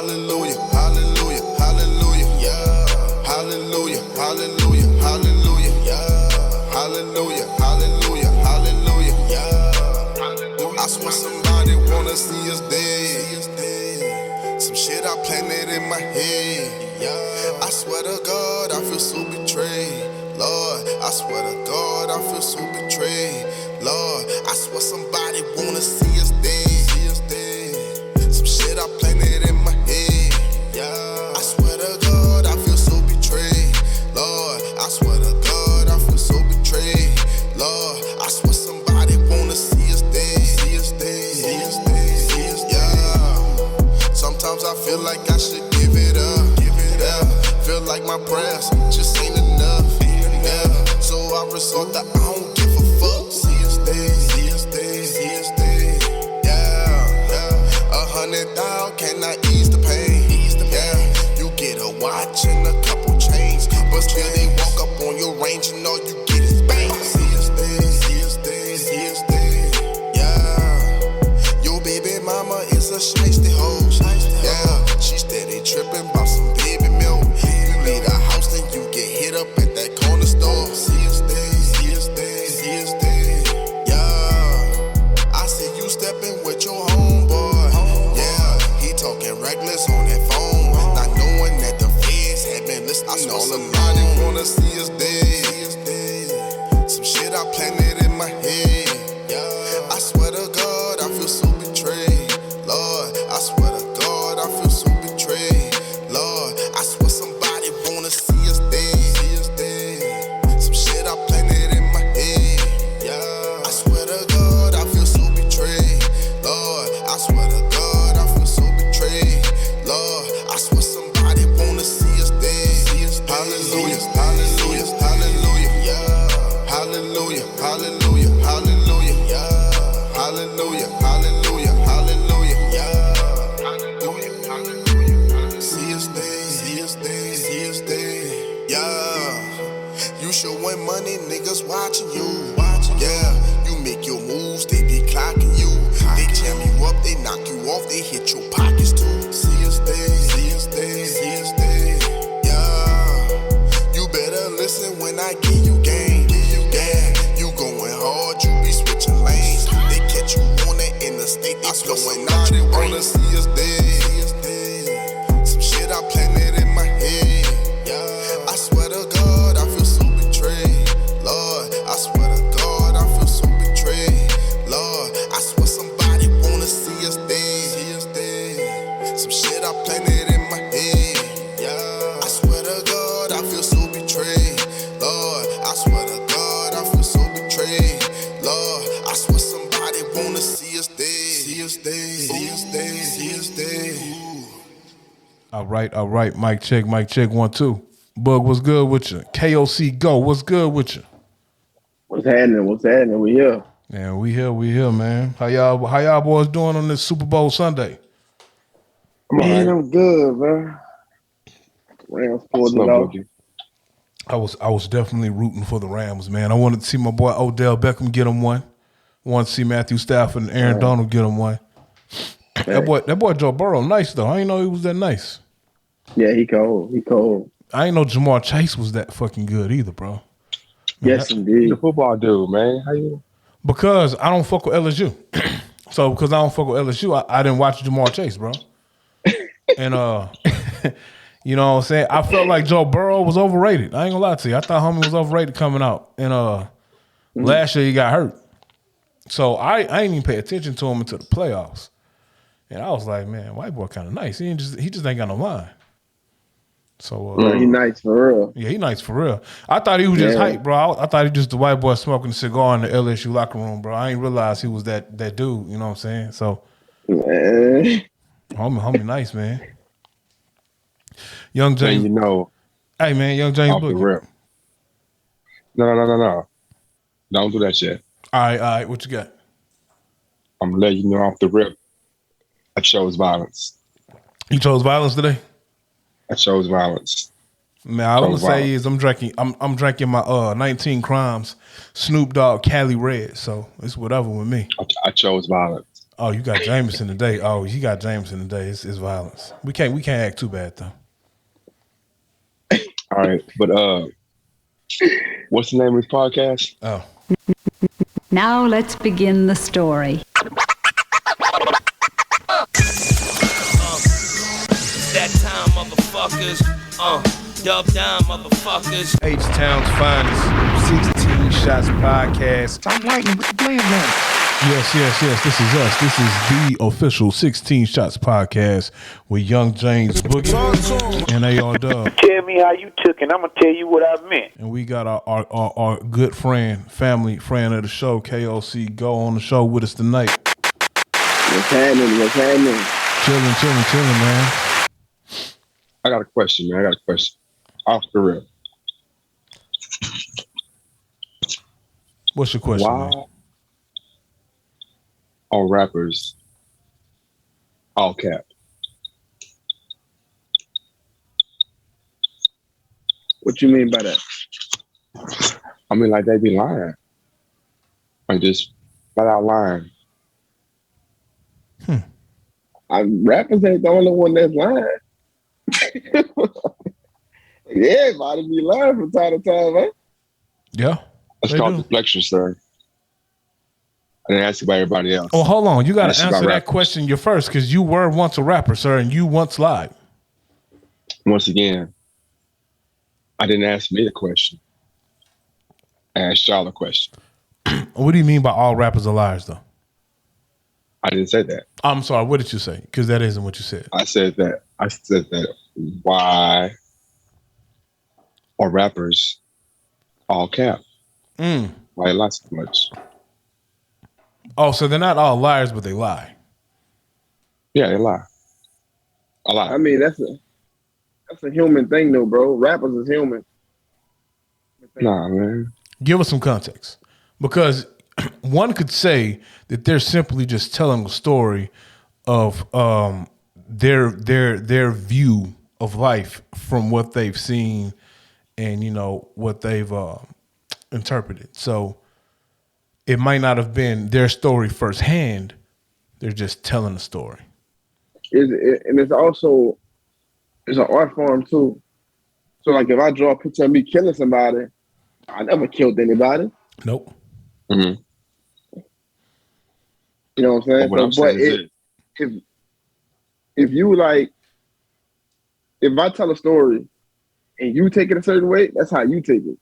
Hallelujah, hallelujah, hallelujah, yeah. Hallelujah, hallelujah, hallelujah, yeah. Hallelujah, hallelujah, hallelujah, yeah. I swear somebody wanna see us dead. Some shit I planted in my head, yeah. I swear to God, I feel so betrayed. Lord, I swear to God, I feel so betrayed. Lord, I swear somebody wanna see us dead. Some shit I planted in my head. Yeah. I swear to God, I feel so betrayed. Lord, I swear to God, I feel so betrayed. Lord, I swear somebody wanna see us dead. See us dead. See us dead. See us dead. Yeah. Sometimes I feel like I should give it up. Give it up. Feel like my prayers just ain't enough. Yeah. So I resort to I don't give a fuck. See us dead. See us dead. See us dead. Yeah. Yeah. 100,000 cannot ease the pain. Yeah. You get a watch and a couple chains, but still they walk up on your range and all you get is bang. See us dead. See us dead. See us dead. Yeah. Your baby mama is a shiesty hoe. Yeah. She steady tripping about some baby milk. You leave the house then you get hit up at that corner store. See us dead. See us dead. See us dead. Yeah. I see you stepping with your homeboy. Yeah. He talking reckless on that phone, not knowing that the feds had been listening. I know somebody wanna see us dead. Some shit I planted in my head. Yeah. I swear to God, I feel so betrayed. Lord, I swear to God, I feel so betrayed. Lord, I swear somebody wanna see us dead. See us dead. Some shit I planted in my head. Yeah. I swear to God, I feel so betrayed. Lord, I swear to God, I feel so betrayed. Lord, I swear somebody wanna see us dead. See us dead. Hallelujah, hallelujah, hallelujah, yeah. Hallelujah, hallelujah, hallelujah, yeah. Hallelujah, hallelujah, hallelujah, yeah. Hallelujah, hallelujah. See us dead, see us dead, see us dead, yeah. You showing money, niggas watching you. Yeah, you make your moves, they be clocking you. They jam you up, they knock you off, they hit your pockets too. See us dead, see us dead, see us dead, yeah. You better listen when I give you game. Yeah, you going hard, you be switching lanes. They catch you on it in the state, they flowing out your brain. Wanna see us dead. Some shit I planted in my head. Yeah, I swear to God, I feel so betrayed. Lord, I swear to God, I feel so betrayed. Lord, I swear somebody wanna see us dead. See us dead. Some shit I planted in my head. Yeah, I swear to God, I feel so betrayed. Lord, I swear to God, I feel so betrayed. Lord, I swear somebody wanna see us dead. See us dead. See us dead. See us dead. All right. Mic check, 1, 2. Bug, what's good with you? KOC Go, what's good with you? What's happening? What's happening? We here. Yeah, we here, man. How y'all boys doing on this Super Bowl Sunday? Man, I'm good, man. Rams pulled it off. I was definitely rooting for the Rams, man. I wanted to see my boy Odell Beckham get him one. I wanted to see Matthew Stafford and Aaron Donald get him one. That boy Joe Burrow, nice though. I didn't know he was that nice. Yeah, he cold. He cold. I didn't know Jamar Chase was that fucking good either, bro. Man, yes, indeed. He's a football dude, man. How you? Because I don't fuck with LSU. So because I don't fuck with LSU, I didn't watch Jamar Chase, bro. And you know what I'm saying? I felt like Joe Burrow was overrated. I ain't gonna lie to you. I thought homie was overrated coming out. And last year he got hurt. So I ain't even pay attention to him until the playoffs. And I was like, man, white boy kind of nice. He just ain't got no line. So he nice for real. Yeah, he nice for real. I thought he was just hype, bro. I thought he just the white boy smoking a cigar in the LSU locker room, bro. I ain't realize he was that dude. You know what I'm saying? So, homie, nice, man. Young James, you know. Hey, man, Young James Boogie. No. Don't do that shit. All right. What you got? I'm gonna let you know off the rip. I chose violence. You chose violence today? I chose violence. Man, all I'm gonna say is I'm drinking my 19 Crimes Snoop Dogg Cali Red, so it's whatever with me. I chose violence. Oh, you got Jameson today. Oh, you got Jameson today. It's violence. We can't act too bad though. All right, but what's the name of this podcast? Oh, Now let's begin the story. That time, motherfuckers. Dub down, motherfuckers. H-Town's finest 16 Shots podcast. Stop lighting with the blame now. Yes. This is us. This is the official 16 Shots podcast with Young James Boogie and AR Dub. Tell me how you took, and I'm gonna tell you what I meant. And we got our good friend, family friend of the show, KOC Go, on the show with us tonight. What's happening? Chilling, man. I got a question, man. Off the rip. What's your question, Why man? are rappers all cap? What you mean by that? I mean, like they be lying. Like just flat out lying. Rappers ain't the only one that's lying. Everybody be lying from time to time, man. Yeah. That's They called do. deflection, sir. I didn't ask you about everybody else. Oh, hold on. You got That's to about answer that rappers. question you first, because you were once a rapper, sir, and you once lied. Once again, I didn't ask me the question. I asked y'all a question. What do you mean by all rappers are liars, though? I didn't say that. I'm sorry. What did you say? Because that isn't what you said. I said that why are rappers all cap? Why they lie so much? Oh, so they're not all liars, but they lie. Yeah, they lie. A lot. I mean, that's a human thing, though, bro. Rappers is human. Nah, man. Give us some context, because one could say that they're simply just telling a story of their view of life from what they've seen and what they've interpreted. So it might not have been their story firsthand. They're just telling a story. And it's also an art form too. So like if I draw a picture of me killing somebody, I never killed anybody. Nope. Mm-hmm. You know what I'm saying? What I'm saying is if you like, if I tell a story and you take it a certain way, that's how you take it.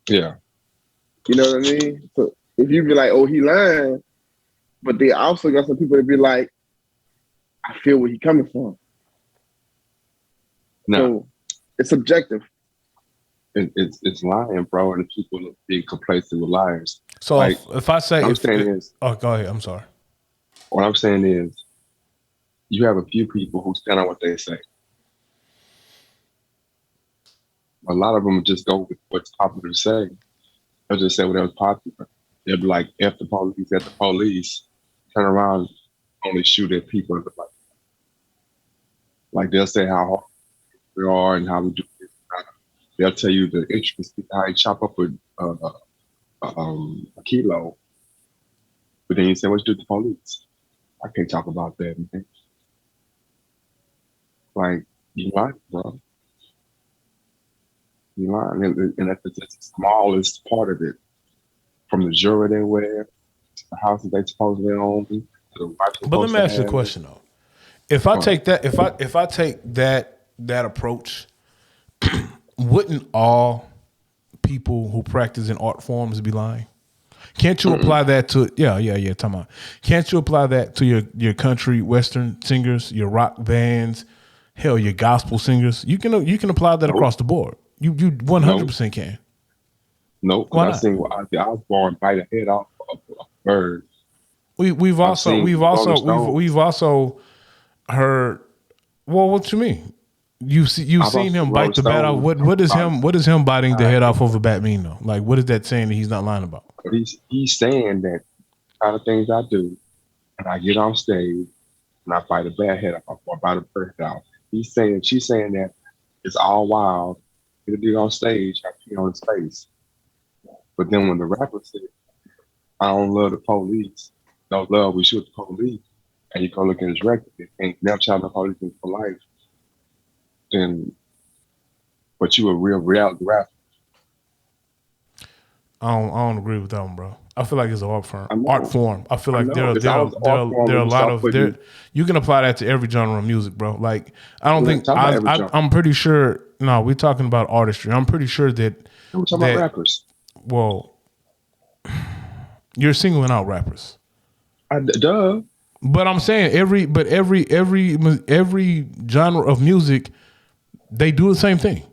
yeah. You know what I mean? So if you be like, oh, he lying, but they also got some people that be like, I feel where he coming from. No, So it's subjective. it's lying, bro, and people being complacent with liars. So Like, if I say, I'm saying is, oh, go ahead. I'm sorry. what I'm saying is, you have a few people who stand on what they say. A lot of them just go with what's popular to say. They'll just say whatever's popular. They'll be like, F the police, at the police, turn around, only shoot at people. Like they'll say how hard we are and how we do this. They'll tell you the intricacies, how they chop up a kilo. But then you say, what you do with the police? I can't talk about that, man. Like, you lying, bro. You lying. And that's the smallest part of it. From the jury they wear, to the house that they supposedly own, to the wife. But let me ask you a question though. If I take that, if I take that approach, wouldn't all people who practice in art forms be lying? Can't you apply that to Time out. Can't you apply that to your country western singers, your rock bands, hell, your gospel singers? You can apply that across the board. You 100% can. Nope. Why I not? seen Ozzy Osbourne bite the head off of a bird. We've also heard. Well, what you mean? You've seen him bite the bat off. What is him biting the head off of a bat mean though? Like, what is that saying that he's not lying about? But he's saying that kind of things I do, and I get on stage and I bite a bat head off or bite a bird head off. She's saying that it's all wild. Get a dude on stage, I pee on his face. But then when the rapper said, I don't love the police, no love, we shoot the police, and you go look at his record, and never child no police for life, then, but you a real reality rapper. I don't agree with that one, bro. I feel like it's an art form. I know. Art form. I feel like I there know. are It's always art form there are a when you lot start of putting- you can apply that to every genre of music, bro. Like I don't We're think not talking about every genre. I'm pretty sure. No, we're talking about artistry. I'm pretty sure that We're talking about rappers. well, you're singling out rappers. Duh. But I'm saying every genre of music, they do the same thing.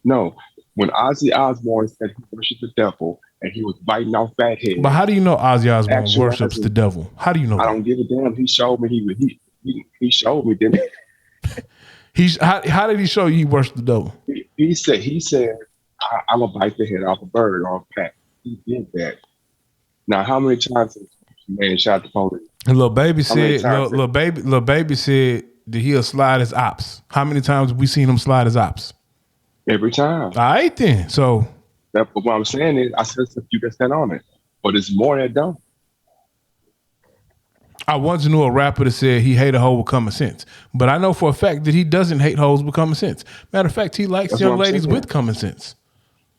No. When Ozzy Osbourne said he worshipped the devil and he was biting off fat heads, But how do you know Ozzy Osbourne Actualizing- worships the devil? How do you know I that? don't give a damn. He showed me he showed me, didn't How did he show you he worshipped the devil? he said I'm gonna bite the head off a bird or a cat. He did that. Now how many times has the man shot the police? And Lil Baby How many said, times Lil Baby said that he'll slide his ops. How many times have we seen him slide his ops? Every time. All right then. So But what I'm saying is I said a few that stand on it. But it's more that don't. I once knew a rapper that said he hate a hoe with common sense. But I know for a fact that he doesn't hate hoes with common sense. Matter of fact, he likes That's young what I'm ladies saying. with common sense.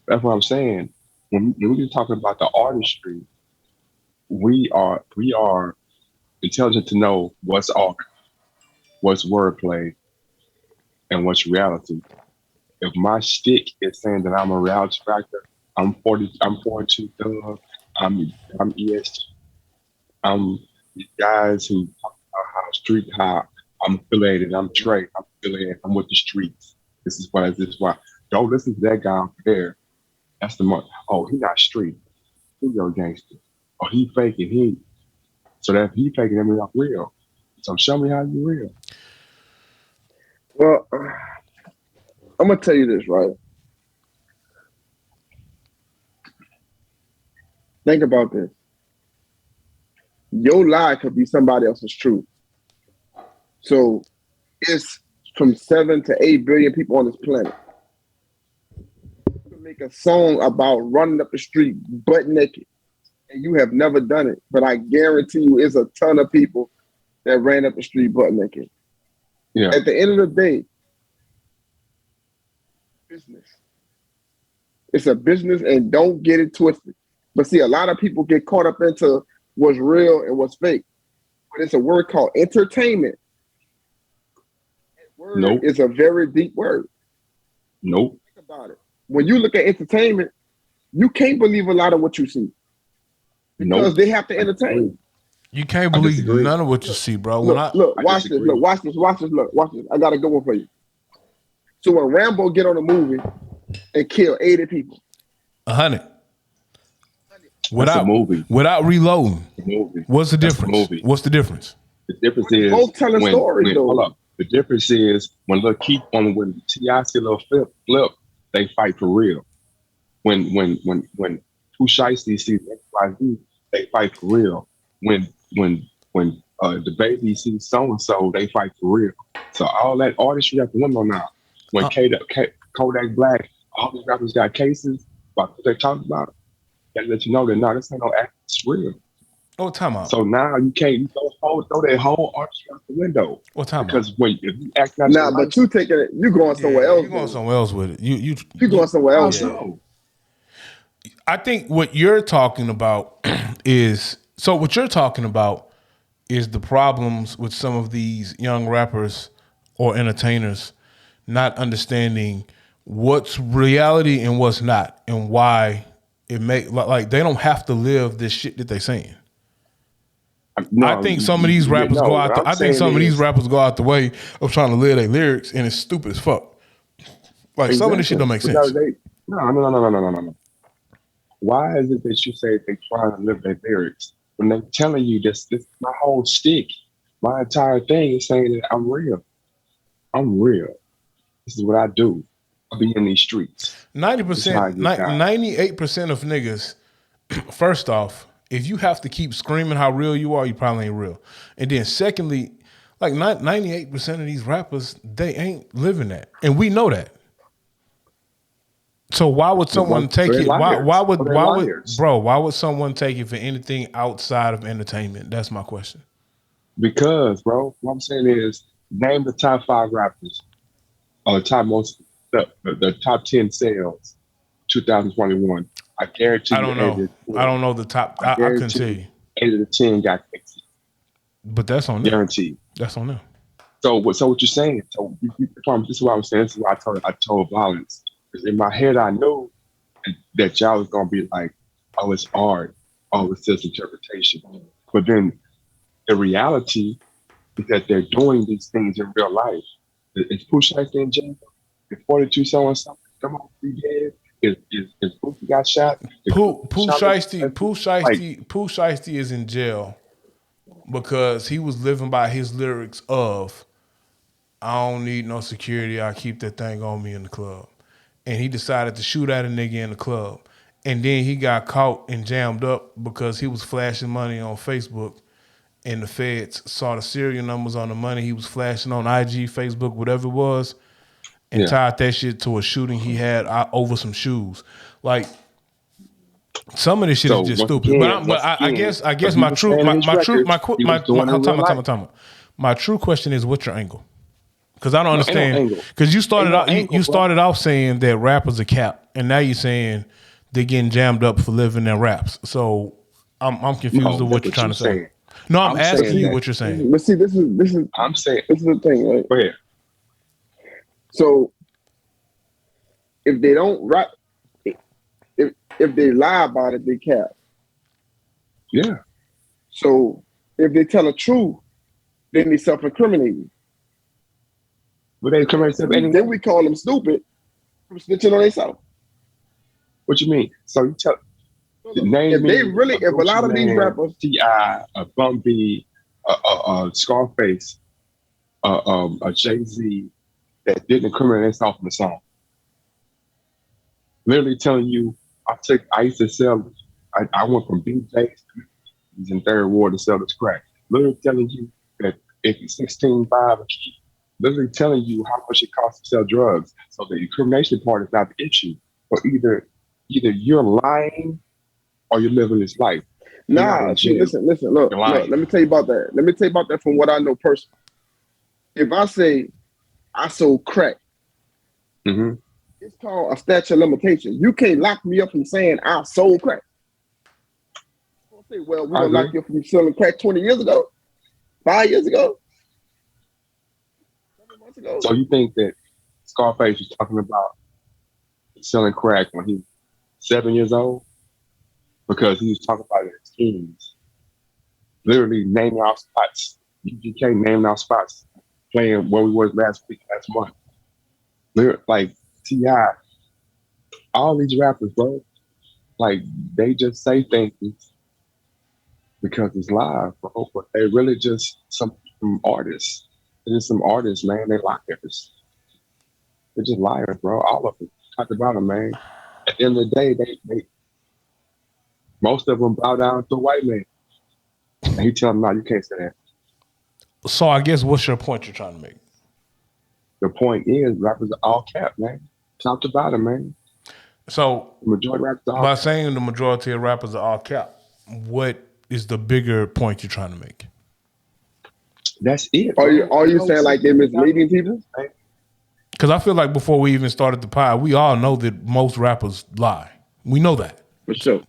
That's what I'm saying. When we're talking about the artistry, we are intelligent to know what's art, what's wordplay, and what's reality. If my stick is saying that I'm a reality factor, I'm 42 Thug, I'm EST, I'm the guys who talk about how I'm affiliated, I'm Trey, I'm affiliated, I'm with the streets. This is why. Don't listen to that guy over there. That's the month. Oh, he not street. He your gangster. Oh, he faking. So that if he faking, that means I'm real. So show me how you real. Well, I'm gonna tell you this, right? Think about this. Your lie could be somebody else's truth. So it's from 7 to 8 billion people on this planet. You can make a song about running up the street butt naked, and you have never done it. But I guarantee you, it's a ton of people that ran up the street butt naked. Yeah. At the end of the day, business. It's a business, and don't get it twisted. But see, a lot of people get caught up into what's real and what's fake. But it's a word called entertainment. That word Nope. is a very deep word. Nope. Think about it. When you look at entertainment, you can't believe a lot of what you see because Nope. they have to entertain. You can't I believe disagree. none of what you see, bro. Look, I watch this. disagree. Look, watch this. Watch this. I got a good one for you. So when Rambo get on a movie and kill 80 people, 100. That's a movie. Without reloading. It's a movie. What's the That's a difference? movie. What's the difference? The difference is both telling stories, though. hold up. The difference is when Lil Keith when T.I. see a little flip, they fight for real. When Pooh Shiesty sees XYZ, they fight for real. When the baby sees so and so, they fight for real. So all that artistry out the window now. When Kodak Black, all these rappers got cases about what they talking about. That let you know that no, this ain't no act. It's real. Oh, time out. So now you can't throw that whole artistry out the window. What time out? Because when if you act out nah, your but life, you taking it, you going somewhere else. You're going though. somewhere else with it. You going somewhere else. Yeah. though. I think what you're talking about is the problems with some of these young rappers or entertainers not understanding what's reality and what's not, and why it like they don't have to live this shit that they're saying. no, I think some of these rappers no, go what out. I'm I think saying some of is- these rappers go out the way of trying to live their lyrics, and it's stupid as fuck. Like some of this shit don't make Because sense. No. Why is it that you say they trying to live their lyrics when they're telling you this my whole stick, my entire thing is saying that I'm real. I'm real. This is what I do. I be in these streets. 90%, 98% of niggas. First off, if you have to keep screaming how real you are, you probably ain't real. And then secondly, like 98% of these rappers, they ain't living that, and we know that. So why would someone take they're it? Why liars. would They're why would liars. bro? Why would someone take it for anything outside of entertainment? That's my question. Because, bro, what I'm saying is, name the top 5 rappers or the top 10 sales 2021. I guarantee I you don't know. I don't know the top. I I couldn't tell guarantee you. 8 of the 10 got cases. But that's on them. Guaranteed. That's on them. So what you're saying? So this is what I was saying. This is why I told violence. Because in my head, I knew that y'all was gonna be like, "Oh, it's art. Oh, it's just interpretation." But then the reality is that they're doing these things in real life. Is Pooh Shiesty in jail? Is 42 so and something come on be dead? Is Boosie got shot? Pooh Shiesty is in jail because he was living by his lyrics of "I don't need no security. I keep that thing on me in the club," and he decided to shoot at a nigga in the club, and then he got caught and jammed up because he was flashing money on Facebook, and the feds saw the serial numbers on the money he was flashing on IG, Facebook, whatever it was, and tied that shit to a shooting he had over some shoes. Like, some of this shit is just stupid. I guess my true question is, what's your angle? Because I don't understand. Because you started off saying that rappers are cap, and now you're saying they're getting jammed up for living their raps. So I'm confused of what you're trying to say. No, I'm asking you what you're saying. But see, this is I'm saying this is the thing, right? Go ahead. So if they don't rap, if they lie about it, they cap. Yeah. So if they tell the truth, then they self-incriminating. But they incriminate themselves anyway. Then we call them stupid for snitching on themselves. What you mean? So you tell if a lot of these rappers, T.I., a Bun B, a Scarface, a Jay-Z that didn't incriminate themselves in the song, literally telling you, I used to sell. I went from BJ's in Third Ward to sell this crack. Literally telling you that if it's 16.5 a key, literally telling you how much it costs to sell drugs. So the incrimination part is not the issue. But either you're lying or you're living this life. Nah, listen, look, let me tell you about that. Let me tell you about that from what I know personally. If I say I sold crack, it's called a statute of limitation. You can't lock me up from saying I sold crack. Don't say, well, we're gonna lock you up from selling crack 20 years ago, 5 years ago, 7 months ago. So you think that Scarface was talking about selling crack when he was 7 years old? Because he was talking about it as teens. Literally naming our spots. UGK naming our spots, playing where we was last month. Like T.I., all these rappers, bro, like they just say things because it's live, bro. But they really just some artists. They're just some artists, man. They liars. They're just liars, bro. All of them. Talk about them, man. At the end of the day, they most of them bow down to a white man. And he tell them, no, you can't say that. So I guess what's your point you're trying to make? The point is, rappers are all cap, man. Top to bottom, man. So the majority of rappers are all by cap. saying the majority of rappers are all cap, what is the bigger point you're trying to make? That's it. Are you saying like they're misleading people? Because I feel like before we even started the pod, we all know that most rappers lie. We know that. For sure.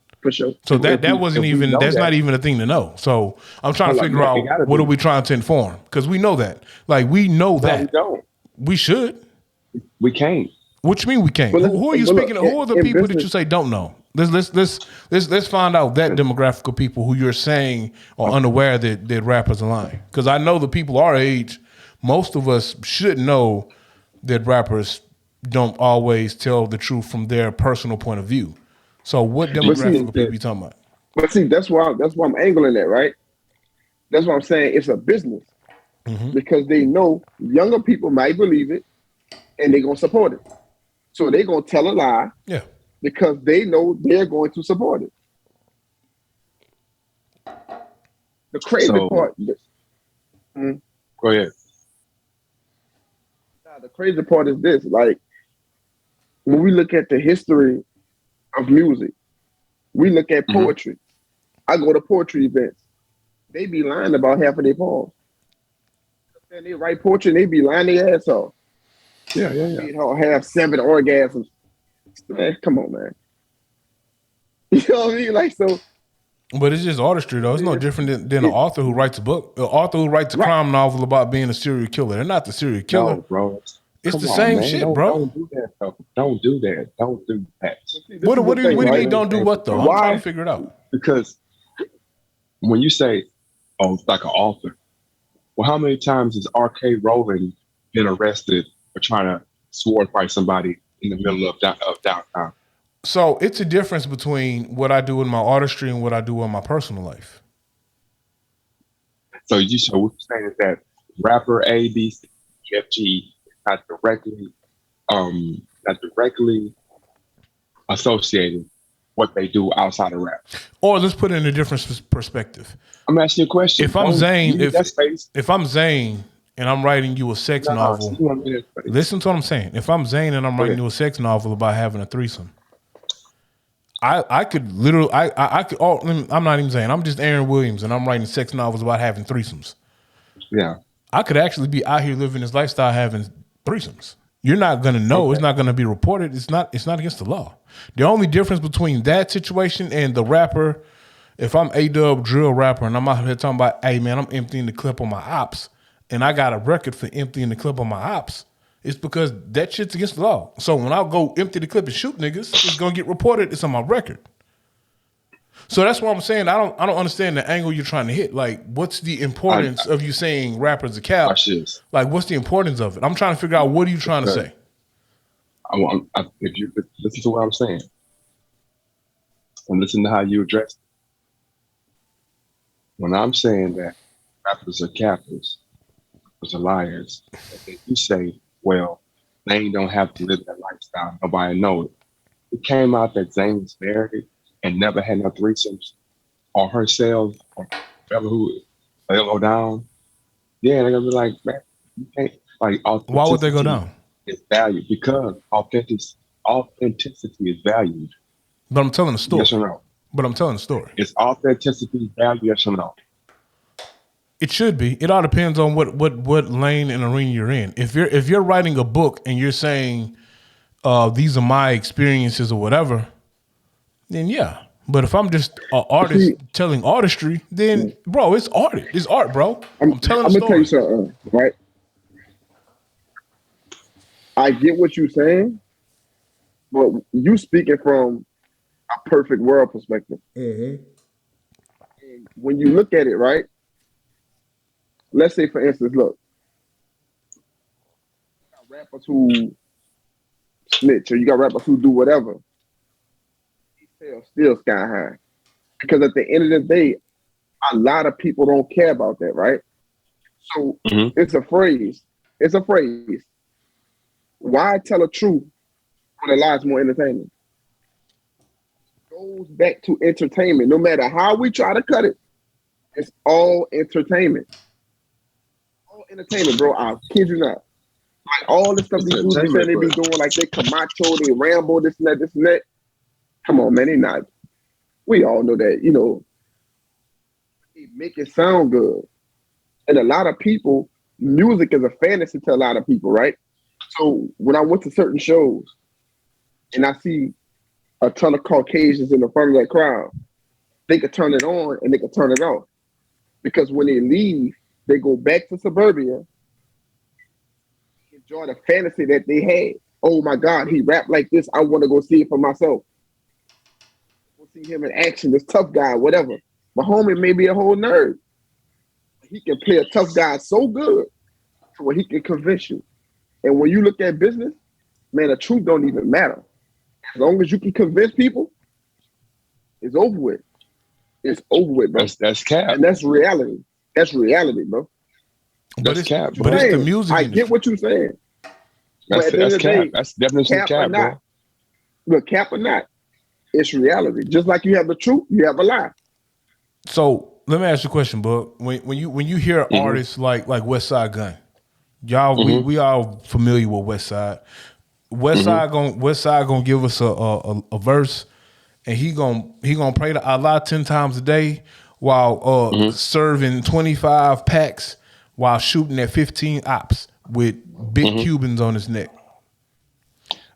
So that wasn't even, that's not even a thing to know. So I'm trying to figure out what are we trying to inform? Because we know that. Like, we know that. We don't. We should. We can't. What you mean we can't? Who are you speaking of? Who are the people that you say don't know? Let's find out that demographic of people who you're saying are unaware that rappers are lying. Because I know the people our age, most of us should know that rappers don't always tell the truth from their personal point of view. So what demographic of people you talking about? But see, that's why I'm angling that, right? That's why I'm saying it's a business. Because they know younger people might believe it and they're gonna support it. So they're gonna tell a lie because they know they're going to support it. The crazy part. Go ahead. The crazy part is this: like, when we look at the history of music, we look at poetry. I go to poetry events. They be lying about half of their poems. And they write poetry and they be lying their ass off. Yeah. They don't have 7 orgasms. Man, come on, man. You know what I mean? Like, so. But it's just artistry, though. It's no different than an author who writes a book. An author who writes a crime novel about being a serial killer. They're not the serial killer. No, bro. It's the same shit, bro. Don't do that, though. Don't do that. Don't do that. What do you mean don't do what, though? I'm trying to figure it out. Because when you say, oh, it's like an author, well, how many times has R.K. Rowling been arrested for trying to sword fight somebody in the middle of downtown? So it's a difference between what I do in my artistry and what I do in my personal life. So what you're saying is that rapper A, B, C, F, G not directly associated what they do outside of rap. Or let's put it in a different perspective. I'm asking you a question. If I'm Zane, if I'm Zane and I'm writing you a sex novel, listen to what I'm saying. If I'm Zane and I'm writing you a sex novel about having a threesome, I could literally, I'm not even saying, I'm just Aaron Williams and I'm writing sex novels about having threesomes. Yeah. I could actually be out here living this lifestyle having threesomes. You're not going to know. Okay. It's not going to be reported. It's not against the law. The only difference between that situation and the rapper, if I'm A-Dub drill rapper and I'm out here talking about, hey man, I'm emptying the clip on my ops and I got a record for emptying the clip on my ops, it's because that shit's against the law. So when I go empty the clip and shoot niggas, it's gonna get reported. It's on my record. So that's what I'm saying. I don't understand the angle you're trying to hit. Like, what's the importance of you saying rappers a cap? Like, what's the importance of it? I'm trying to figure out what are you trying to say. If you listen to what I'm saying and listen to how you address it. When I'm saying that rappers are cappers, rappers are liars, and you say, well, Zane don't have to live that lifestyle. Nobody knows it. It came out that Zane was married and never had no threesomes or herself or whoever who they'll go down. Yeah, they're gonna be like, man, you can't like. Why would they go down? It's valued because authenticity is valued. But I'm telling a story. Yes or no? But I'm telling a story. Is authenticity valued? Yes or no? It should be. It all depends on what lane and arena you're in. If you're writing a book and you're saying these are my experiences or whatever, then yeah. But if I'm just an artist telling artistry, then bro, it's art. It's art, bro. I'm telling a story. I'm gonna tell you something, right? I get what you're saying, but you speaking from a perfect world perspective. Mm-hmm. And when you look at it, right? Let's say, for instance, look, you got rappers who snitch, or you got rappers who do whatever. Sales still sky high, because at the end of the day, a lot of people don't care about that, right? So it's a phrase. It's a phrase. Why tell a truth when a lie's more entertaining? It goes back to entertainment. No matter how we try to cut it, it's all entertainment. Entertainment, bro. I kid you not. Like all the stuff these dudes be saying they be doing, like they Camacho, they Rambo, this and that. Come on, man, they not. We all know that, you know. They make it sound good. And a lot of people, music is a fantasy to a lot of people, right? So when I went to certain shows and I see a ton of Caucasians in the front of that crowd, they could turn it on and they could turn it off. Because when they leave, they go back to suburbia, enjoy the fantasy that they had. Oh my God, he rapped like this. I want to go see it for myself. Go see him in action, this tough guy, whatever. My homie may be a whole nerd. He can play a tough guy so good to where he can convince you. And when you look at business, man, the truth don't even matter. As long as you can convince people, it's over with. It's over with, bro. That's cap. And that's reality. That's reality, bro. But it's the music. I get what you're saying. That's cap. That's definition cap, bro. Look, cap or not, it's reality. Just like you have the truth, you have a lie. So let me ask you a question, Buck. When you hear artists like West Side Gun, y'all we all familiar with West Side. West Side gonna give us a verse, and he gonna pray to Allah 10 times a day while serving 25 packs while shooting at 15 ops with big Cubans on his neck.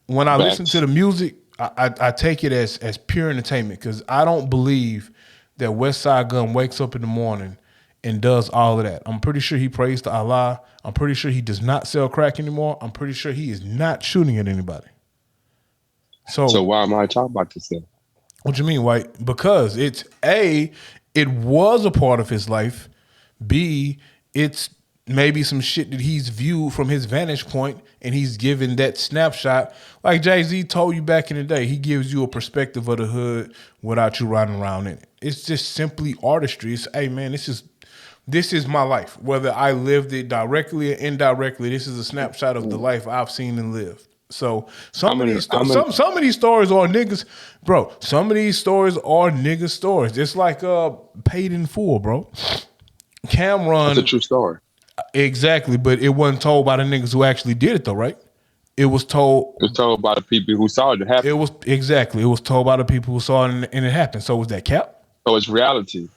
When I listen to the music, I take it as pure entertainment because I don't believe that West Side Gun wakes up in the morning and does all of that. I'm pretty sure he prays to Allah. I'm pretty sure he does not sell crack anymore. I'm pretty sure he is not shooting at anybody. So why am I talking about this then? What you mean, White? Because it's A, it was a part of his life. B, it's maybe some shit that he's viewed from his vantage point and he's given that snapshot. Like Jay-Z told you back in the day, he gives you a perspective of the hood without you riding around in it. It's just simply artistry. It's, hey man, this is my life. Whether I lived it directly or indirectly, this is a snapshot of the life I've seen and lived. So some of these stories are niggas, bro. Some of these stories are nigga stories. It's like Paid in Full, bro. Cameron. That's a true story. Exactly, but it wasn't told by the niggas who actually did it though, right? It was told by the people who saw it happen. It was told by the people who saw it and it happened. So was that cap? So it's reality.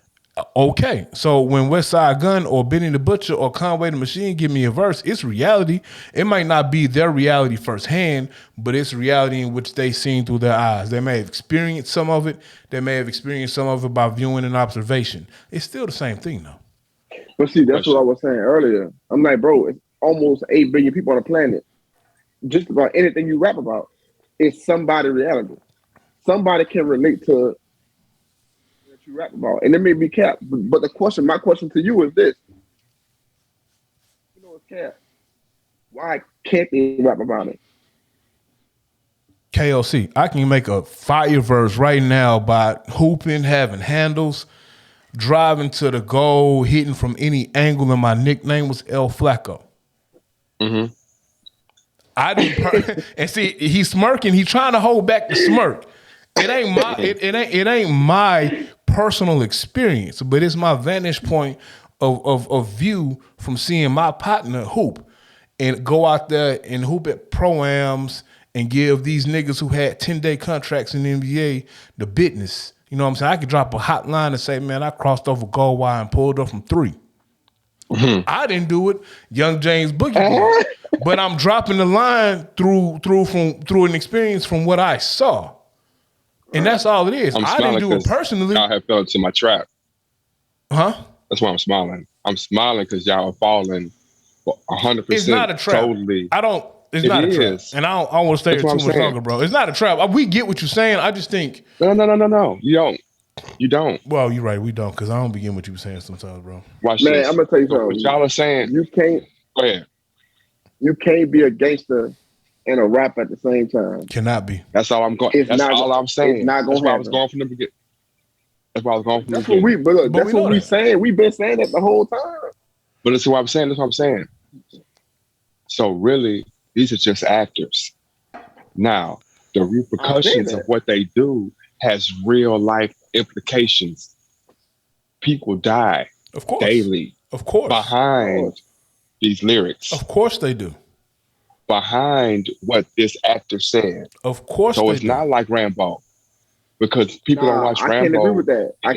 Okay, so when West Side Gun or Benny the Butcher or Conway the Machine give me a verse, it's reality. It might not be their reality firsthand, but it's reality in which they seen through their eyes. They may have experienced some of it. They may have experienced some of it by viewing and observation. It's still the same thing, though. But see, that's what I was saying earlier. I'm like, bro, it's almost 8 billion people on the planet. Just about anything you rap about is somebody's reality. Somebody can relate to what you rap about. And it may be cap. But my question to you is this. You know it's cap. Why can't they rap about it? KOC, I can make a fire verse right now by hooping, having handles, driving to the goal, hitting from any angle, and my nickname was El Flacco. Mm-hmm. I didn't, and see, he's smirking. He's trying to hold back the smirk. It ain't my, it ain't my personal experience, but it's my vantage point of view from seeing my partner hoop and go out there and hoop at pro-ams and give these niggas who had 10-day contracts in the NBA the business. You know what I'm saying? I could drop a hotline and say, man, I crossed over goal wire and pulled up from 3. Mm-hmm. I didn't do it. Young James Boogie did. But I'm dropping the line through an experience from what I saw. And that's all it is. I didn't do it personally. Y'all have fell into my trap. Huh? That's why I'm smiling. I'm smiling because y'all are falling 100%. It's not a trap. Totally. It's not a trap. And I don't want to stay here too much longer, bro. It's not a trap. We get what you're saying. I just think. No. You don't. Well, you're right. We don't, because I don't begin what you're saying sometimes, bro. Watch Man, this. I'm going to tell you something. What y'all are saying. You can't. Go ahead. You can't be a gangster and a rap at the same time. Cannot be. That's all I'm going. That's all I'm saying. It's not going to happen. That's why I was going from the beginning. That's why I was going from the beginning. That's what we saying. We've been saying that the whole time. But that's what I'm saying. That's what I'm saying. So really, these are just actors. Now, the repercussions of what they do has real life implications. People die daily. Of course. Behind these lyrics. Of course they do. Behind what this actor said. Of course so it's not like Rambo. Because people don't watch Rambo. I can't agree with that. I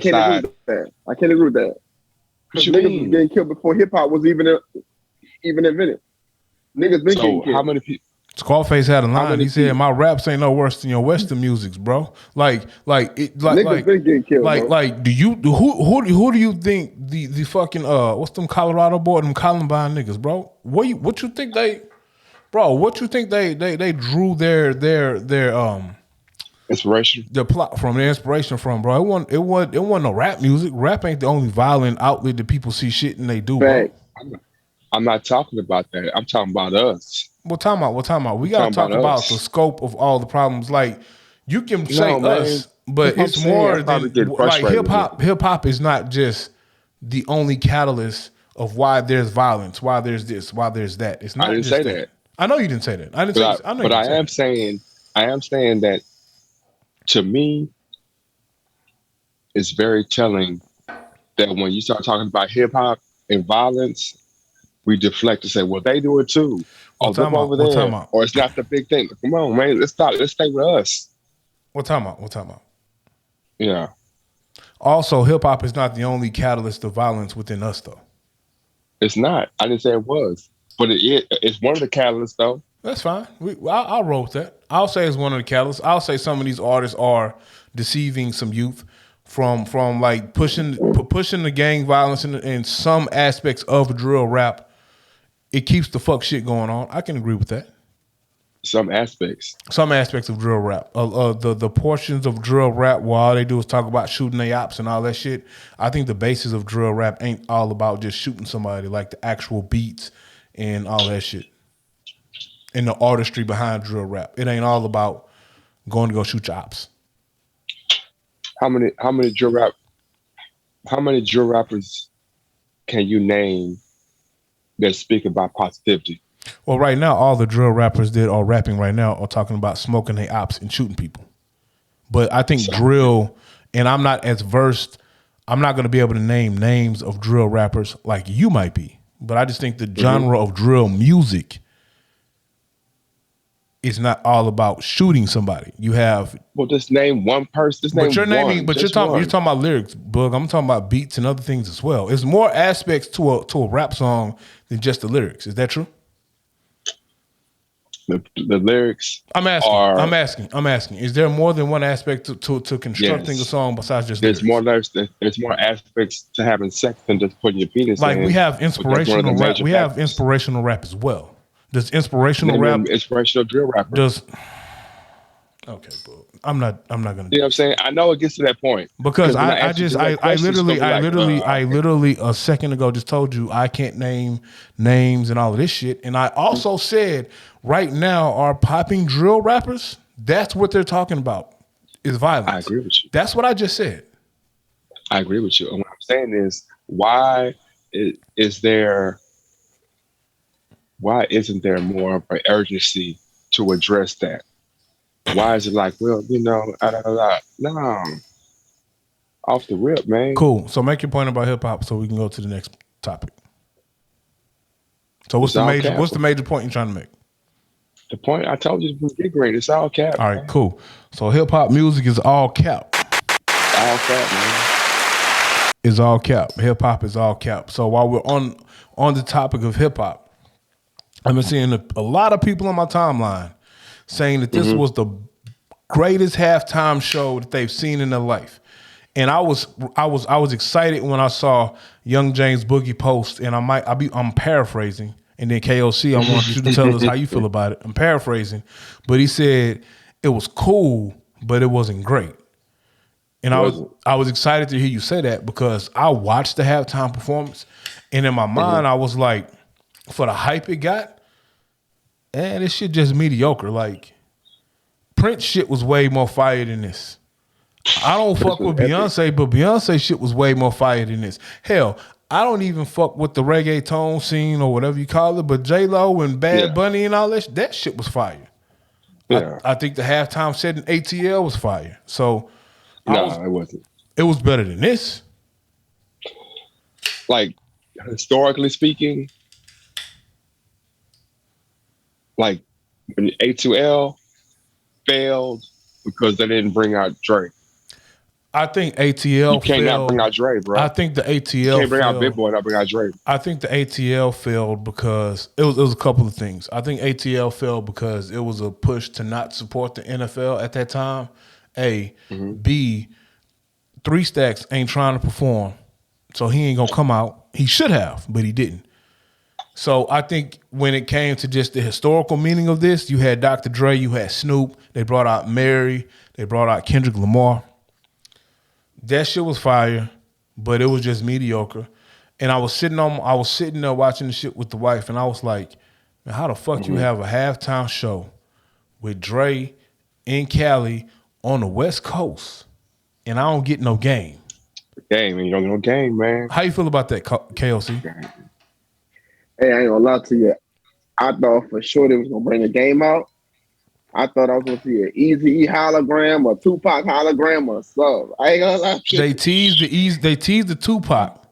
can't agree with that. Because niggas was getting killed before hip hop was even invented. Niggas been getting killed. How many people? Scarface had a line. He said, "My raps ain't no worse than your Western musics, bro." Niggas been getting killed. Who do you think the fucking what's them Colorado boy, them Columbine niggas, bro? What you think they drew their inspiration, the plot from, the inspiration from, bro? It wasn't no rap music. Rap ain't the only violent outlet that people see shit and they do, bro. I'm not talking about that. I'm talking about us. What time out? We gotta talk about the scope of all the problems. Like, you can say us, but it's more than like hip hop is not just the only catalyst of why there's violence, why there's this, why there's that. It's not. I didn't say that. I know you didn't say that. I am saying that to me, it's very telling that when you start talking about hip hop and violence, we deflect to say, well, they do it too. Oh, them over What time there. out? Or it's not the big thing. Come on, man. Let's stop. Let's stay with us. What time out? What time out? Yeah. Also, hip hop is not the only catalyst of violence within us, though. It's not. I didn't say it was. But it's one of the catalysts, though. That's fine. I'll roll with that. I'll say it's one of the catalysts. I'll say some of these artists are deceiving some youth from like pushing the gang violence in some aspects of drill rap. It keeps the fuck shit going on. I can agree with that. Some aspects of drill rap. The portions of drill rap where all they do is talk about shooting their ops and all that shit. I think the basis of drill rap ain't all about just shooting somebody, like the actual beats and all that shit. And the artistry behind drill rap. It ain't all about going to go shoot your ops. How many drill rappers can you name that speak about positivity? Well, right now, all the drill rappers that are rapping right now are talking about smoking their ops and shooting people. But I think drill, and I'm not as versed, I'm not going to be able to name names of drill rappers like you might be. But I just think the genre of drill music is not all about shooting somebody. You have just name one person. But you're talking about lyrics, Bug. I'm talking about beats and other things as well. There's more aspects to a rap song than just the lyrics. Is that true? The lyrics. I'm asking. Is there more than one aspect to constructing a song besides just lyrics? There's more aspects to having sex than just putting your penis in. Like we have inspirational rap. We have inspirational rap as well. Does inspirational rap? Inspirational drill rapper. Okay, bro. I'm not gonna. You know what I'm saying? I know it gets to that point because I literally a second ago just told you I can't name names and all of this shit, and I also said right now our popping drill rappers. That's what they're talking about is violence. I agree with you. That's what I just said. I agree with you. And what I'm saying is, why isn't there more of an urgency to address that? Why is it like, well, no, off the rip, man. Cool. So make your point about hip hop so we can go to the next topic. So what's the major point you're trying to make? The point I told you from the beginning, it's all cap. All right, cool. So hip hop music is all cap. All cap, man. Is all cap. Hip hop is all cap. So while we're on the topic of hip hop, I've been seeing a lot of people on my timeline saying that this was the greatest halftime show that they've seen in their life. And I was excited when I saw Young James Boogie post, and I'm paraphrasing, and then KOC, I want you to tell us how you feel about it. I'm paraphrasing, but he said it was cool, but it wasn't great. And I was excited to hear you say that because I watched the halftime performance, and in my mind I was like, for the hype it got, this shit just mediocre. Like Prince shit was way more fire than this. I don't fuck with Beyonce, but Beyonce shit was way more fire than this. Hell, I don't even fuck with the reggaeton scene or whatever you call it, but J-Lo and Bad Bunny and all that shit was fire. Yeah. I think the halftime set in ATL was fire. So it wasn't. It was better than this. Like, historically speaking, like when A2L failed because they didn't bring out Dre. I think ATL. You can't not bring out Dre, bro. I think the ATL. You can't bring out Big Boy and not bring out Dre. I think the ATL failed because it was a couple of things. I think ATL failed because it was a push to not support the NFL at that time. A, B, 3 Stacks ain't trying to perform, so he ain't gonna come out. He should have, but he didn't. So I think when it came to just the historical meaning of this, you had Dr. Dre, you had Snoop. They brought out Mary. They brought out Kendrick Lamar. That shit was fire, but it was just mediocre. And I was sitting there watching the shit with the wife, and I was like, man, how the fuck you have a halftime show with Dre in Cali on the West Coast, and I don't get no game? Game, and you don't get no game, man. How you feel about that, KOC? Hey, I ain't gonna lie to you. I thought for sure they was gonna bring the game out. I thought I was gonna see an Eazy-E hologram or Tupac hologram or something. I ain't gonna lie to you. They teased the Tupac.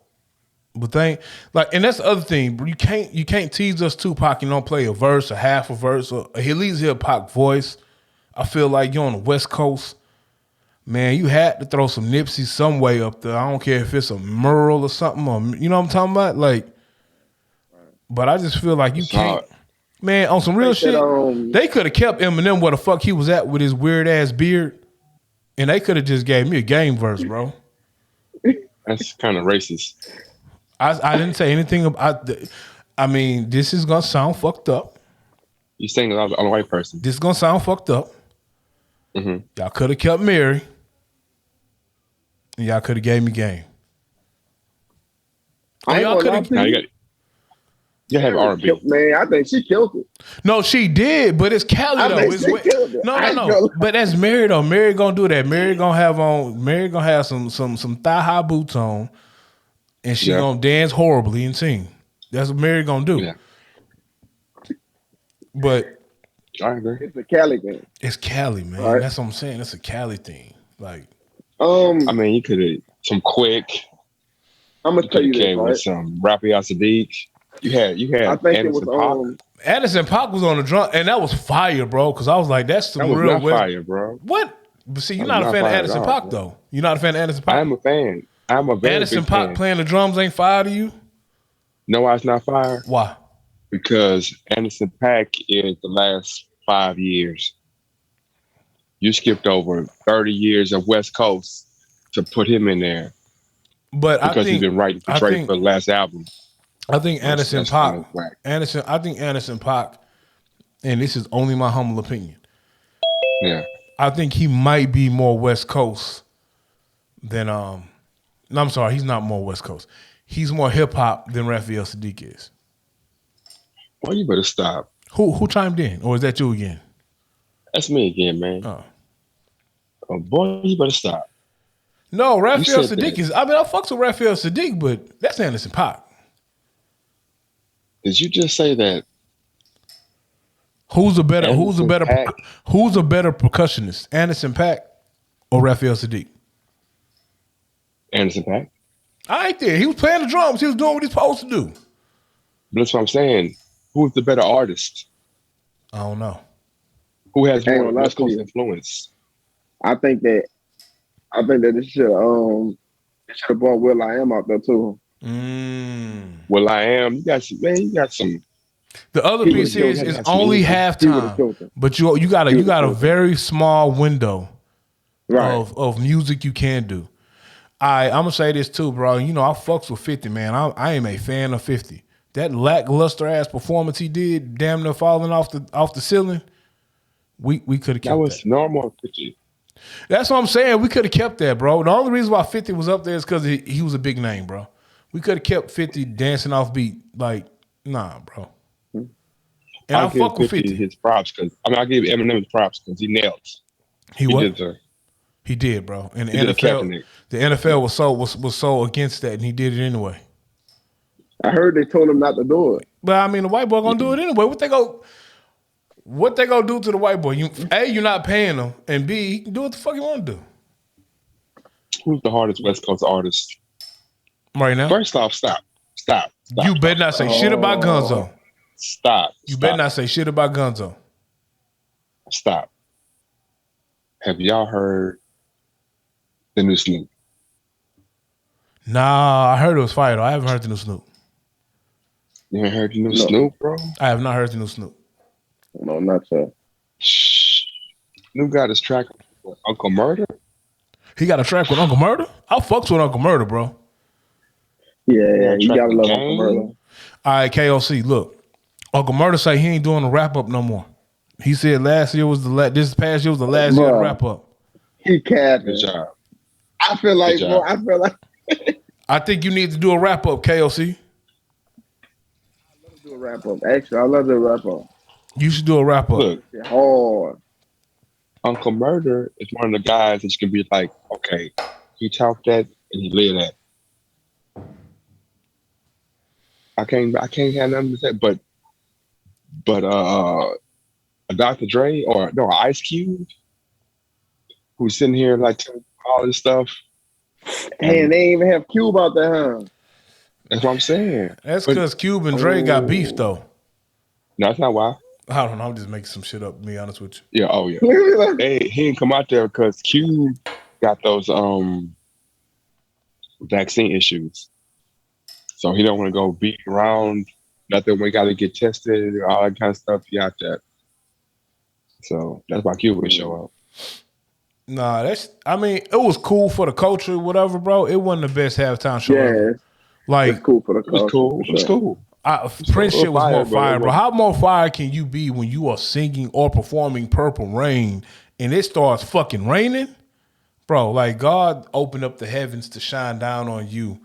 But and that's the other thing, bro. You can't tease us Tupac and don't play a verse, a half a verse, or at least hear Pac voice. I feel like you're on the West Coast, man. You had to throw some Nipsey some way up there. I don't care if it's a mural or something, or you know what I'm talking about, like. But I just feel like you can't, man. On some real shit, they could have kept Eminem where the fuck he was at with his weird ass beard, and they could have just gave me a game verse, bro. That's kind of racist. I didn't say anything about. I mean, this is gonna sound fucked up. You saying I'm a white person? This is gonna sound fucked up. Mm-hmm. Y'all could have kept Mary, and y'all could have gave me game. Y'all could have. You have R&B, man. I think she killed it. No, she did, but it's Cali though. No. But that's Mary though. Mary gonna do that. Mary gonna have some thigh high boots on, and she gonna dance horribly and sing. That's what Mary gonna do. Yeah. But I agree. It's a Cali thing. It's Cali, man. Right. That's what I'm saying. It's a Cali thing. Like, I mean, you could have some quick. I'm gonna tell you this, right? With some Raphael Sadiq. You had. I think Anderson it was Anderson .Paak was on the drum, and that was fire, bro. Because I was like, that's some real fire, bro. What? But see, you're not a fan of Anderson .Paak, though. You're not a fan of Anderson .Paak. I am a fan. I'm a very Anderson big .Paak fan. playing the drums ain't fire to you? No, it's not fire. Why? Because Anderson .Paak is the last 5 years. You skipped over 30 years of West Coast to put him in there. But because he's been writing for Drake for the last album. I think Anderson .Paak, and this is only my humble opinion. Yeah. I think he might be more West Coast than no, I'm sorry, he's not more West Coast. He's more hip hop than Raphael Sadiq is. Well, you better stop. Who chimed in? Or is that you again? That's me again, man. Oh boy, you better stop. No, Raphael Sadiq is. I mean, I fucks with Raphael Sadiq, but that's Anderson .Paak. Did you just say that? Who's a better percussionist, Anderson .Paak or Raphael Sadiq? Anderson .Paak. I ain't there. He was playing the drums. He was doing what he's supposed to do. But that's what I'm saying. Who's the better artist? I don't know. Who has more West Coast influence? I think that this should have brought Will I Am out there too. Will I Am? You got some. The other piece is it's only halftime, but you got a very small window of music you can do. I'm gonna say this too, bro. You know I fucks with 50, man. I am a fan of 50. That lackluster ass performance he did, damn near falling off the ceiling. We could have kept that. That was normal 50. That's what I'm saying. We could have kept that, bro. The only reason why 50 was up there is because he was a big name, bro. We could have kept 50 dancing off beat. Like, nah, bro. And I fuck with 50 his props because I give Eminem his props because he nailed. He did, bro. And the NFL was so against that, and he did it anyway. I heard they told him not to do it. But I mean, the white boy gonna do it anyway. What they gonna do to the white boy? You're not paying him, and B, he can do what the fuck he want to do. Who's the hardest West Coast artist right now? First off, stop. You better not say shit about Gunzo. Stop. You better not say shit about Gunzo. Stop. Have y'all heard the new Snoop? Nah, I heard it was fire though. I haven't heard the new Snoop. You ain't heard the new Snoop, bro? I have not heard the new Snoop. No, not so. Snoop got his track with Uncle Murder. He got a track with Uncle Murder? I fucks with Uncle Murder, bro. Yeah, you gotta love Uncle Murder. All right, KOC, look. Uncle Murder say he ain't doing the wrap up no more. He said this past year was the last year to wrap up. He capping. Good job. I feel like I think you need to do a wrap up, KOC. I love to do a wrap up. Actually, I love to do a wrap up. You should do a wrap up. Look, hard. Uncle Murder is one of the guys that you can be like, okay, he talked that and he lived that. I can't have nothing to say, but a Dr. Dre or no Ice Cube, who's sitting here like telling all this stuff. And they ain't even have Cube out there, huh? That's what I'm saying. That's because Cube and Dre got beef though. No, that's not why. I don't know. I'm just making some shit up. To be honest with you. Yeah. Oh yeah. He didn't come out there because Q got those vaccine issues, so he don't want to go beat around. Nothing. We got to get tested. All that kind of stuff. He out there. So that's why Q would show up. Nah, I mean, it was cool for the culture, whatever, bro. It wasn't the best halftime show ever. Like, it's cool for the culture. It was cool. It was cool. Prince shit was more fire, bro. It How more fire can you be when you are singing or performing Purple Rain and it starts fucking raining? Bro, like God opened up the heavens to shine down on you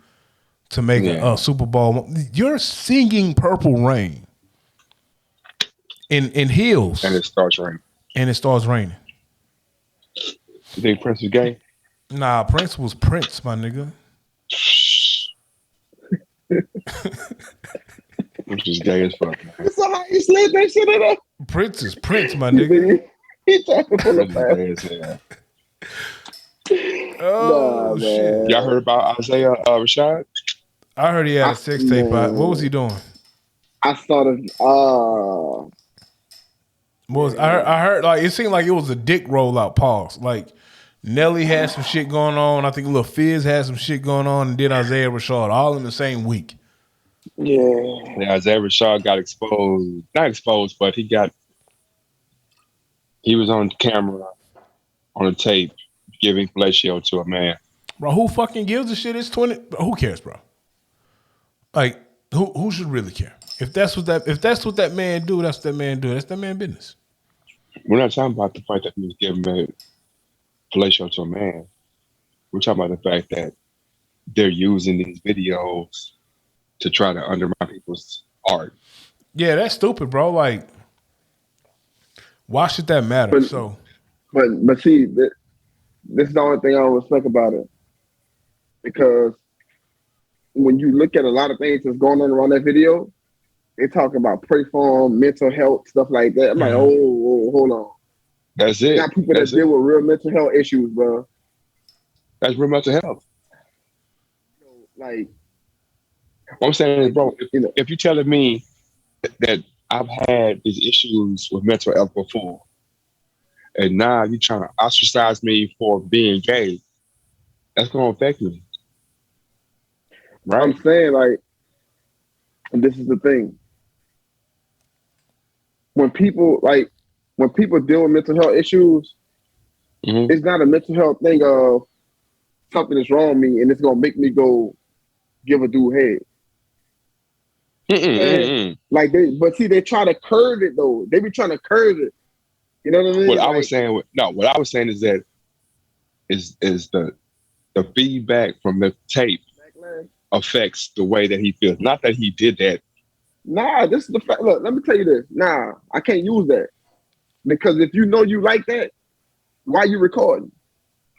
to make a Super Bowl. You're singing Purple Rain in heels. And it starts raining. You think Prince was gay? Nah, Prince was Prince, my nigga. Which is gay as fuck, man. So how you slid that shit in there? Prince is Prince, my nigga. He trying to pull Which a is gay as hell. Oh, shit. Y'all heard about Isaiah Rashad? I heard he had a sex tape out. What was he doing? I started. I heard like it seemed like it was a dick rollout. Pause. Like Nelly had some shit going on. I think Lil Fizz had some shit going on, and then Isaiah Rashad all in the same week. Yeah, Isaiah Rashad got exposed. Not exposed, but he was on camera on a tape giving fellatio to a man. Bro, who fucking gives a shit? It's 20. Who cares, bro? Like who should really care? If that's what that man do, that's what that man do. That's that man business. We're not talking about the fact that he was giving a fellatio to a man. We're talking about the fact that they're using these videos to try to undermine people's art. Yeah, that's stupid, bro. Like, why should that matter? But see, this is the only thing I don't respect about it, because when you look at a lot of things that's going on around that video, they talk about pray for them, mental health, stuff like that. I'm like, oh, hold on. That's it. You got people that deal with real mental health issues, bro. That's real mental health. Like, what I'm saying is, bro, if you're telling me that I've had these issues with mental health before, and now you're trying to ostracize me for being gay, that's going to affect me. Right? I'm saying, like, and this is the thing. When people deal with mental health issues, it's not a mental health thing of something is wrong with me and it's gonna make me go give a dude head. Like they try to curve it though. They be trying to curve it. You know what I mean? What I was saying is that is the feedback from the tape affects the way that he feels. Not that he did that. Nah, this is the fact. Look, let me tell you this. Nah, I can't use that. Because if you know you like that, why you recording?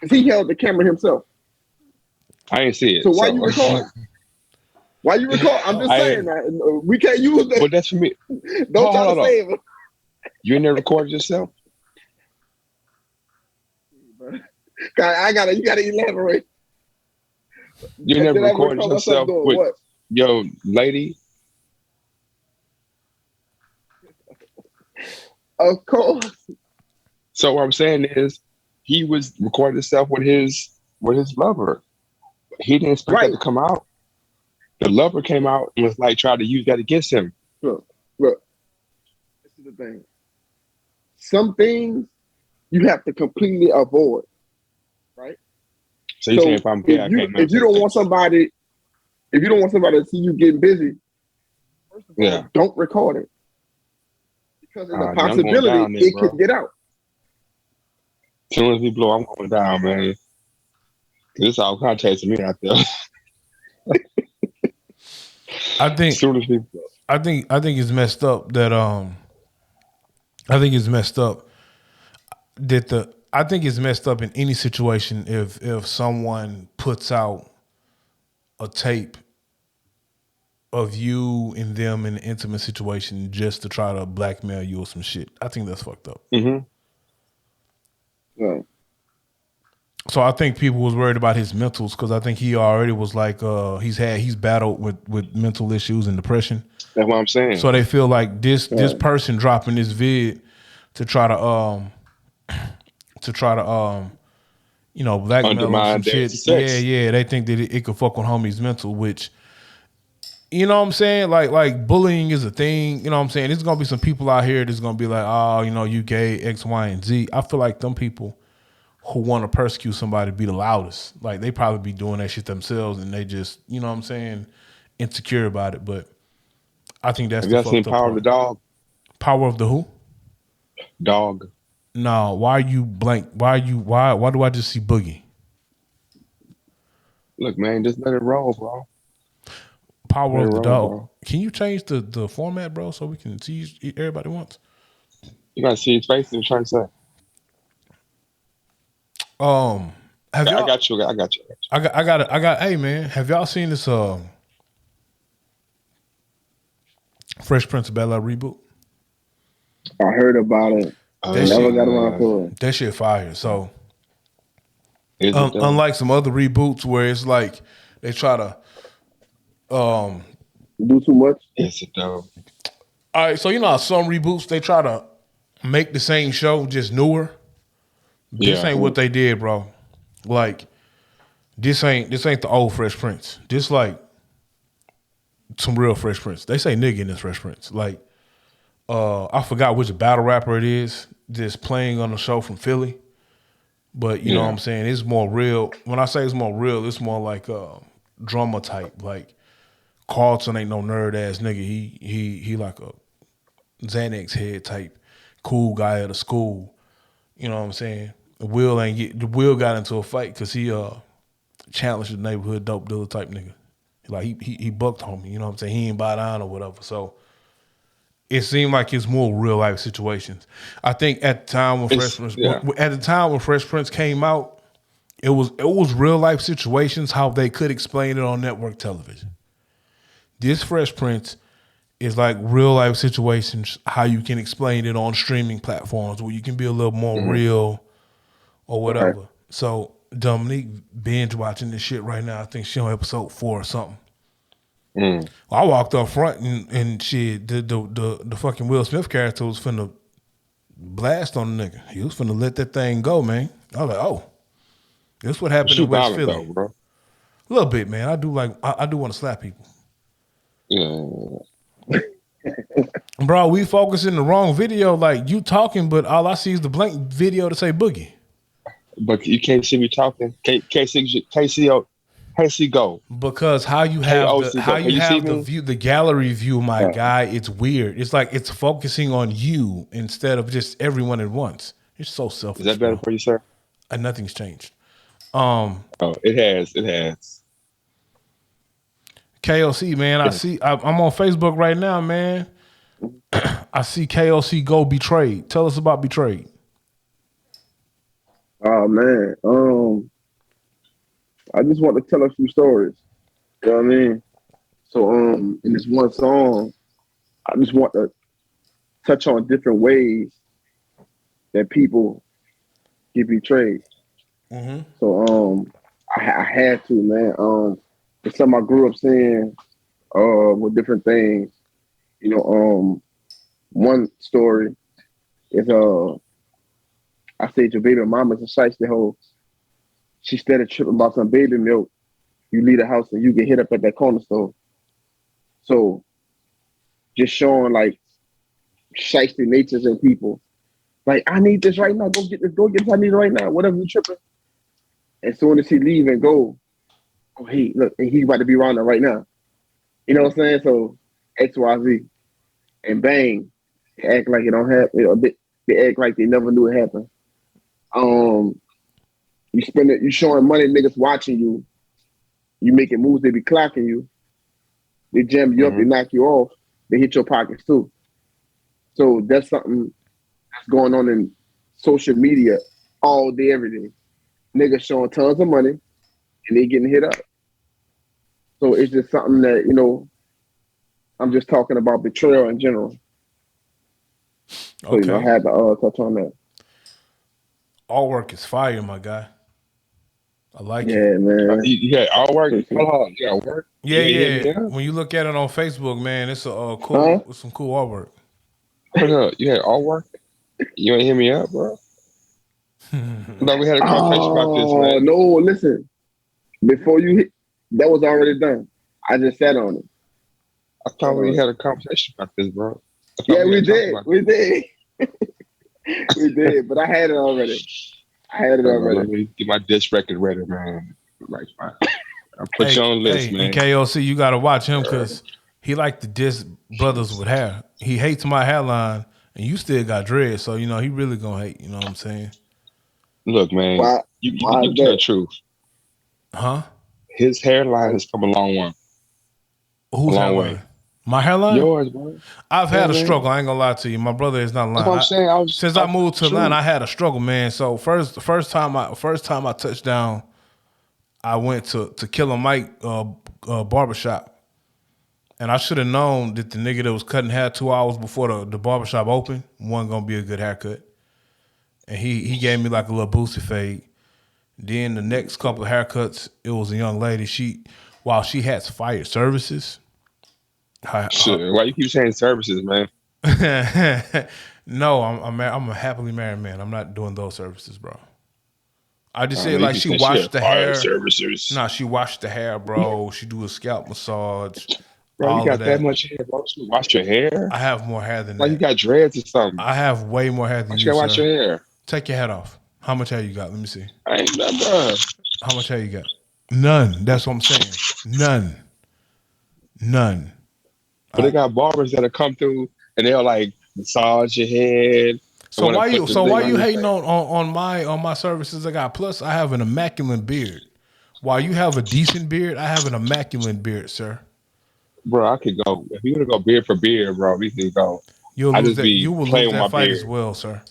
Because he held the camera himself. I didn't see it. So why you recording? Why you record? I'm just saying that. We can't use that. Well, that's for me. Don't try to save him. You ain't never recorded yourself? You gotta elaborate. You never recorded yourself with what? Yo lady? Of course. So what I'm saying is he was recording himself with his lover. He didn't expect that to come out. The lover came out and was like trying to use that against him. Look. This is the thing. Some things you have to completely avoid. Right? So you're saying if I'm gay, if you don't want somebody to see you getting busy, first of all, don't record it. Because there's a possibility it could get out. As soon as we blow, I'm going down, man. This all kind of chasing me out there. I think it's messed up that I think it's messed up in any situation if someone puts out a tape of you and them in an intimate situation just to try to blackmail you or some shit. I think that's fucked up. Mm-hmm. Yeah. So I think people was worried about his mentals because I think he already was like he's battled with mental issues and depression. That's what I'm saying. So they feel like this person dropping this vid to try to blackmail him Undermine some their shit. success. Yeah. They think that it could fuck with homie's mental, which you know what I'm saying? Like bullying is a thing. You know what I'm saying? There's gonna be some people out here that's gonna be like, oh, you gay, X, Y, and Z. I feel like them people who want to persecute somebody be the loudest. Like they probably be doing that shit themselves and they just, you know what I'm saying, insecure about it. But I think that's Have the y'all seen fucked up Power part. of the Dog? Power of the who? Dog. No, why are you blank? Why do I just see Boogie? Look, man, just let it roll, bro. Power Let of it the roll, Dog. bro. Can you change the format, bro, so we can see everybody once? You gotta see his face and trying to say. Have I y'all? got you. I got. Hey, man, have y'all seen this Fresh Prince of Bel-Air reboot? I heard about it. That Never shit, got around to it. that shit fire. So Is it though? unlike some other reboots where it's like they try to Do too much. Is it though? all right, so how some reboots they try to make the same show just newer. This Yeah. ain't what they did, bro. Like this ain't the old Fresh Prince. This like some real Fresh Prince. They say nigga in this Fresh Prince. Like I forgot which battle rapper it is just playing on the show from Philly. But you know what I'm saying? It's more real. When I say it's more real, it's more like drummer type. Like Carlton ain't no nerd ass nigga. He like a Xanax head type, cool guy at a school. You know what I'm saying? The Will got into a fight because he challenged the neighborhood dope dealer type nigga. Like he bucked homie. You know what I'm saying? He ain't buy down or whatever. So it seemed like it's more real life situations. I think at the time when Fresh Prince came out, it was real life situations how they could explain it on network television. This Fresh Prince is like real life situations how you can explain it on streaming platforms where you can be a little more real or whatever. Right. So Dominique binge watching this shit right now. I think she on episode 4 or something. I walked up front and shit, the fucking Will Smith character was finna blast on the nigga. He was finna let that thing go, man. I was like, oh, this what happened in West Philly. Though, bro. A little bit, man. I do want to slap people. Yeah. Bro, we focus in the wrong video. Like you talking, but all I see is the blank video to say Boogie. But you can't see me talking. KC Go. Because how you have KOC Go. the view, the gallery view, my guy, it's weird. It's like it's focusing on you instead of just everyone at once. It's so selfish. Is that better for you, sir? And nothing's changed. Oh, it has. KOC, man. I'm on Facebook right now, man. I see KOC Go betrayed. Tell us about betrayed. Oh man. I just want to tell a few stories. You know what I mean? So in this one song, I just want to touch on different ways that people get betrayed. Mm-hmm. So I had to, man. It's something I grew up seeing with different things. You know, one story is I said your baby mama's a shiesty hoe. She started tripping about some baby milk. You leave the house and you get hit up at that corner store. So just showing like shiesty natures in people. Like, I need this right now. Go get this. I need it right now. Whatever you tripping. As soon as he leave and go, oh, hey, look, he about to be around her right now. You know what I'm saying? So XYZ. And bang, they act like it don't happen. You know, they act like they never knew it happened. You showing money, niggas watching you. You making moves, they be clocking you. They jam you up, they knock you off. They hit your pockets too. So that's something that's going on in social media all day, every day. Niggas showing tons of money and they getting hit up. So it's just something that, you know, I'm just talking about betrayal in general. So, you know, I had to touch on that. All work is fire, my guy. I like it. Yeah, man. You had all work. Hold on, you got work. Yeah. When you look at it on Facebook, man, it's a cool, Huh? it's some cool artwork. Hold up, you had all work. You ain't hear me up, bro. No, we had a conversation about this, Oh man. no! Listen, before you hit, that was already done. I just sat on it. I thought we had a conversation about this, bro. Yeah, we did. We did. We did. But I had it already. Let me get my disc record ready, man. Right, fine. I'll put you on the list, man. And KOC, you got to watch him because he like to diss brothers with hair. He hates my hairline, and you still got dread, so you know he really gonna hate. You know what I'm saying? Look, man, you tell the truth. Huh? His hairline has come a long way. Whose hairline? Way. My hairline? Yours, bro. I've had a struggle. I ain't gonna lie to you. My brother is not lying. That's what I'm saying. Since I moved to Atlanta, I had a struggle, man. So first time I touched down, I went to Killer Mike barbershop, and I should have known that the nigga that was cutting hair 2 hours before the barbershop opened wasn't gonna be a good haircut. And he gave me like a little boosty fade. Then the next couple of haircuts, it was a young lady. While she has fired services. Shit, why you keep saying services, man? No, I'm a happily married man. I'm not doing those services, bro. I just said like she washed the hair. Services. Nah, she washed the hair, bro. She do a scalp massage. Bro, you got that much hair, bro? You wash your hair? I have more hair than like that. You got dreads or something? I have way more hair than you, gotta wash your hair. Take your hat off. How much hair you got? Let me see. I ain't none, bro. How much hair you got? None. That's what I'm saying. None. But they got barbers that'll come through and they'll like massage your head. So why you hating on my services I got? Plus I have an immaculate beard. While you have a decent beard, I have an immaculate beard, sir. Bro, I could go. If you want to go beard for beard, bro, we can go. You will lose that fight as well, sir.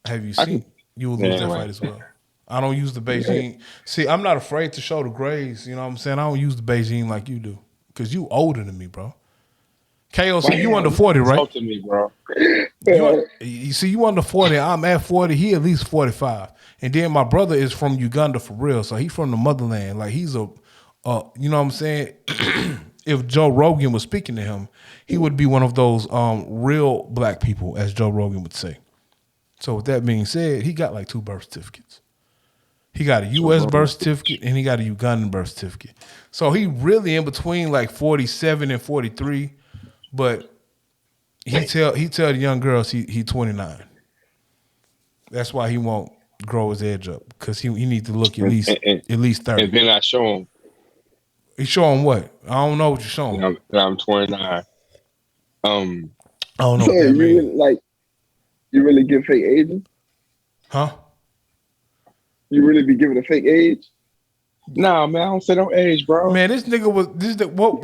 Have you seen? You will lose that fight as well. I don't use the Beijing. See, I'm not afraid to show the grays. You know what I'm saying? I don't use the Beijing like you do. Because you older than me, bro. KOC, you under 40, right? Talk to me, bro. You under 40. I'm at 40. He at least 45. And then my brother is from Uganda for real. So he's from the motherland. Like he's you know what I'm saying? If Joe Rogan was speaking to him, he would be one of those real black people, as Joe Rogan would say. So with that being said, he got like 2 birth certificates. He got a U.S. birth certificate and he got a Ugandan birth certificate. So he really in between like 47 and 43, but he tell the young girls he 29. That's why he won't grow his edge up because he needs to look at least 30. And then I show him. You show him what? I don't know what you're showing. I'm 29. I don't know. So you really give fake ages? Huh? You really be giving a fake age? Nah, man, I don't say no age, bro. Man, this nigga was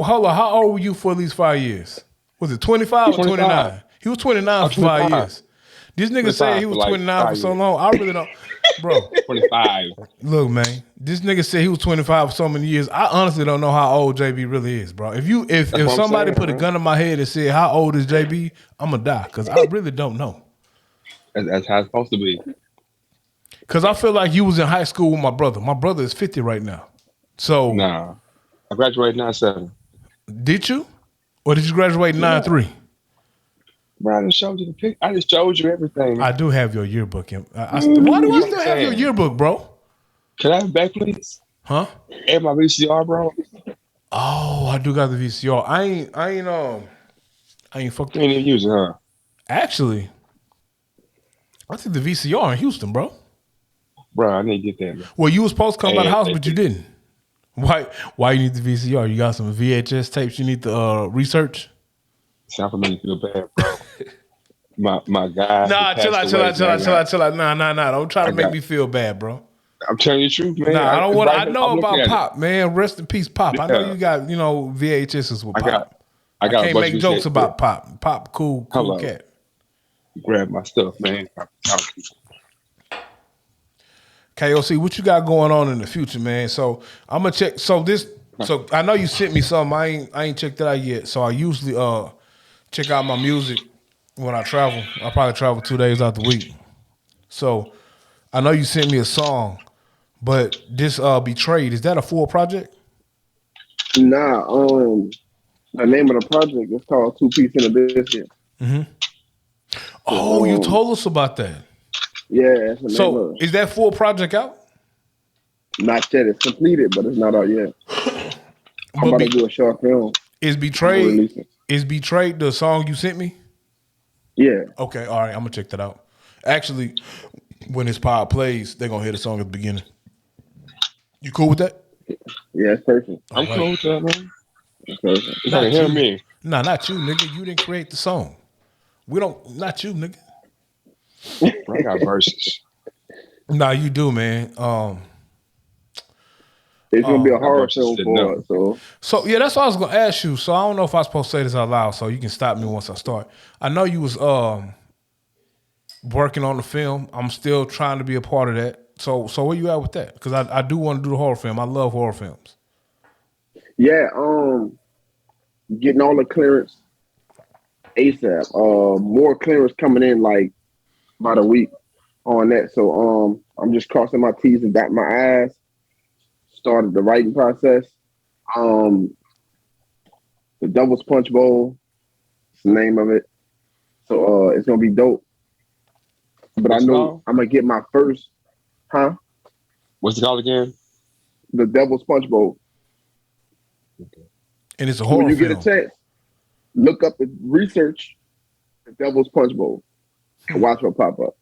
hold on, how old were you for at least 5 years? Was it 25 or 29? He was 29 for 5 years. This nigga said he was 29 for so long. I really don't, bro. 25. Look, man, this nigga said he was 25 for so many years. I honestly don't know how old JB really is, bro. If somebody put a gun in my head and said how old is JB, I'm gonna die because I really don't know. That's how it's supposed to be. Because I feel like you was in high school with my brother. My brother is 50 right now. So nah, I graduated 97. Did you? Or did you graduate 93? Bro, I just showed you the pic. I just showed you everything. Man. I do have your yearbook. Why do I still have your yearbook, bro? Can I have it back, please? Huh? And my VCR, bro. Oh, I do got the VCR. I ain't fucked. You ain't even using it, huh? Actually, I think the VCR in Houston, bro. Bro, I need to get that. Man. Well, you was supposed to come by the house, but you didn't. Why you need the VCR? You got some VHS tapes you need to research? It's not for me to feel bad, bro. my guy. Nah, chill out. Nah. Don't try to make me feel bad, bro. I'm telling you the truth, man. Nah, I don't want. I know about Pop, man. Rest in peace, Pop. Yeah. I know you got VHSs with Pop. I can't make jokes about Pop. Pop, cool cat. Grab my stuff, man. KOC, what you got going on in the future, man? So I'm gonna check. So I know you sent me something. I ain't checked that out yet. So I usually check out my music when I travel. I probably travel 2 days out the week. So I know you sent me a song, But this Betrayed, is that a full project? Nah, the name of the project is called Two Piece in a Biscuit. Oh, you told us about that. Yeah, that's the name of So it. is that full project out? Not yet. It's completed, but it's not out yet. I'm about to do a short film. Is I'm gonna Betrayed release it. is Betrayed the song you sent me? Yeah. Okay, all right, I'm gonna check that out. Actually, when this pod plays, they're gonna hear the song at the beginning. You cool with that? Yeah, it's perfect. I'm cool with that, man. It's perfect. You can hear me. Nah, not you, nigga. You didn't create the song. We don't. Not you, nigga. I got verses. Nah, you do, man. It's gonna be a horror versus film sitting for up. it. So Yeah, that's what I was gonna ask you. So I don't know if I was supposed to say this out loud, so you can stop me once I start. I know you was working on the film. I'm still trying to be a part of that. So where you at with that? Because I do want to do the horror film. I love horror films. yeah, getting all the clearance ASAP. More clearance coming in like about a week on that. So I'm just crossing my T's and dotting my I's. Started the writing process. The Devil's Punch Bowl, is the name of it. So it's gonna be dope. But What's I it know called? I'm gonna get my first, What's it called again? the Devil's Punch Bowl. And it's a So horror when you film. get a chance, look up the research, the Devil's Punch Bowl, and watch what pop up.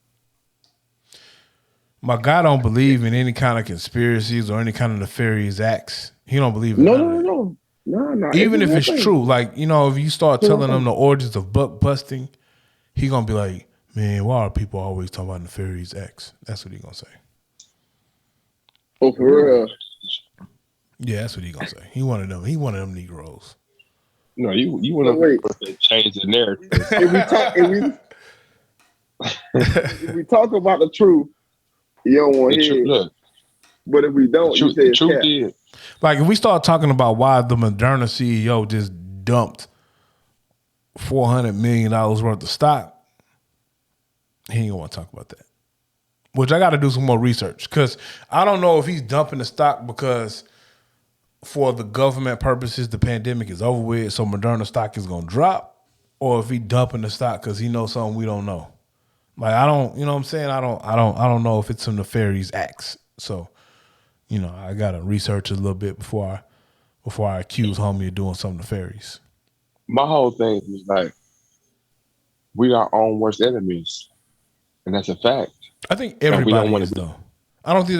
My guy don't believe in any kind of conspiracies or any kind of nefarious acts. He don't believe in none of that. No. Even if a it's real thing. true, like, you know, if you start It's a real telling him thing. the origins of buck busting, he gonna be like, man, why are people always talking about nefarious acts? That's what he gonna say. Oh, for real. Yeah, that's what he gonna say. He one of them. He one of them Negroes. No, you want wait. to change the narrative. If we talk about the truth, you don't want to hear it. Look, But if we don't, you say the it's truth cap. is, Like, if we start talking about why the Moderna CEO just dumped $400 million worth of stock, he ain't gonna want to talk about that. Which I got to do some more research, because I don't know if he's dumping the stock because for the government purposes, the pandemic is over with, so Moderna stock is gonna drop, or if he dumping the stock because he knows something we don't know. Like, I don't, you know what I'm saying? I don't know if it's some nefarious acts. So, you know, I gotta research a little bit before I accuse homie of doing something nefarious. my whole thing is like, we are our own worst enemies, and that's a fact. I think we don't everybody wanna is be- though. I don't think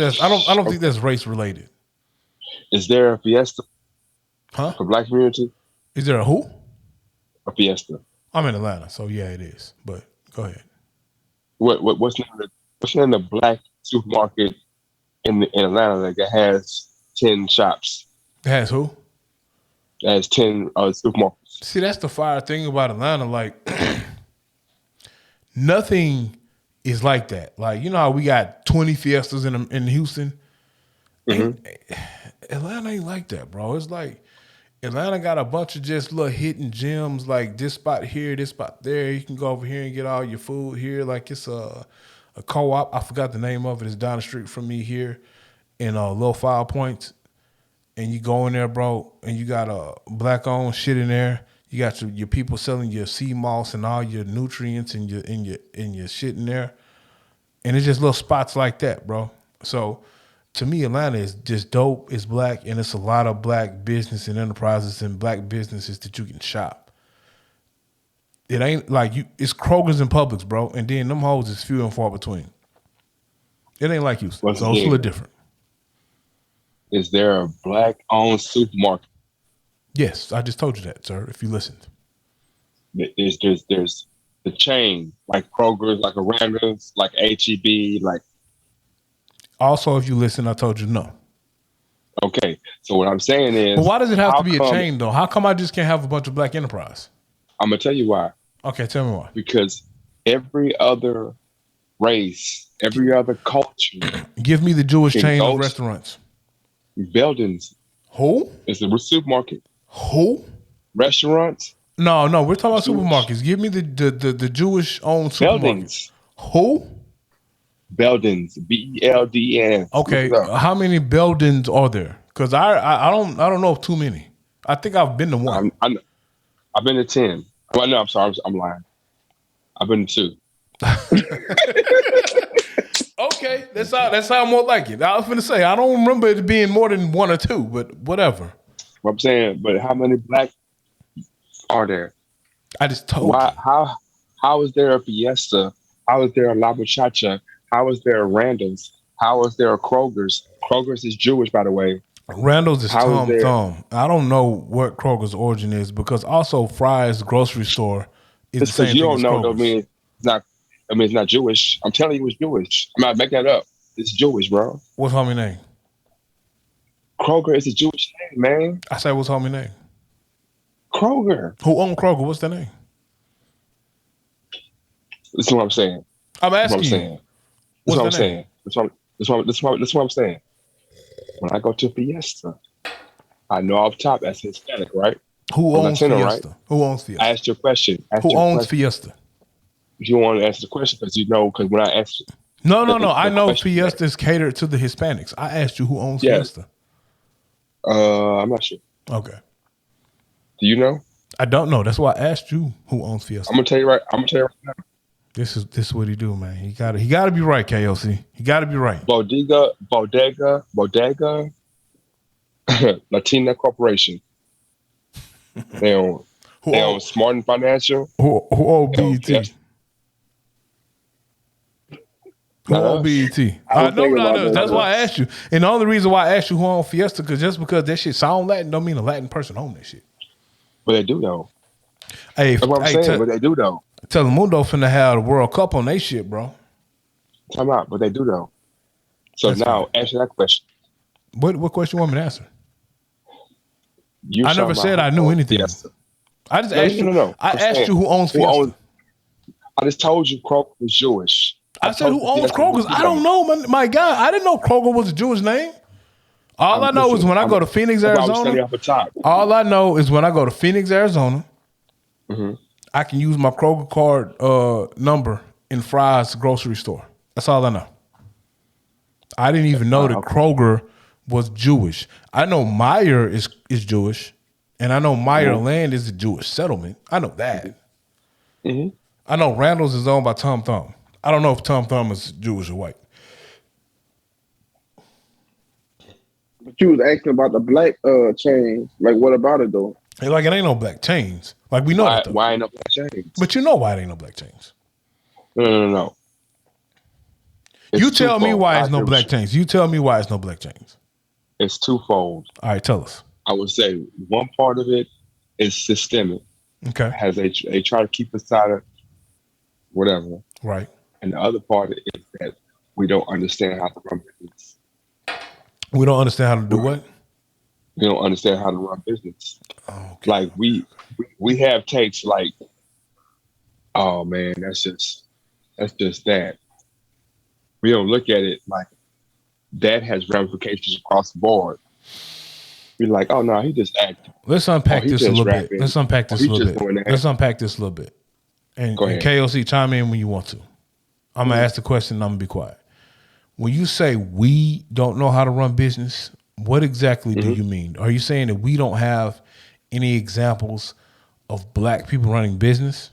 that's race related. Is there a fiesta Huh? for Black community? Is there a who? A fiesta. I'm in Atlanta, so yeah, it is. But go ahead. What's in the Black supermarket in Atlanta that has 10 shops? It has who? That has 10 supermarkets. See, that's the fire thing about Atlanta. Like, nothing is like that. Like, you know how we got 20 fiestas in Houston? Atlanta ain't like that, bro. It's like Atlanta got a bunch of just little hidden gems, like this spot here, this spot there. You can go over here and get all your food here. Like, it's a co-op. I forgot the name of it. It's down the street from me here in Little 5 Points. And you go in there, bro, and you got black-owned shit in there. You got your people selling your sea moss and all your nutrients and your shit in there. And it's just little spots like that, bro. So to me, Atlanta is just dope. It's black, and it's a lot of black business and enterprises and black businesses that you can shop. It ain't like it's Kroger's and Publix, bro. And then them hoes is few and far between. It ain't like Houston. Once So it's a again, little different. Is there a Black-owned supermarket? Yes, I just told you that, sir, if you listened. There's the chain, like Kroger's, like Aranda's, like H-E-B, like. Also, if you listen, I told you no. Okay, so what I'm saying is. But why does it have how to be a come- chain, though? How come I just can't have a bunch of black enterprise? I'm gonna tell you why. Okay, tell me why. Because every other race, every other culture, Give me the Jewish It chain of goes- restaurants. buildings, Who? it's a supermarket, Who? restaurants, No, we're talking about Jewish. supermarkets. Give me the Jewish owned supermarket. buildings, Who? Beldens, Beldens. Okay, how many buildings are there? Because I don't know of too many. I think I've been to one. I've been to 10. Well, no, I'm sorry, I'm lying. I've been to 2. Okay, that's how more like it. I was gonna say I don't remember it being more than 1 or 2, but whatever. What I'm saying, but how many black are there? I just told you. How is there a Fiesta? How is there a La Muchacha? How is there a Randall's? How is there a Kroger's? Kroger's is Jewish, by the way. Randall's is Thumb. I don't know what Kroger's origin is because also Fry's grocery store is the same thing. You don't know, don't mean it's not. I mean, it's not Jewish. I'm telling you, it's Jewish. I'm not making that up. It's Jewish, bro. What's homie name? Kroger is a Jewish name, man. I say, what's homie name? Kroger. Who owned Kroger? What's the name? This is what I'm saying. I'm asking you. That's what I'm saying. That's what I'm saying. When I go to Fiesta, I know off top that's Hispanic, right? Who owns Latino, Fiesta? Right? Who owns Fiesta? I asked you a question. Who owns Fiesta? You want to answer the question because you know, because when I asked No. I know Fiesta is catered to the Hispanics. I asked you who owns Fiesta. I'm not sure. Okay. Do you know? I don't know. That's why I asked you who owns Fiesta. I'm gonna tell you right now. This is what he do, man. He gotta be right, KOC. He gotta be right. Bodega, Latina Corporation. They own Smart and Financial. Who own BET? Who own BET? I know. That's why I asked you. And the only reason why I asked you who own Fiesta, just because that shit sound Latin, don't mean a Latin person own that shit. But they do though. Hey, that's what I'm saying. But they do though. Telemundo finna have the World Cup on they shit, bro. Time out, but they do though. So that's now answer that question. What question you want me to answer? I never said I knew anything. Fiesta. I just asked you. No. I asked you who owns Fiesta. I just told you Kroger was Jewish. I said who owns Kroger's? I don't know, man. My God, I didn't know Kroger was a Jewish name. All I know is when I go to Phoenix, Arizona. All I know is when I go to Phoenix, Arizona, I can use my Kroger card number in Fry's grocery store. That's all I know. I didn't even know that Kroger was Jewish. I know Meyer is Jewish, and I know Meyer Land is a Jewish settlement. I know that. I know Randall's is owned by Tom Thumb. I don't know if Tom Thumb is Jewish or white. But you was asking about the black chains. Like, what about it though? Like, it ain't no black chains. Like, we know that. Why ain't no black chains? But you know why it ain't no black chains. No. You tell me why it's no black chains. You tell me why it's no black chains. It's twofold. All right, tell us. I would say one part of it is systemic. Okay. As they try to keep us out of whatever. Right. And the other part is that we don't understand how to run business. We don't understand how to do what? We don't understand how to run business. Okay. Like we have takes like, oh man, that's just that. We don't look at it like that has ramifications across the board. We're like, oh no, he just acted. Let's unpack this a little bit. Let's unpack this a little bit. And KOC, chime in when you want to. I'm going to ask the question and I'm going to be quiet. When you say we don't know how to run business, what exactly do you mean? Are you saying that we don't have any examples of black people running business?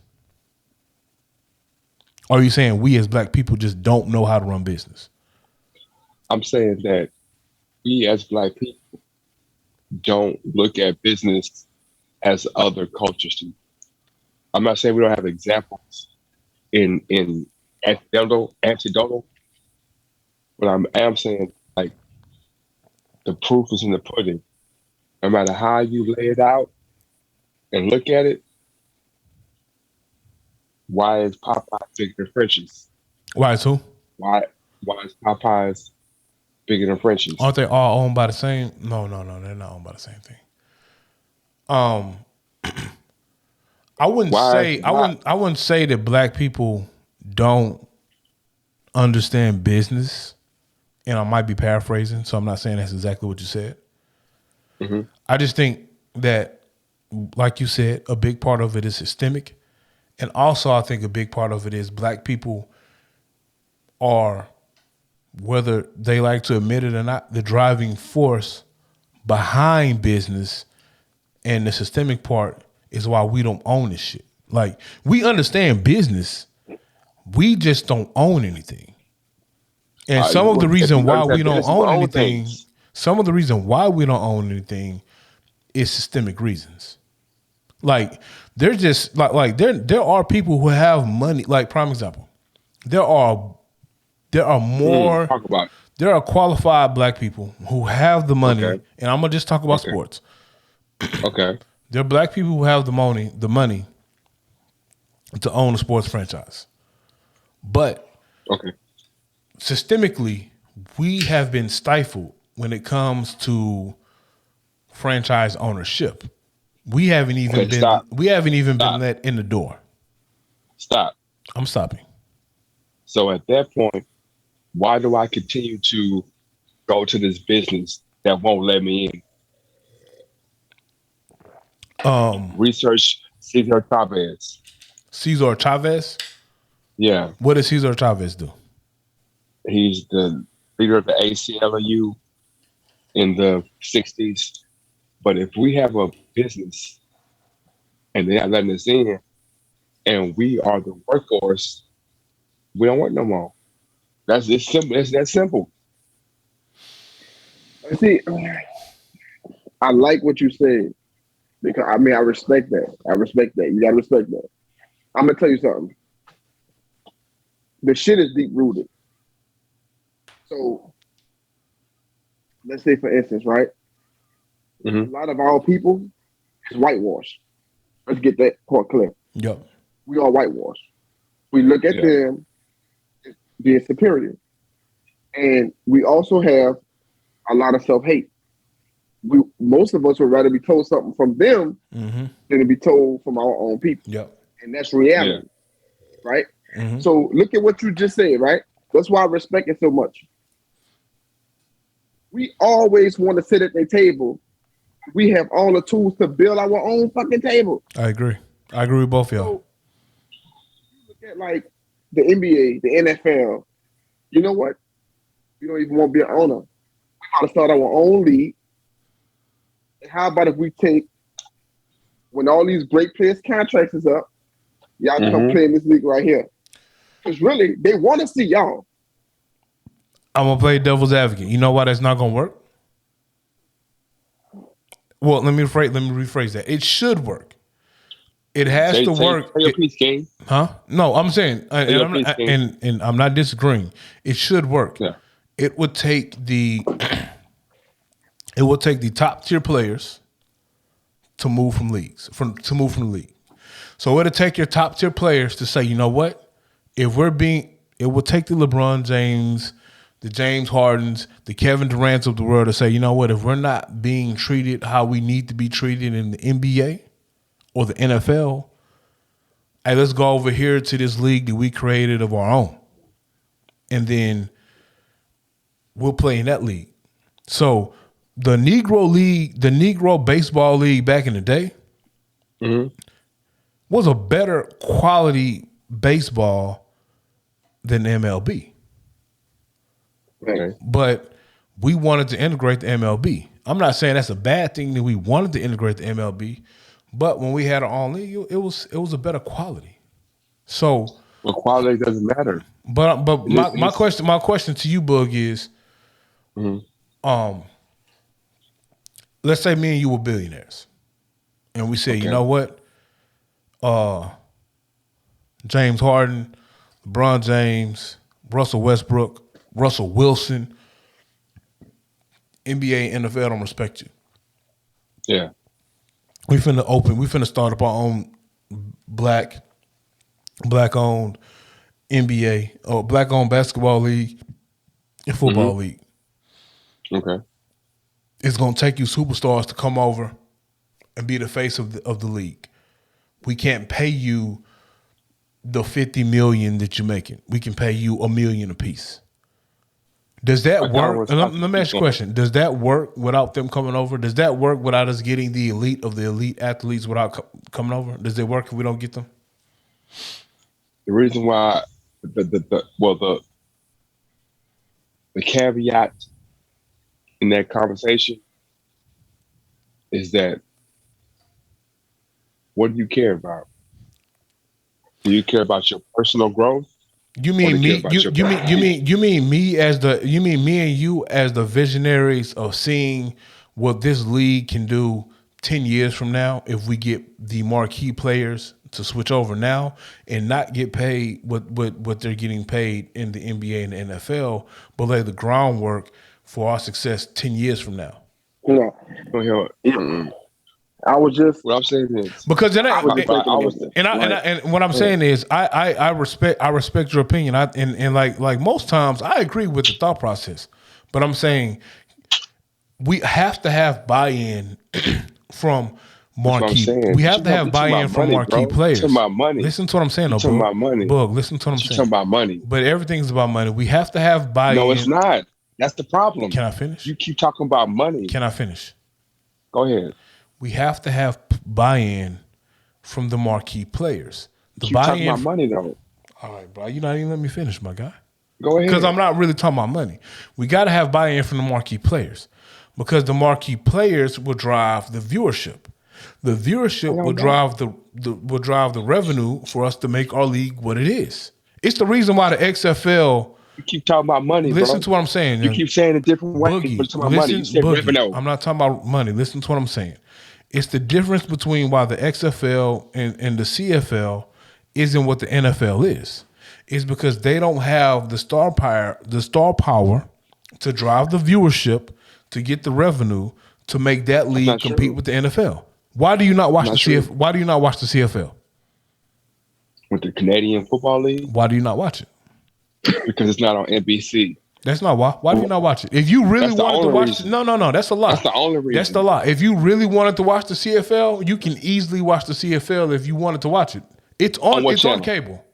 Or are you saying we as black people just don't know how to run business? I'm saying that we as black people don't look at business as other cultures do. I'm not saying we don't have examples in anecdotal, but I am saying like the proof is in the pudding. No matter how you lay it out and look at it, why is Popeye bigger than Frenchie's? Why is who? Why is Popeye's bigger than Frenchie's? Aren't they all owned by the same? No, they're not owned by the same thing. I wouldn't say that black people don't understand business, and I might be paraphrasing, so I'm not saying that's exactly what you said. I just think that, like you said, a big part of it is systemic, and also I think a big part of it is black people are whether they like to admit it or not, the driving force behind business and the systemic part is why we don't own this shit. Like, we understand business, we just don't own anything. And some of the reason why we don't own anything, is systemic reasons. Like, they're just like there are people who have money. Like, prime example, there are more. Talk about it. There are qualified black people who have the money, Okay. and I'm gonna just talk about Okay. sports. Okay. There are black people who have the money to own a sports franchise. But Okay. systemically, we have been stifled when it comes to franchise ownership. We haven't even Okay, been stop. been Stop. let in the door. Stop. I'm stopping. So at that point, why do I continue to go to this business that won't let me in? Research Cesar Chavez. Cesar Chavez? Yeah, What does Cesar Chavez do? he's the leader of the ACLU in the 60s. But if we have a business and they're not letting us in and we are the workhorse, we don't work no more. That's it's simple. It's that simple. See, I like what you said because I mean I respect that. I respect that. You gotta respect that. I'm gonna tell you something. The shit is deep rooted. So let's say, for instance, right? Mhm. A lot of our people is whitewashed. Let's get that part clear. Yep. We are whitewashed. We look at Yeah. them as being superior, and we also have a lot of self-hate. Most of us would rather be told something from them Mm-hmm. than to be told from our own people, Yep. and that's reality, right? Mm-hmm. So look at what you just said, right? That's why I respect it so much. We always want to sit at their table. We have all the tools to build our own fucking table. I agree. I agree with both of y'all. So you look at like the NBA, the NFL. You know what? We don't even want to be an owner. We got to start our own league. And how about if we take, when all these great players' contracts is up, y'all come play in this league right here? Because really, they want to see y'all. I'm gonna play devil's advocate. You know why that's not gonna work? Well, let me rephrase that. It should work. It has to work. Say your piece, King. Huh? No, I'm saying, your piece, King. and I'm not disagreeing. It should work. Yeah. It would take the top tier players to move from leagues, to move from the league. So it'll take your top tier players to say, you know what? It will take the LeBron James, the James Hardens, the Kevin Durant's of the world to say, you know what? If we're not being treated how we need to be treated in the NBA or the NFL, hey, let's go over here to this league that we created of our own. And then we'll play in that league. So the Negro League, the Negro Baseball League back in the day was a better quality baseball than the MLB. Okay. But we wanted to integrate the MLB. I'm not saying that's a bad thing that we wanted to integrate the MLB, but when we had our own league, it was a better quality. So, Well, quality doesn't matter. but my question to you, Bug, is, let's say me and you were billionaires, and we said, you know what, James Harden, LeBron James, Russell Westbrook, Russell Wilson, NBA, NFL don't respect you. Yeah. We finna start up our own black-owned NBA or black-owned basketball league and football league. Okay. It's gonna take you superstars to come over and be the face of the league. We can't pay you the $50 million that you're making. We can pay you $1 million apiece. Does that work? Let me ask you a question. Does that work without them coming over? Does that work without us getting the elite of the elite athletes without coming over? Does it work if we don't get them? The reason why the caveat in that conversation is that what do you care about? Do you care about your personal growth? You mean me? You mean me as the? You mean me and you as the visionaries of seeing what this league can do 10 years from now if we get the marquee players to switch over now and not get paid what they're getting paid in the NBA and the NFL, but lay the groundwork for our success 10 years from now. Yeah. I was just What I'm saying is because then I was just thinking about this. and what I'm saying is I respect your opinion. And like most times I agree with the thought process, but I'm saying we have to have buy-in from marquee. We have to have buy-in from marquee players. Talking about money. Listen to what I'm saying, though, talking about money. Bug, listen to what I'm saying. Talking about money. But everything's about money. We have to have buy-in. No, it's not. That's the problem. Can I finish? You keep talking about money. Can I finish? Go ahead. We have to have buy-in from the marquee players. The Keep buy-in talking about money, though. All right, bro. You're not even let me finish, my guy. Go ahead. Because I'm not really talking about money. We got to have buy-in from the marquee players because the marquee players will drive the viewership. The viewership will drive the revenue for us to make our league what it is. It's the reason why the XFL. You keep talking about money, Listen bro. to what I'm saying. You keep saying it different ways, Boogie, but it's about money. You said Boogie, revenue. I'm not talking about money. Listen to what I'm saying. It's the difference between why the XFL and the CFL isn't what the NFL is. It's because they don't have the star power to drive the viewership, to get the revenue, to make that league compete with the NFL. Why do you not watch the CFL? Why do you not watch the CFL? With the Canadian Football League? Why do you not watch it? Because it's not on NBC. That's not why. Why do you not watch it? If you really wanted to watch it, no, that's a lie. That's the only reason. That's the lie. If you really wanted to watch the CFL, you can easily watch the CFL if you wanted to watch it. It's on. It's on cable.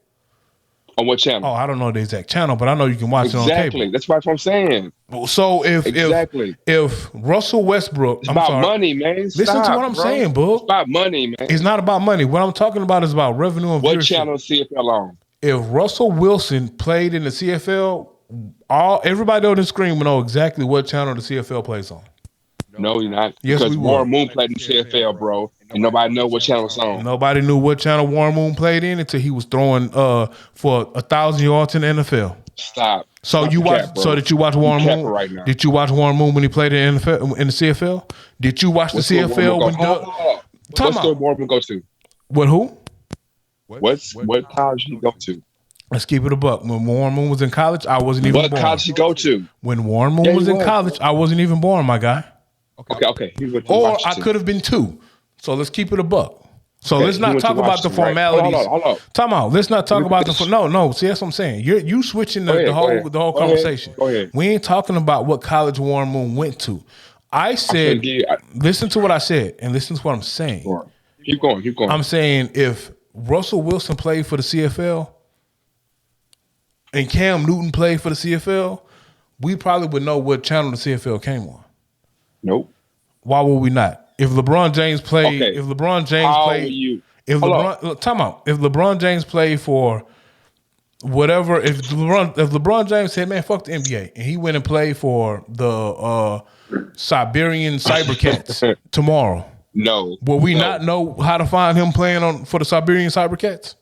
On what channel? Oh, I don't know the exact channel, but I know you can watch it on cable. Exactly. That's what I'm saying. So if Russell Westbrook, it's about money, man. Listen to what I'm saying, bro. It's about money, man. It's not about money. What I'm talking about is about revenue and viewership. What channel is CFL on? If Russell Wilson played in the CFL, everybody on the screen will know exactly what channel the CFL plays on. No, you're not. Yes, because we Warren will. Moon played in the CFL, bro, and nobody know what channel it's on. Nobody knew what channel Warren Moon played in until he was throwing for 1,000 yards in the NFL. Stop. So Stop you watch? cap, bro. So did you watch Warren Moon? Right now. Did you watch Warren Moon when he played in the NFL, in the CFL? Did you watch the CFL when What school Warren Moon go to? What who? What college did he go to? Let's keep it a buck. When Warren Moon was in college, I wasn't even born. What college did he go to? When Warren Moon was in college, I wasn't even born, my guy. Okay. He went to Or Washington. I could have been two. So let's keep it a buck. So let's not talk about the formalities. Right? Hold on. Time out. Let's not talk about the no. See, that's what I'm saying. You switching the whole conversation. Go ahead. We ain't talking about what college Warren Moon went to. I said, listen to what I said, and listen to what I'm saying. Keep going. I'm saying if Russell Wilson played for the CFL and Cam Newton played for the CFL, we probably would know what channel the CFL came on. Nope. Why would we not? If LeBron James played, Okay. if LeBron James played for whatever, if LeBron James said, "Man, fuck the NBA," and he went and played for the Siberian Cybercats tomorrow, No. will we not know how to find him playing for the Siberian Cybercats?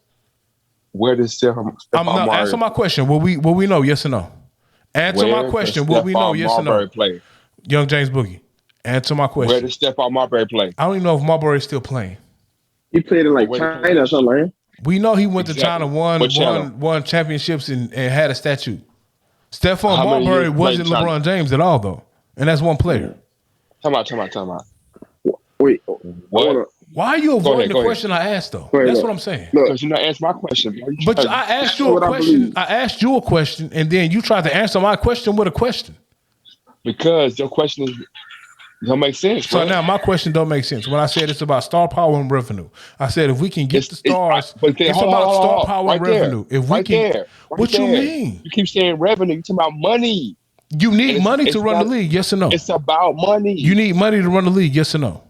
Where does Stephon Marbury answer my question. Will we know? Yes or no? Answer my question. Will we know? Yes or no? Play? Young James Boogie. Answer my question. Where does Stephon Marbury play? I don't even know if Marbury is still playing. he played in like China or something, right? We know he went to China, What channel? won championships and had a statue. Stephon How many Marbury years wasn't played LeBron James at all, though. And that's one player. Time out. Wait, What? Why are you avoiding Go the ahead. question I asked, though? Go ahead, That's look. what I'm saying. Look, Because you're not answering my question. Bro. But I asked you a what I question. believe. I asked you a question, and then you tried to answer my question with a question. Because your question don't make sense. So bro. now my question don't make sense. When I said it's about star power and revenue, I said if we can get the stars, it's about star power and revenue. If we can, what you mean? You keep saying revenue. You talking about money. You need money to it's run not- the league, yes or no? It's about money. You need money to run the league, yes or no?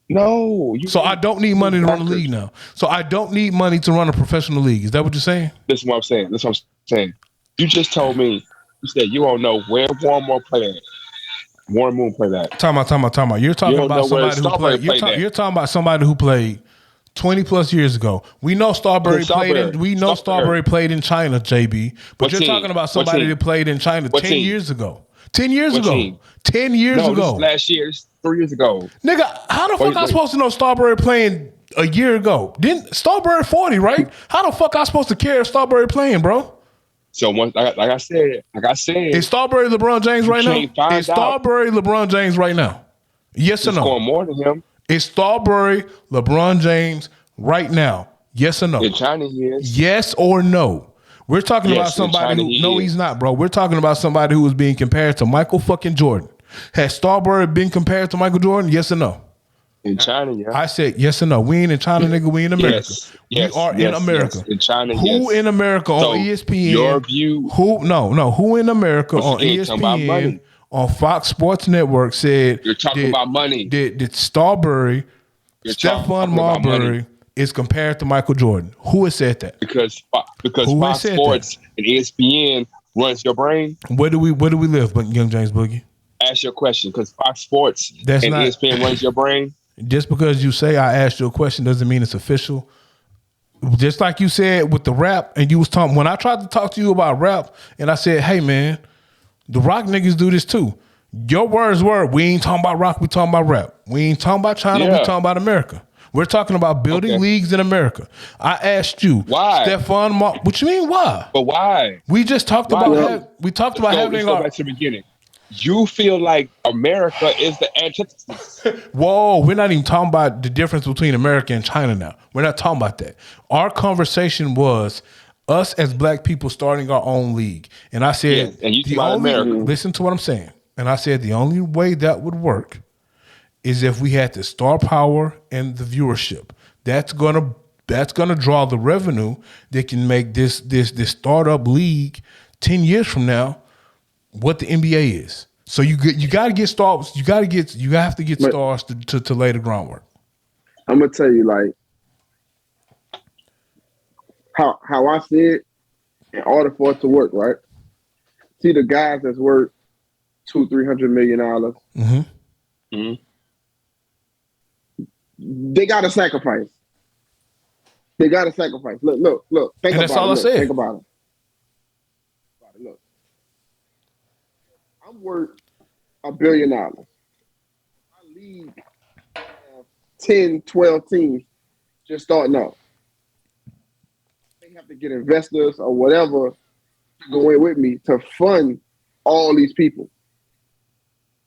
No. So I don't need money to run the league now. So I don't need money to run a professional league. Is that what you're saying? That's what I'm saying. You just told me You said you don't know where Warren Moon played at. Warren Moon played that. Time out. You're talking don't about know where somebody who Strawberry played. played at. You're talking about somebody who played 20 plus years ago. We know Strawberry played in. We know Strawberry played in China, JB. But What you're team? talking about somebody that played in China What 10 team? years ago. 10 years What ago. team? 10 years No, ago. this is last year. This is 3 years ago. Nigga, how the fuck I supposed to know Strawberry playing a year ago? Didn't Strawberry 40, right? How the fuck I supposed to care if Strawberry playing, bro? So once, like I said, is Strawberry LeBron James right now? Is Strawberry LeBron James right now? Yes or no? Scoring more than him. Is Strawberry LeBron James right now? Yes or no? In China, he is. Yes or no? We're talking about somebody who. No, he's not, bro. We're talking about somebody who was being compared to Michael fucking Jordan. Has Strawberry been compared to Michael Jordan? Yes or no? In China, yeah. I said yes or no. We ain't in China, nigga. We in America. Yes, we are in America. Yes. In China, who in America so on ESPN? Your view. Who in America on ESPN on Fox Sports Network said you're talking about money? Did Strawberry, Stephon Marbury is compared to Michael Jordan? Who has said that? Because Fox Sports and ESPN runs your brain. Where do we live, Young James Boogie? Ask your question, because Fox Sports and ESPN runs your brain. Just because you say I asked you a question doesn't mean it's official. Just like you said with the rap, and you was talking when I tried to talk to you about rap, and I said, "Hey man, the rock niggas do this too." Your words were, "We ain't talking about rock, we talking about rap. We ain't talking about China, we talking about America. We're talking about building leagues in America." I asked you, why, Stephon? What you mean, why? But why? We just talked about having. Let's go back to the beginning. You feel like America is the antithesis. Whoa, we're not even talking about the difference between America and China now. We're not talking about that. Our conversation was us as black people starting our own league. And I said, and you the only, America. Listen to what I'm saying. And I said the only way that would work is if we had the star power and the viewership. That's gonna draw the revenue that can make this startup league 10 years from now what the NBA is. So you got to get stars. You have to get stars to lay the groundwork. I'm gonna tell you like how I see it. In order for it to work, right? See the guys that's worth $200-300 million. Mm-hmm. Mm-hmm. They got to sacrifice. Look. Think and about that's all it. I said. Think about it. Look. I'm worth $1 billion. My league have 10, 12 teams just starting out. They have to get investors or whatever to go in with me to fund all these people.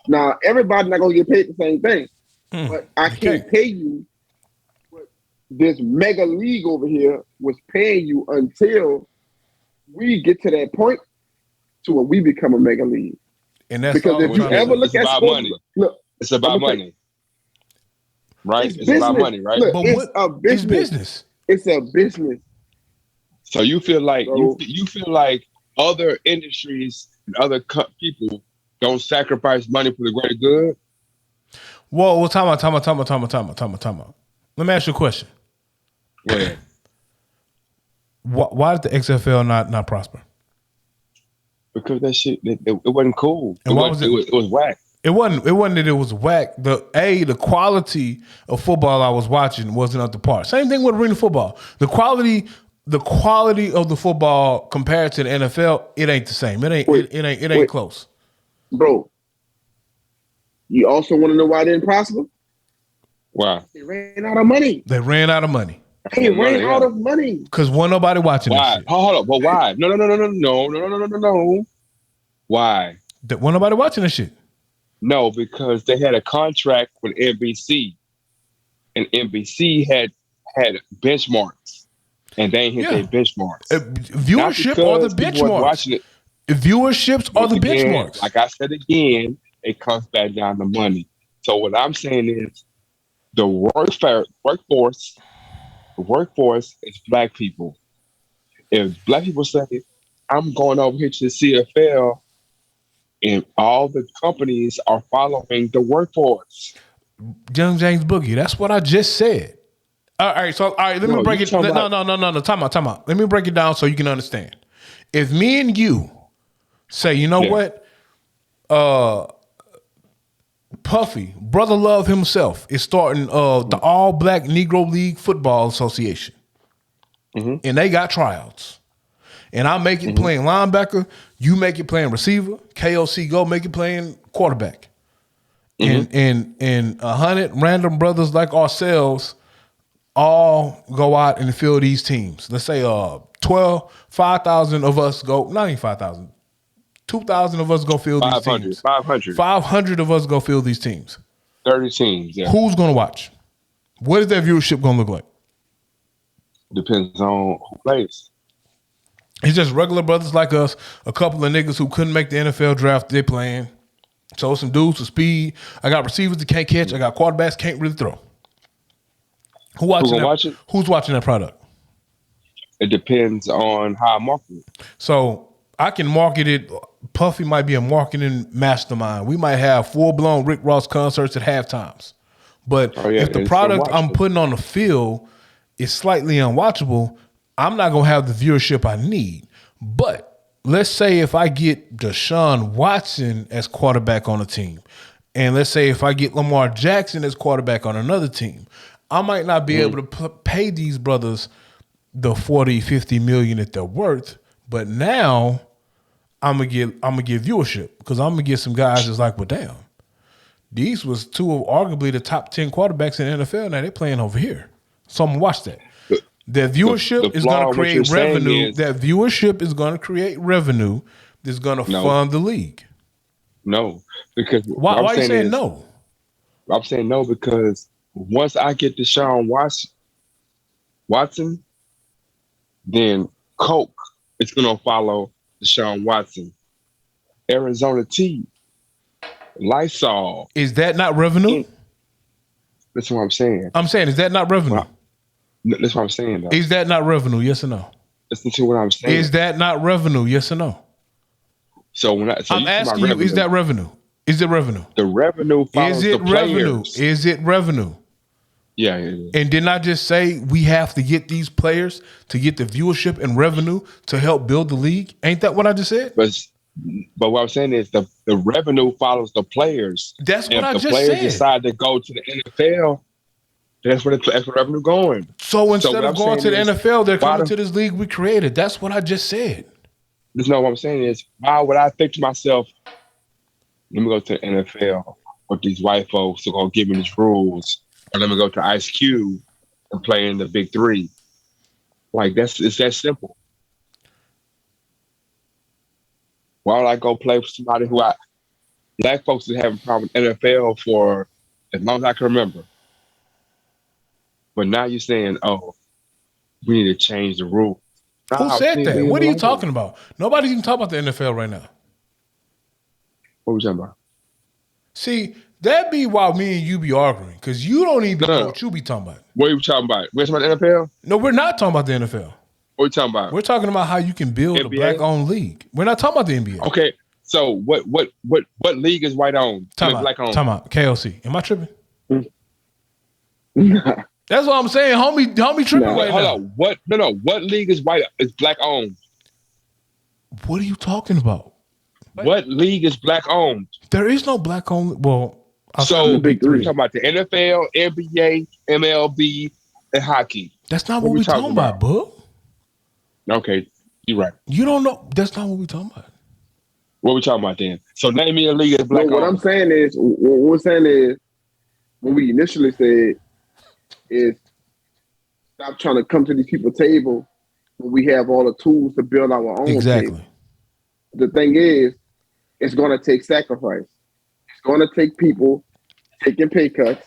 Now, everybody's not going to get paid the same thing, but I can't pay you what this mega league over here was paying you until we get to that point to where we become a mega league. And that's because if you ever look at sports, money. Look, it's about money, right? It's about money, right? Look, it's a business. It's a business. So you feel like you feel like other industries and other people don't sacrifice money for the greater good? Whoa, time out. Let me ask you a question. Go ahead. Why did the XFL not prosper? Because that shit, it wasn't cool. And it was whack. It wasn't that it was whack. The quality of football I was watching wasn't up to par. Same thing with arena football. The quality of the football compared to the NFL, it ain't the same. It ain't close. Bro, you also want to know why they didn't prosper? Why? They ran out of money. They ran out of money. Because wasn't nobody watching this shit. Hold up, but why? No. Why? Wasn't nobody watching this shit. No, because they had a contract with NBC, and NBC had benchmarks, and they ain't hit their benchmarks. Viewership are the benchmarks. Viewerships are the benchmarks. Like I said again, it comes back down to money. So what I'm saying is, the workforce is black people. If black people say, I'm going over here to the CFL, and all the companies are following the workforce. Young James Boogie, that's what I just said. All right, let me break it. No. Time out. Let me break it down so you can understand. If me and you say, you know what? Puffy, Brother Love himself, is starting the All Black Negro League Football Association. And they got tryouts. And I make it playing linebacker, you make it playing receiver, KOC Go make it playing quarterback. And 100 random brothers like ourselves all go out and fill these teams. Let's say 5,000 of us go, not even 5,000, 2,000 of us go fill these teams. 500 of us go fill these teams. 30 teams, yeah. Who's going to watch? What is that viewership going to look like? Depends on who plays. It's just regular brothers like us, a couple of niggas who couldn't make the NFL draft, they playing. So some dudes with speed. I got receivers that can't catch. I got quarterbacks can't really throw. Who's watching that product? It depends on how I market it. So I can market it. Puffy might be a marketing mastermind. We might have full-blown Rick Ross concerts at halftimes. But if the product I'm putting on the field is slightly unwatchable, I'm not going to have the viewership I need. But let's say if I get Deshaun Watson as quarterback on a team, and let's say if I get Lamar Jackson as quarterback on another team, I might not be able to pay these brothers the 40, 50 million that they're worth. But now I'm gonna get viewership because I'm gonna get some guys that's like, well, damn, these was two of arguably the top 10 quarterbacks in the NFL. Now they're playing over here, so I'm gonna watch that. That viewership is gonna create revenue. That viewership is gonna create revenue that's gonna fund the league. No, because why are you saying no? I'm saying no because once I get Deshaun Watson, then Coke is gonna follow Deshaun Watson. Arizona Tea, Lysol. Is that not revenue? That's what I'm saying. I'm saying, is that not revenue? Well, that's what I'm saying, though. Is that not revenue? Yes or no? Listen to what I'm saying. Is that not revenue? Yes or no? So I'm asking you, is that revenue? Is it revenue? The revenue follows the players. Is it revenue? Yeah. And didn't I just say we have to get these players to get the viewership and revenue to help build the league? Ain't that what I just said? But what I'm saying is the revenue follows the players. That's what I just said. If the players decide to go to the NFL, that's where revenue going. So instead of going to the NFL, they're coming to this league we created. That's what I just said. No, what I'm saying is, why would I think to myself, let me go to the NFL with these white folks who are going to give me these rules, or let me go to Ice Cube and play in the Big Three. Like, it's that simple. Why would I go play for somebody black folks have having a problem with NFL for as long as I can remember. But now you're saying, oh, we need to change the rule. Who said that? What are you talking about? Nobody's even talking about the NFL right now. What are we talking about? See, that be why me and you be arguing, because you don't even know what you be talking about. What are you talking about? We're talking about the NFL? No, we're not talking about the NFL. What are you talking about? We're talking about how you can build NBA? A black-owned league. We're not talking about the NBA. Okay, so what league is white-owned? Black-owned? Talking about KOC. Am I tripping? That's what I'm saying. Homie tripping right now. Hold on. What league is black-owned? What are you talking about? What league is black-owned? There is no black-owned. Well, so the Big Three. We're talking about the NFL, NBA, MLB, and hockey. That's not what we're talking about, bub. Okay, you're right. You don't know. That's not what we're talking about. What we talking about then? So name me a league that's black-owned. What I'm saying is, what we initially said is stop trying to come to these people's table when we have all the tools to build our own. Exactly. Table. The thing is, it's going to take sacrifice. It's going to take people taking pay cuts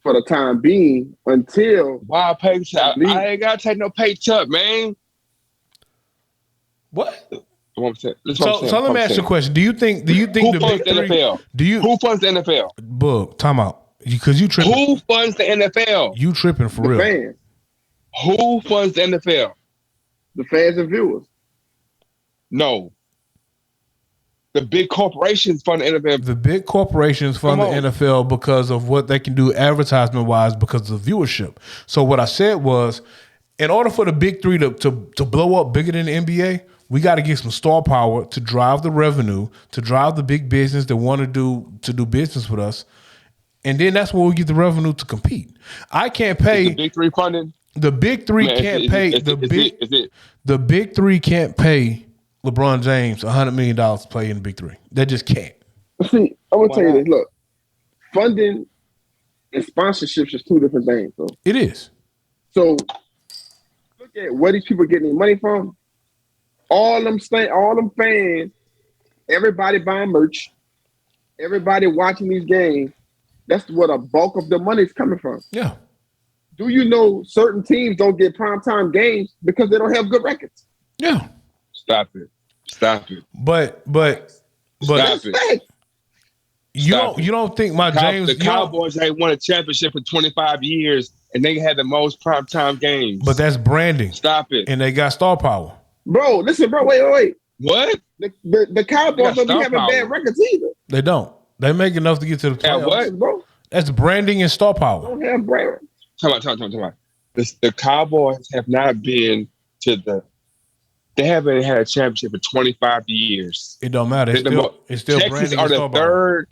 for the time being until. Why pay cut? I ain't got to take no pay cut, man. What? So let me ask you a question. Do you think who the funds Big the NFL? Three? Who funds the NFL? Bug, time out. Because you tripping. Who funds the NFL? You tripping for real. Fans. Who funds the NFL? The fans and viewers. No. The big corporations fund the NFL. The big corporations fund the NFL because of what they can do advertisement-wise because of viewership. So what I said was, in order for the Big Three to blow up bigger than the NBA, We got to get some star power to drive the revenue, to drive the big business that want to do business with us, and then that's where we get the revenue to compete. I can't pay the Big Three funding. The Big Three can't pay the Big Three can't pay LeBron James $100 million to play in the Big Three. They just can't. See, I'm gonna tell you this. Look, funding and sponsorships is two different things. So it is. So look at where these people are getting their money from. All them fans, everybody buying merch, everybody watching these games. That's where the bulk of the money is coming from. Yeah. Do you know certain teams don't get primetime games because they don't have good records? Yeah. Stop it. But Stop it. You don't think the Cowboys ain't won a championship for 25 years and they had the most primetime games. But that's branding. Stop it. And they got star power. Bro, listen, bro, wait. What? The Cowboys don't be having bad records either. They don't. They make enough to get to the playoffs. What, bro? That's branding and star power. Don't have brand. Talk about. The Cowboys have not been they haven't had a championship for 25 years. It don't matter. It's still Texans branding are and the star third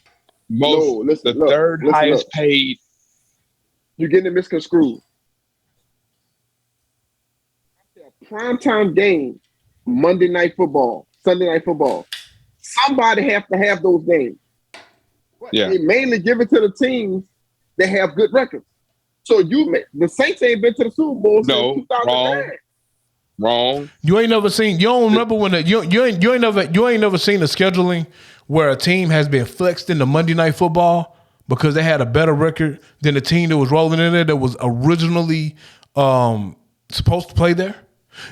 power. third highest paid. You're getting it misconstrued. Primetime game, Monday Night Football, Sunday Night Football. Somebody have to have those games. Yeah. They mainly give it to the teams that have good records. So the Saints ain't been to the Super Bowl since 2009. Wrong. You ain't never seen. You don't remember when you ain't never seen the scheduling where a team has been flexed into Monday Night Football because they had a better record than the team that was rolling in there that was originally supposed to play there.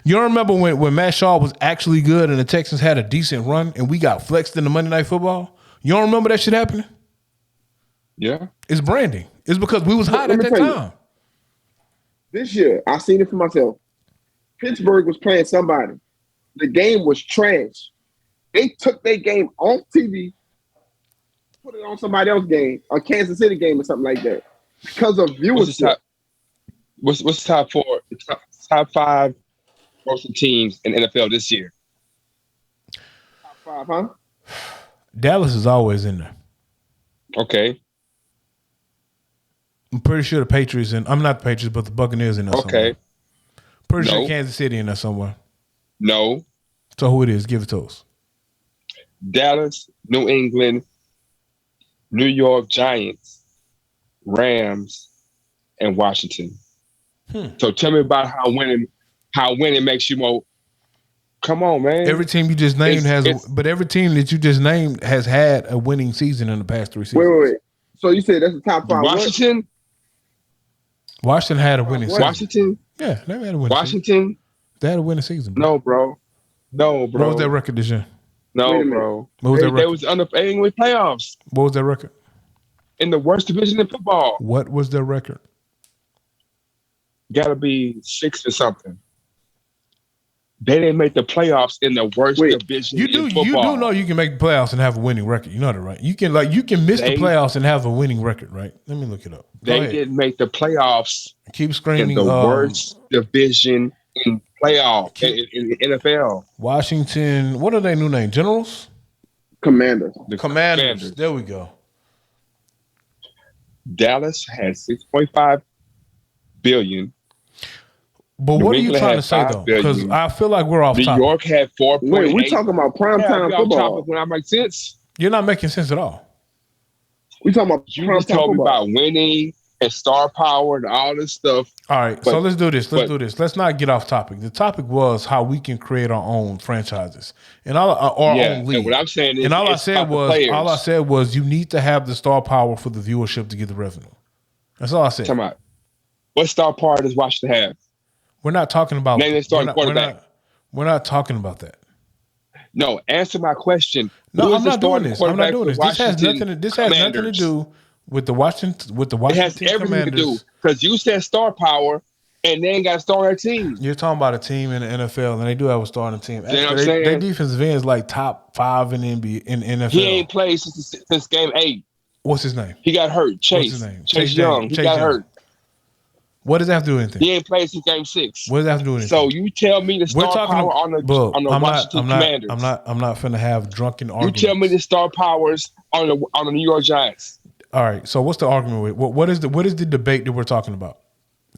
You don't remember when Matt Shaw was actually good and the Texans had a decent run and we got flexed into Monday Night Football? You don't remember that shit happening? Yeah. It's branding. It's because we was hot at that time. This year, I seen it for myself. Pittsburgh was playing somebody. The game was trash. They took their game off TV, put it on somebody else's game, a Kansas City game or something like that, because of viewership. What's top four? Top five grossing teams in NFL this year? Top five, huh? Dallas is always in there. Okay. I'm pretty sure the Patriots I'm not the Patriots, but the Buccaneers in there somewhere. Okay. Pretty sure Kansas City in there somewhere. No. So who it is? Give it to us. Dallas, New England, New York Giants, Rams, and Washington. So tell me about how winning makes you more. Come on, man. Every team you just named but every team that you just named has had a winning season in the past 3 seasons. Wait. So you said that's the top five. Washington? Washington had a winning season. Washington? Yeah, they had a winning Washington? season. They had a winning season. Bro. No, bro. What was their record this year? No, bro. What was their record? They was under with playoffs. What was their record? In the worst division in football. What was their record? Got to be 6 or something. They didn't make the playoffs in the worst division in football. You do know you can make the playoffs and have a winning record. You know that, right? You can miss the playoffs and have a winning record, right? Let me look it up. They didn't make the playoffs. Keep screaming. In the worst division in playoff in the NFL. Washington. What are their new name? Generals? Commanders. The Commanders. There we go. Dallas has $6.5 billion. But what are you trying to say though? Because I feel like we're off topic. New York had 4.8. Wait, we're talking about primetime football. When I make sense, you're not making sense at all. We talking about you just told me about winning and star power and all this stuff. All right, so let's do this. Let's not get off topic. The topic was how we can create our own franchises and our own league. And what I'm saying is, and all I said was you need to have the star power for the viewership to get the revenue. That's all I said. Talking about what star power does Washington have? We're not talking about. Name the starting quarterback. We're not talking about that. No, answer my question. No, I'm not doing this. This has nothing to do with the Washington. It has everything to do because you said star power, and they ain't got a star on their team. You're talking about a team in the NFL, and they do have a star on the team. You know what I'm saying? Their defensive end is like top 5 in NBA in NFL. He ain't played since game 8. What's his name? He got hurt. Chase. What's his name? Chase Young. He got hurt. What does that have to do with anything? He ain't played since Game 6. What does that have to do with anything? So you tell me the star power on the Washington Commanders. I'm not finna have drunken arguments. You tell me the star powers on the New York Giants. All right. So what's the argument with what is the debate that we're talking about?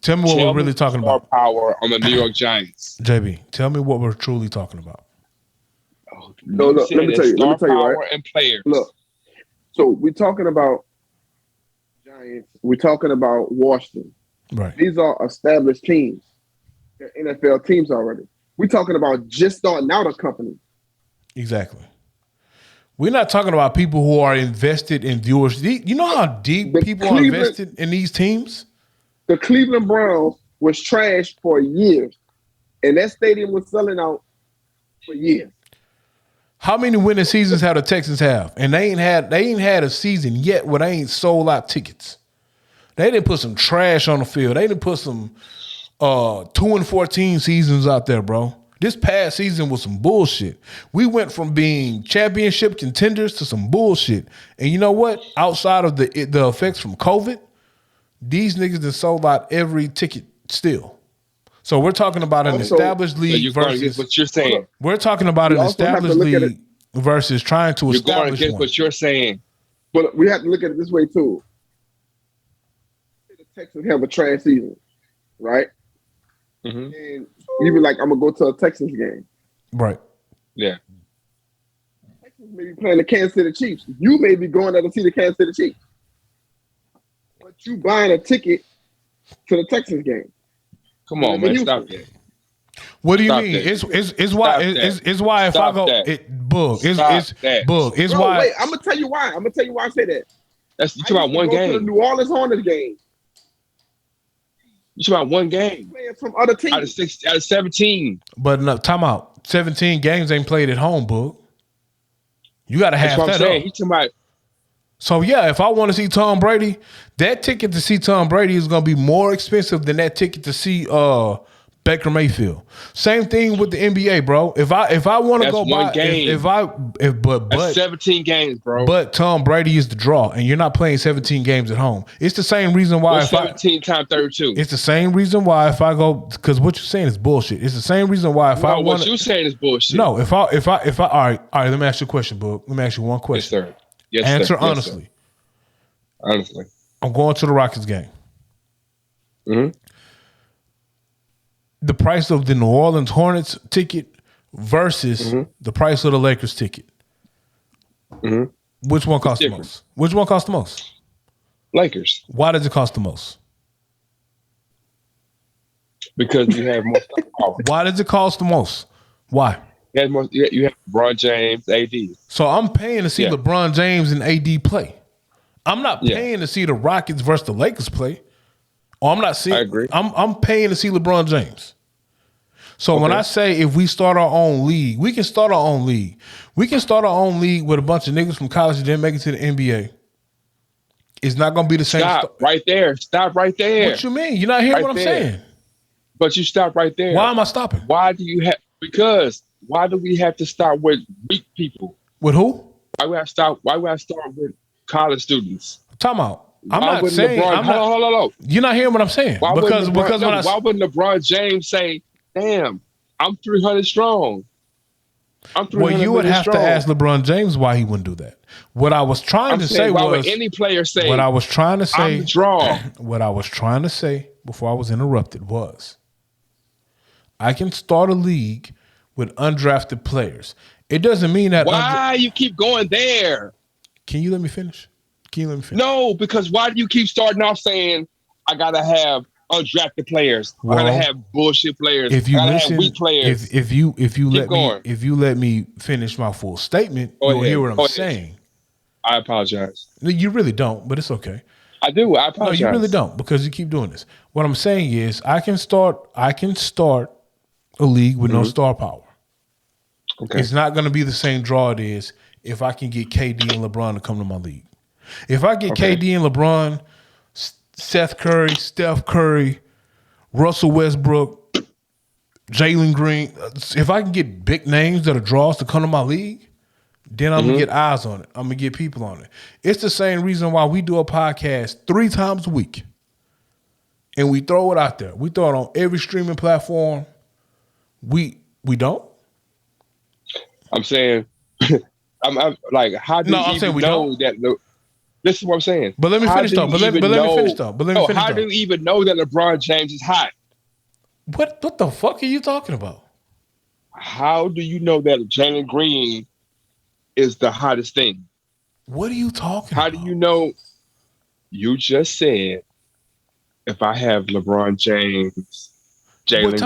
Tell me what we're really talking about. Star power on the New York Giants. JB, tell me what we're truly talking about. No, look, let me tell you, right? And players. Look, so we're talking about Giants. We're talking about Washington. Right. These are established teams. They're NFL teams already. We're talking about just starting out a company. Exactly. We're not talking about people who are invested in viewers. You know how deep people are invested in these teams? The Cleveland Browns was trashed for years, and that stadium was selling out for years. How many winning seasons have the Texans have? And they ain't had a season yet where they ain't sold out tickets. They didn't put some trash on the field. They didn't put some 2-14 seasons out there, bro. This past season was some bullshit. We went from being championship contenders to some bullshit. And you know what? Outside of the effects from COVID, these niggas that sold out every ticket still. So we're talking about an established league versus what you're saying. We're talking about an established league versus trying to establish one. You're going against what you're saying. But we have to look at it this way too. The Texans have a trash season, right? Mm-hmm. And you be like, I'm gonna go to a Texans game. Right. Yeah. Texans may be playing the Kansas City Chiefs. You may be going there to see the Kansas City Chiefs. But you buying a ticket to the Texans game. Come on, man, stop that. What do you mean? It's why if I go Bug. It's Bug. It's why. Wait, I'm gonna tell you why. I say that. That's you about one game. To the New Orleans Hornets game. You about one game. Playing from other teams. Out of 17. But no, time out. 17 games ain't played at home, Bug. You got to have that up. He's talking about. So yeah, if I want to see Tom Brady, that ticket to see Tom Brady is going to be more expensive than that ticket to see Baker Mayfield. Same thing with the NBA, bro. If I want to go buy game. But 17 games, bro. But Tom Brady is the draw, and you're not playing 17 games at home. It's the same reason why 17 times 32. It's the same reason why if I go, because what you're saying is bullshit. It's the same reason why if I want. What you're saying is bullshit. No, if I all right. Let me ask you a question, Book. Let me ask you one question. Yes, sir. Yes, Answer sir. honestly. Yes, sir. Honestly, I'm going to the Rockets game. Mm-hmm. The price of the New Orleans Hornets ticket versus the price of the Lakers ticket. Mm-hmm. Which one costs the most? Which one costs the most? Lakers. Why does it cost the most? Because you have more power. Why does it cost the most? Why? You have LeBron James, AD. So I'm paying to see LeBron James and AD play. I'm not paying to see the Rockets versus the Lakers play. Or I'm not seeing. I agree. I'm paying to see LeBron James. So when I say if we start our own league, we can start our own league. We can start our own league with a bunch of niggas from college that didn't make it to the NBA. It's not going to be the same. Stop right there. Stop right there. What you mean? You're not hearing what I'm saying. But you stop right there. Why am I stopping? Why do you have? Because why do we have to start with weak people? With who? Why we have to start? Why would I start with college students? Time out. I'm not saying. Hold on. You're not hearing what I'm saying. Why wouldn't LeBron James say, "Damn, I'm 300 strong"? Well, you would have to ask LeBron James why he wouldn't do that. What I was trying to say was, would any player say? What I was trying to say, I'm strong. What I was trying to say before I was interrupted was, I can start a league with undrafted players. It doesn't mean that. Why you keep going there? Can you let me finish? No, because why do you keep starting off saying I gotta have undrafted players? I gotta have bullshit players. If you I gotta listen, have weak players. if you let me finish my full statement, you'll hear what I'm saying. I apologize. You really don't, but it's okay. I do. I apologize. No, you really don't, because you keep doing this. What I'm saying is, I can start a league with no star power. Okay. It's not going to be the same draw it is if I can get KD and LeBron to come to my league. If I get KD and LeBron, Seth Curry, Steph Curry, Russell Westbrook, Jalen Green, if I can get big names that are draws to come to my league, then I'm going to get eyes on it. I'm going to get people on it. It's the same reason why we do a podcast 3 times a week. and we throw it out there. We throw it on every streaming platform. We don't. I'm saying, I'm like, how do you even know that? This is what I'm saying. But let me finish though. But let me finish though. How do you even know that LeBron James is hot? What the fuck are you talking about? How do you know that Jalen Green is the hottest thing? What are you talking How about? do you know? You just said, if I have LeBron James, Jalen Green,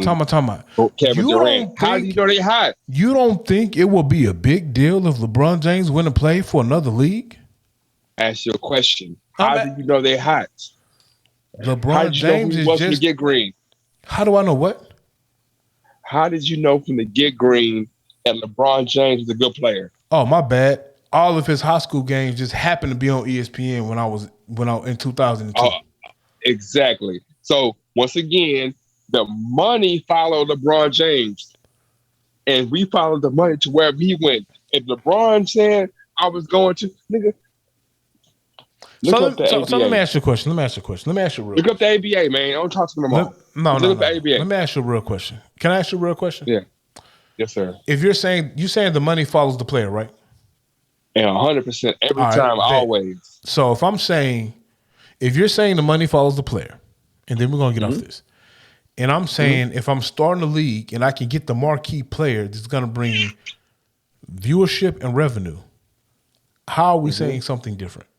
Time out. Kevin Durant, how do you know they hot? You don't think it will be a big deal if LeBron James went and played for another league? Ask your question. How do you know they hot? LeBron how did you James know is was just to get green. How do I know what? How did you know from the get green that LeBron James is a good player? Oh, my bad. All of his high school games just happened to be on ESPN when I was in 2002. Exactly. So once again, the money followed LeBron James, and we followed the money to wherever he went. If LeBron said I was going to, nigga. So let me ask you a question. Look up the ABA, man. Don't talk to them all. No. The ABA. Let me ask you a real question. Can I ask you a real question? Yeah. Yes, sir. If you're saying the money follows the player, right? And 100% every time, always. So if you're saying the money follows the player, and then we're gonna get off this, and I'm saying if I'm starting the league and I can get the marquee player that's gonna bring viewership and revenue, how are we saying something different?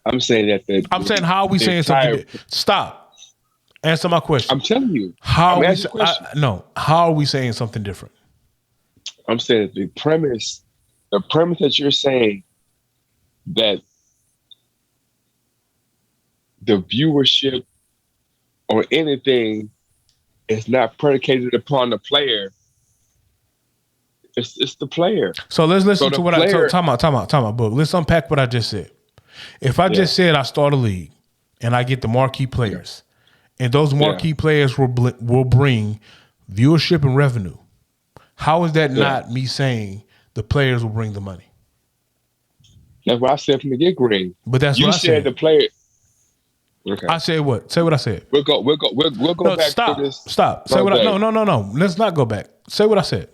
I'm saying that. How are we saying something? Stop. Answer my question. I'm telling you. How are we saying something different? I'm saying the premise that you're saying that the viewership or anything is not predicated upon the player. It's the player. So let's listen to what time out, Book. Let's unpack what I just said. If I just said I start a league and I get the marquee players, and those marquee players will bring viewership and revenue, how is that not me saying the players will bring the money? That's what I said from the get green. But that's what I said. You said the player. Okay. I said what? Say what I said. We'll go back to this. Stop. Say what I No. Let's not go back. Say what I said.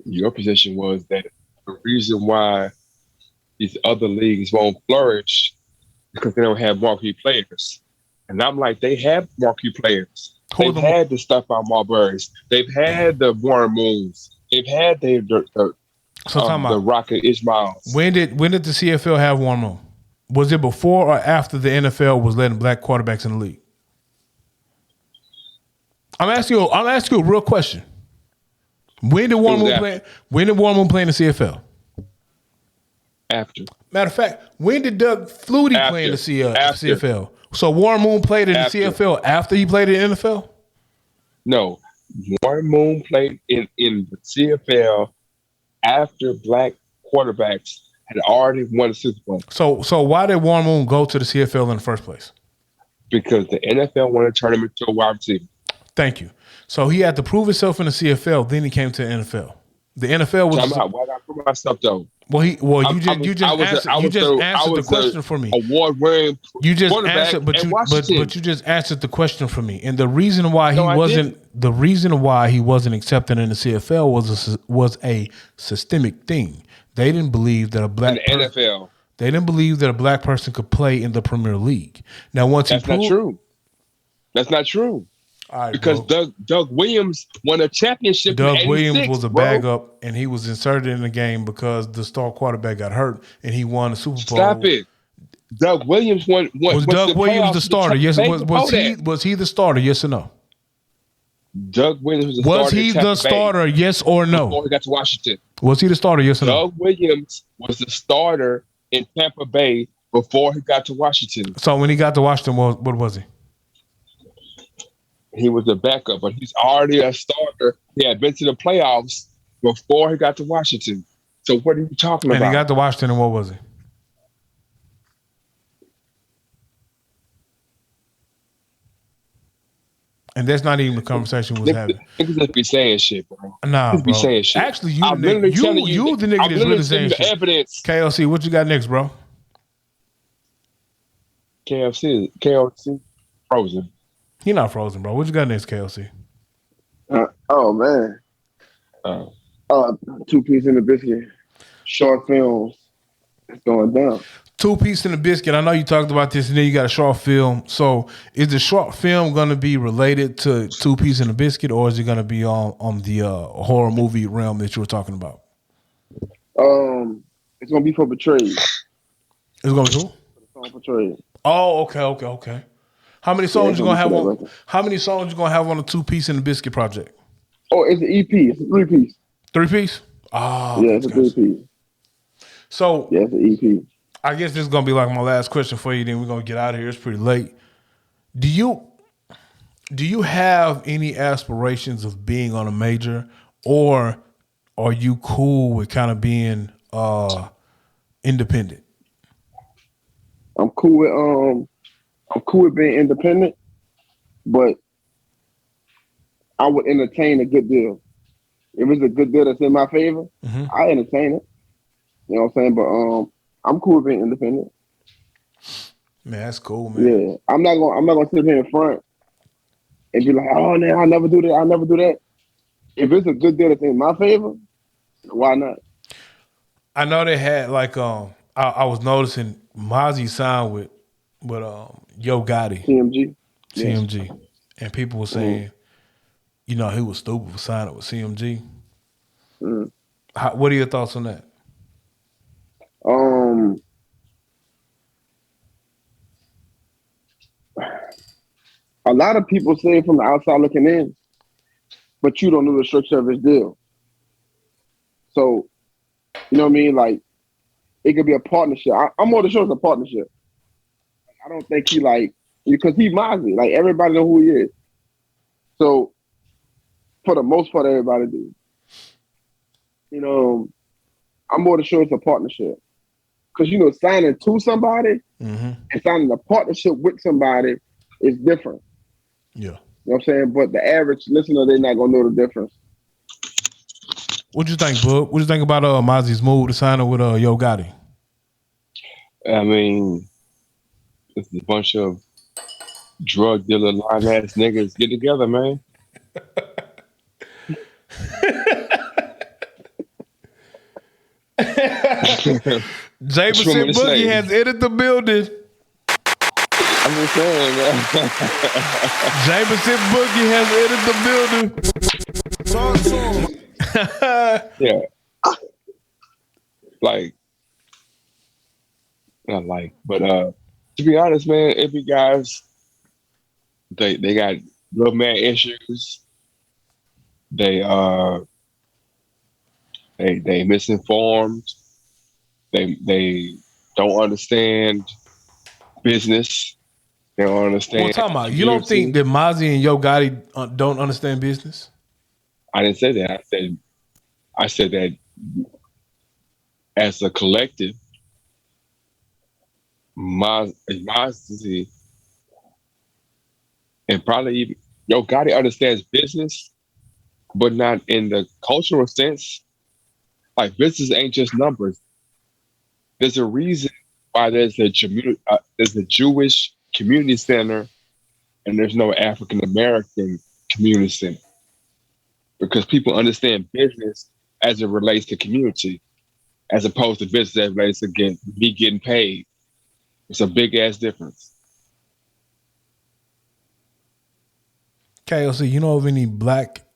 Your position was that the reason why these other leagues won't flourish because they don't have marquee players. And I'm like, they have marquee players. They've had the Stephon Marbury's. They've had the Warren Moons. They've had the Rocket Ismails. When did the CFL have Warren Moon? Was it before or after the NFL was letting black quarterbacks in the league? I'm asking you a real question. When did Warren Moon play? When did Warren Moon play in the CFL? After. Matter of fact, when did Doug Flutie play in the CFL? So Warren Moon played in the CFL after he played in the NFL? No. Warren Moon played in the CFL after black quarterbacks had already won the Super Bowl. So why did Warren Moon go to the CFL in the first place? Because the NFL wanted to turn him into a wide receiver. Thank you. So he had to prove himself in the CFL, then he came to the NFL. The NFL was. Why did I prove myself though? You just answered the question for me. Award-winning. You just answered, but you just answered the question for me. And the reason why he wasn't accepted in the CFL was a systemic thing. They didn't believe that NFL. They didn't believe that a black person could play in the Premier League. Now, That's not true. Right, because Doug Williams won a championship. Doug Williams was a bag up, and he was inserted in the game because the star quarterback got hurt, and he won the Super Bowl. Stop it. Doug Williams won. Was Doug Williams the starter? Yes. Was he the starter? Yes or no? Doug Williams was he the starter? Yes or no? Before he got to Washington. Was he the starter? Yes or no? Doug Williams was the starter in Tampa Bay before he got to Washington. So when he got to Washington, what was he? He was a backup, but he's already a starter. He had been to the playoffs before he got to Washington. So what are you talking about? And he got to Washington, and what was he? And that's not even the conversation we was having. Niggas just be saying shit, bro. Nah, bro. Be saying shit. Actually, you the nigga that's really saying shit. Evidence. KOC, what you got next, bro? KOC, Frozen. He not frozen, bro. What you got next, KLC? Oh man, Uh, Two Piece in the Biscuit, short films. It's going down. Two Piece in the Biscuit. I know you talked about this, and then you got a short film. So, is the short film going to be related to Two Piece in the Biscuit, or is it going to be on the horror movie realm that you were talking about? It's gonna be for Betrayed. It's going to be cool. Song Betrayed. Oh, okay. How many songs you gonna have on? How many songs you gonna have on the Two Piece in the Biscuit project? Oh, it's an EP. It's a 3-piece. 3-piece? Oh, yeah, it's a 3-piece. So yeah, it's an EP. I guess this is gonna be like my last question for you. Then we're gonna get out of here. It's pretty late. Do you have any aspirations of being on a major, or are you cool with kind of being independent? I'm cool with being independent, but I would entertain a good deal. If it's a good deal that's in my favor, I entertain it. You know what I'm saying? But I'm cool with being independent. Man, that's cool, man. Yeah, I'm not gonna sit here in front and be like, oh man, I'll never do that. If it's a good deal that's in my favor, why not? I know they had like I was noticing Mozzie signed with Yo Gotti. CMG. And people were saying, he was stupid for signing with CMG. What are your thoughts on that? A lot of people say it from the outside looking in, but you don't know the structure of his deal. So, you know what I mean? Like, it could be a partnership. I'm more sure it's a partnership. I don't think because he Mozzie. Like, everybody know who he is. So, for the most part, everybody do. I'm more sure it's a partnership. Because, signing to somebody and signing a partnership with somebody is different. Yeah. You know what I'm saying? But the average listener, they're not going to know the difference. What you think, Bub? What you think about Mozzie's move to sign up with Yo Gotti? I mean, it's a bunch of drug dealer, line ass niggas get together, man. Jameson Boogie has entered the building. I'm just saying, man. Jameson Boogie has entered the building. Yeah. But to be honest, man, every guys, they got real man issues. They misinformed. They don't understand business. They don't understand. Well, talking about, you don't think that Mozzie and Yo Gotti don't understand business? I didn't say that. I said that as a collective, Mozzie and probably even Yo Gotti understands business, but not in the cultural sense. Like, business ain't just numbers. There's a reason why there's a Jewish community center and there's no African American community center, because people understand business as it relates to community, as opposed to business that relates to me getting paid. It's a big ass difference. KOC, you know of any black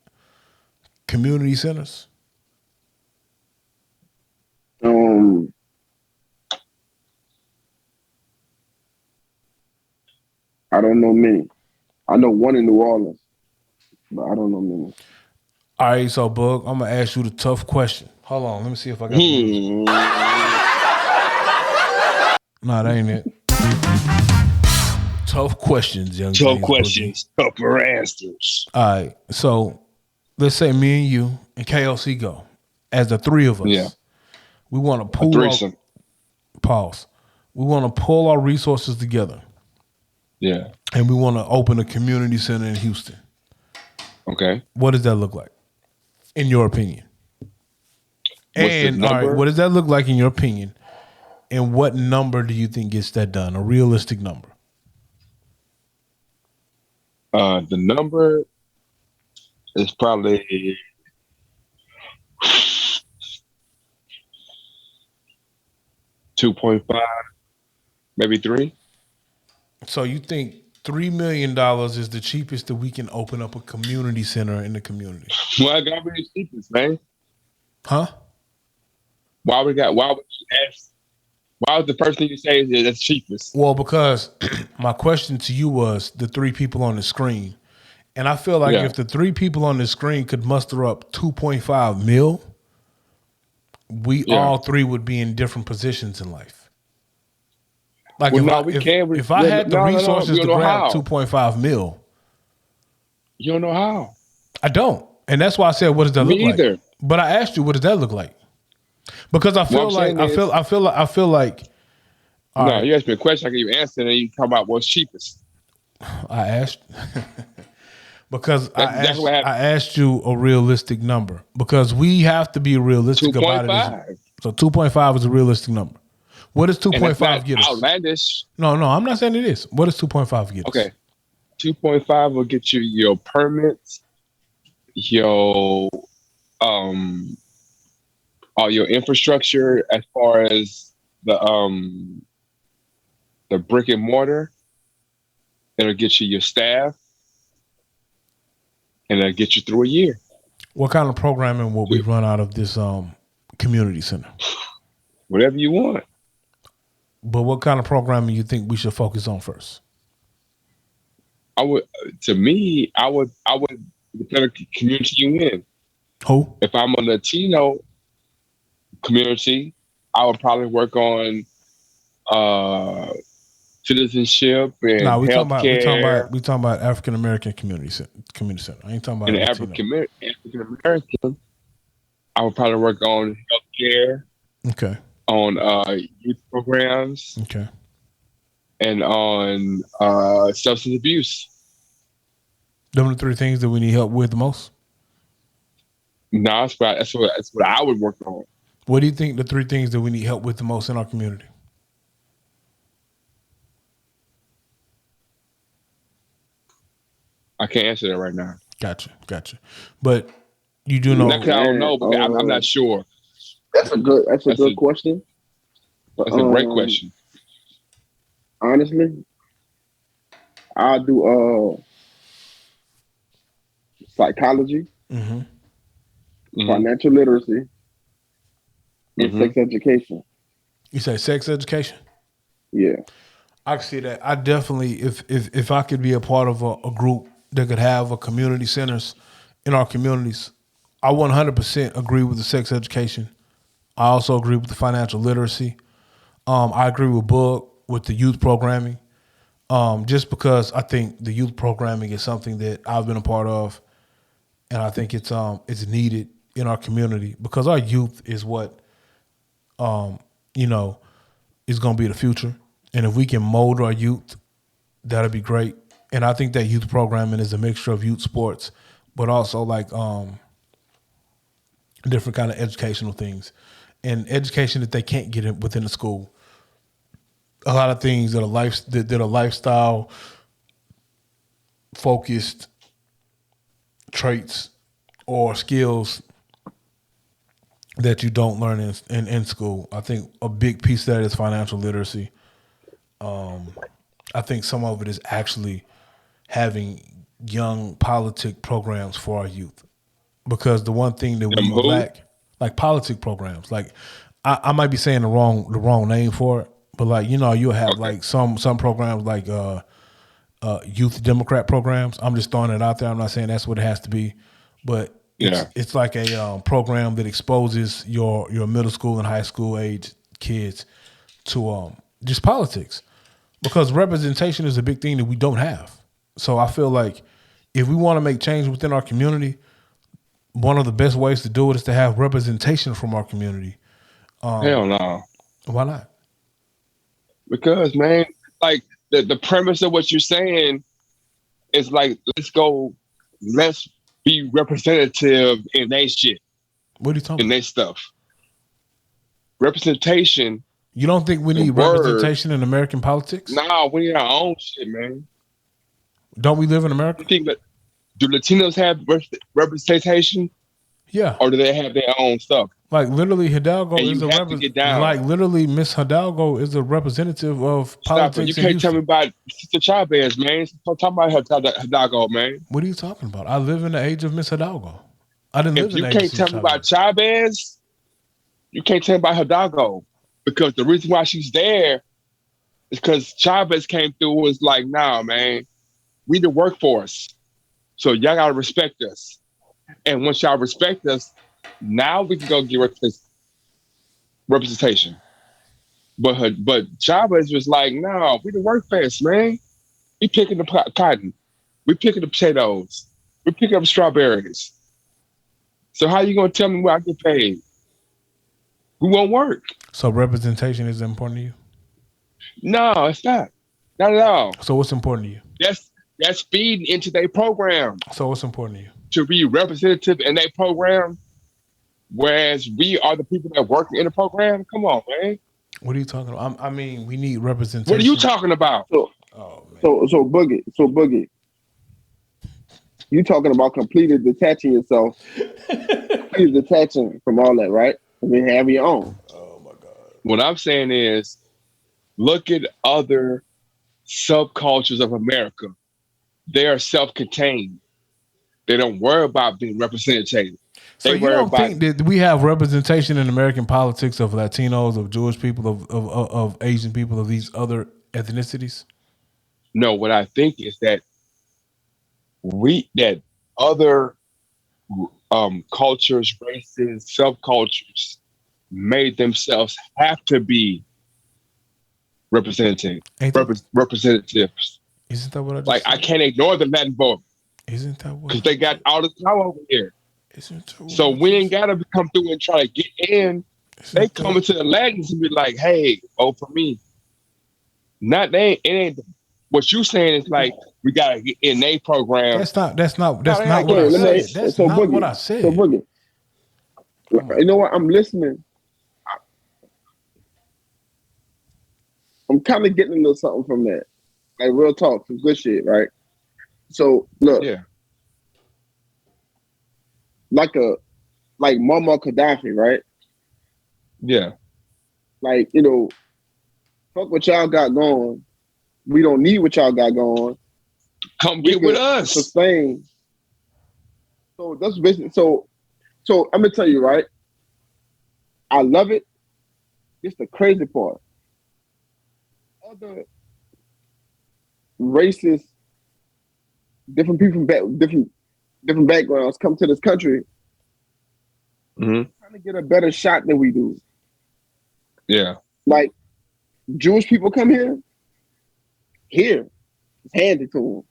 community centers? I don't know many. I know one in New Orleans, but I don't know many. All right, so Bug, I'm gonna ask you the tough question. Hold on, let me see if I got No, that ain't it. Tough questions, young Tough James questions, Boogie. tougher answers. All right, so let's say me and you and KOC Go, as the three of us. Yeah. We want to pull We want to pull our resources together. Yeah. And we want to open a community center in Houston. Okay. What does that look like, in your opinion? And all right, what does that look like in your opinion? And what number do you think gets that done? A realistic number. The number is probably 2.5, maybe 3. So you think $3 million is the cheapest that we can open up a community center in the community? Well, I got really cheapest, man. Huh? Why would you ask? Why was the first thing you say is that's cheapest? Well, because my question to you was the 3 people on the screen. And I feel like if the 3 people on the screen could muster up 2.5 mil, we all 3 would be in different positions in life. Like if I had the resources to grab 2.5 mil. You don't know how. I don't. And that's why I said, what does that look like? Me either. But I asked you, what does that look like? Because I feel like no, you asked me a question, I can give you an answer, and then you talk about what's cheapest. I asked because I asked you a realistic number, because we have to be realistic about it. So 2.5 is a realistic number. What does 2.5 get us? Outlandish. No, I'm not saying it is. What does 2.5 get us? Okay. 2.5 will get you your permits, your all your infrastructure as far as the brick and mortar. It'll get you your staff, and it'll get you through a year. What kind of programming will we run out of this community center? Whatever you want. But what kind of programming you think we should focus on first? I would depend on the community you in. Who? If I'm a Latino community, I would probably work on citizenship and healthcare. We talking about African American community center. I ain't talking about African American. I would probably work on healthcare. Okay. On youth programs. Okay. And on substance abuse. Them are the 3 things that we need help with the most? No, that's what I would work on. What do you think the 3 things that we need help with the most in our community? I can't answer that right now. Gotcha. But you do know. I don't know, but I'm not sure. That's a good question. That's a great question. Honestly, I'll do psychology, financial literacy, and sex education. You say sex education? Yeah. I can see that. I definitely, if I could be a part of a group that could have a community centers in our communities, I 100% agree with the sex education. I also agree with the financial literacy. I agree with Bug with the youth programming, just because I think the youth programming is something that I've been a part of, and I think it's needed in our community because our youth is what is going to be the future. And if we can mold our youth, that'll be great. And I think that youth programming is a mixture of youth sports, but also like different kind of educational things and education that they can't get within the school. A lot of things that are lifestyle focused traits or skills that you don't learn in school. I think a big piece of that is financial literacy. I think some of it is actually having young politic programs for our youth, because the one thing that we lack, like politic programs, like I might be saying the wrong name for it, but like you'll have like some programs like youth Democrat programs. I'm just throwing it out there. I'm not saying that's what it has to be, but it's like a program that exposes your middle school and high school age kids to just politics, because representation is a big thing that we don't have. So I feel like if we want to make change within our community, one of the best ways to do it is to have representation from our community. Hell no. Why not? Because, man, like the premise of what you're saying is like, let's be representative in their shit. What are you talking about? In their stuff. Representation. You don't think we need representation in American politics? No, we need our own shit, man. Don't we live in America? You think that do Latinos have representation, Yeah. or do they have their own stuff? Like literally, Hidalgo And is you a have to get down. like literally, Miss Hidalgo is a representative of Stop it! You politics in can't tell me Houston. about Sister Chavez, man. Stop talking about Hidalgo, man. What are you talking about? I live in the age of Miss Hidalgo. I didn't live If in you the age of can't tell Sister me about Chavez. Chavez, you can't tell me about Hidalgo, because the reason why she's there is because Chavez came through and was like, "Nah, man, we the workforce, so y'all gotta respect us. And once y'all respect us, now we can go get representation." But Chavez was like, "No, we the workforce, man. We picking the cotton, we picking the potatoes, we picking up strawberries. So how you gonna tell me where I get paid? We won't work." So representation is important to you. No, it's not. Not at all. So what's important to you? That's feeding into their program So what's important to you? to be representative in their program, whereas we are the people that work in the program. Come on, man. What are you talking about? I mean, we need representation. What are you talking about? So Oh man. so Boogie. You talking about completely detaching yourself, completely detaching from all that, right? And then have your own. Oh my God. What I'm saying is, look at other subcultures of America. They are self-contained. They don't worry about being represented. So They you worry don't about think that we have representation in American politics of Latinos, of Jewish people, of Asian people, of these other ethnicities? no. What I think is that that other cultures, races, subcultures made themselves have to be representatives. Isn't that what I just Like, said? I can't ignore the Latin vote Isn't that what? because they got all the power over here. Isn't that what So I we just- ain't gotta come through and try to get in. They isn't come that- into the Latins and be like, "Hey, vote for me." Not they. It ain't what you saying. Is like we gotta get in their program. That's not what Okay, I let me. said. That's So not Boogie. what I said. So Boogie. You know what? I'm listening. I'm kind of getting a little something from that. Like real talk, some good shit, right? So look, Yeah, like Muammar Gaddafi, right? yeah. Like, fuck what y'all got going. We don't need what y'all got going. Come We get with could us. sustain. So that's basically so I'm gonna tell you, right? I love it. It's the crazy part. Other races, different people from different backgrounds come to this country Mm-hmm. trying to get a better shot than we do. Yeah, Like Jewish people come here, it's handed to them.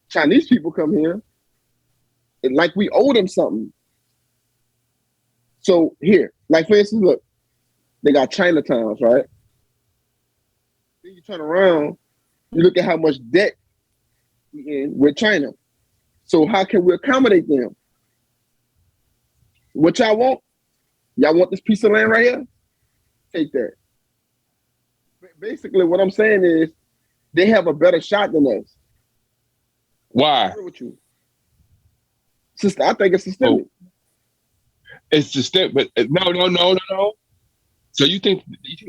Chinese people come here, and like we owe them something. So here, like for instance, look, they got Chinatowns, right? Then you turn around, you look at how much debt we in with China. So how can we accommodate them? What y'all want? Y'all want this piece of land right here? Take that. Basically, what I'm saying is they have a better shot than us. why? I agree with you. Sister, I think it's systemic. It's just that, but no. So you think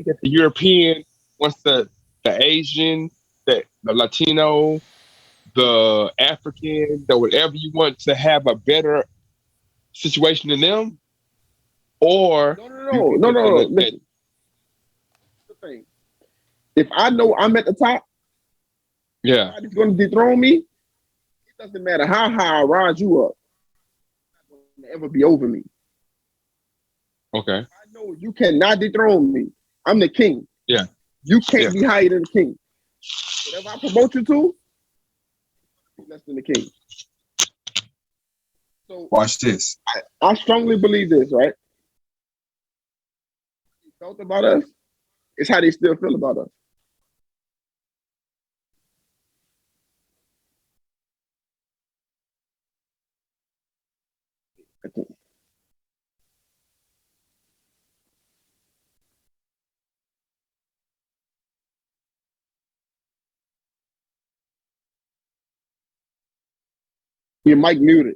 that the European wants the Asian, the Latino, the African, the whatever you want to have a better situation than them, or No. Listen. The thing. If I know I'm at the top, yeah, somebody's going to dethrone me. It doesn't matter how high I rise you up. It's not going to ever be over me. okay, I know you cannot dethrone me. I'm the king. yeah, You can't yeah. be higher than the king. Whatever I promote you to, be less than the king. So Watch this. I strongly believe this, right? They felt about us, it's how they still feel about us. I think. Your mic muted.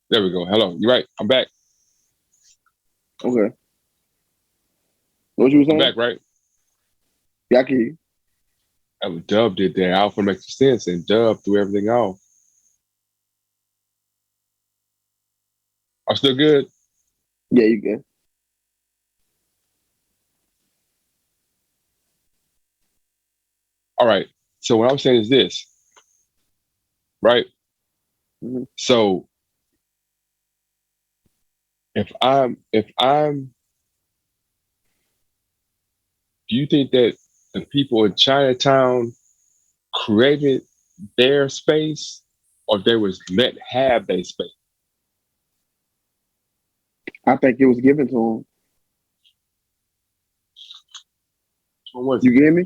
There we go. Hello. You're right. I'm back. Okay. What you were I'm saying? back, right? Yeah, I can hear you. That was Dub did that. Alpha makes sense, and Dub threw everything off. I'm still good. Yeah, you can. All right. So what I'm saying is this, right? Mhm. So if I'm, do you think that the people in Chinatown created their space, or they was let have their space? I think it was given to him. What was You it? get me?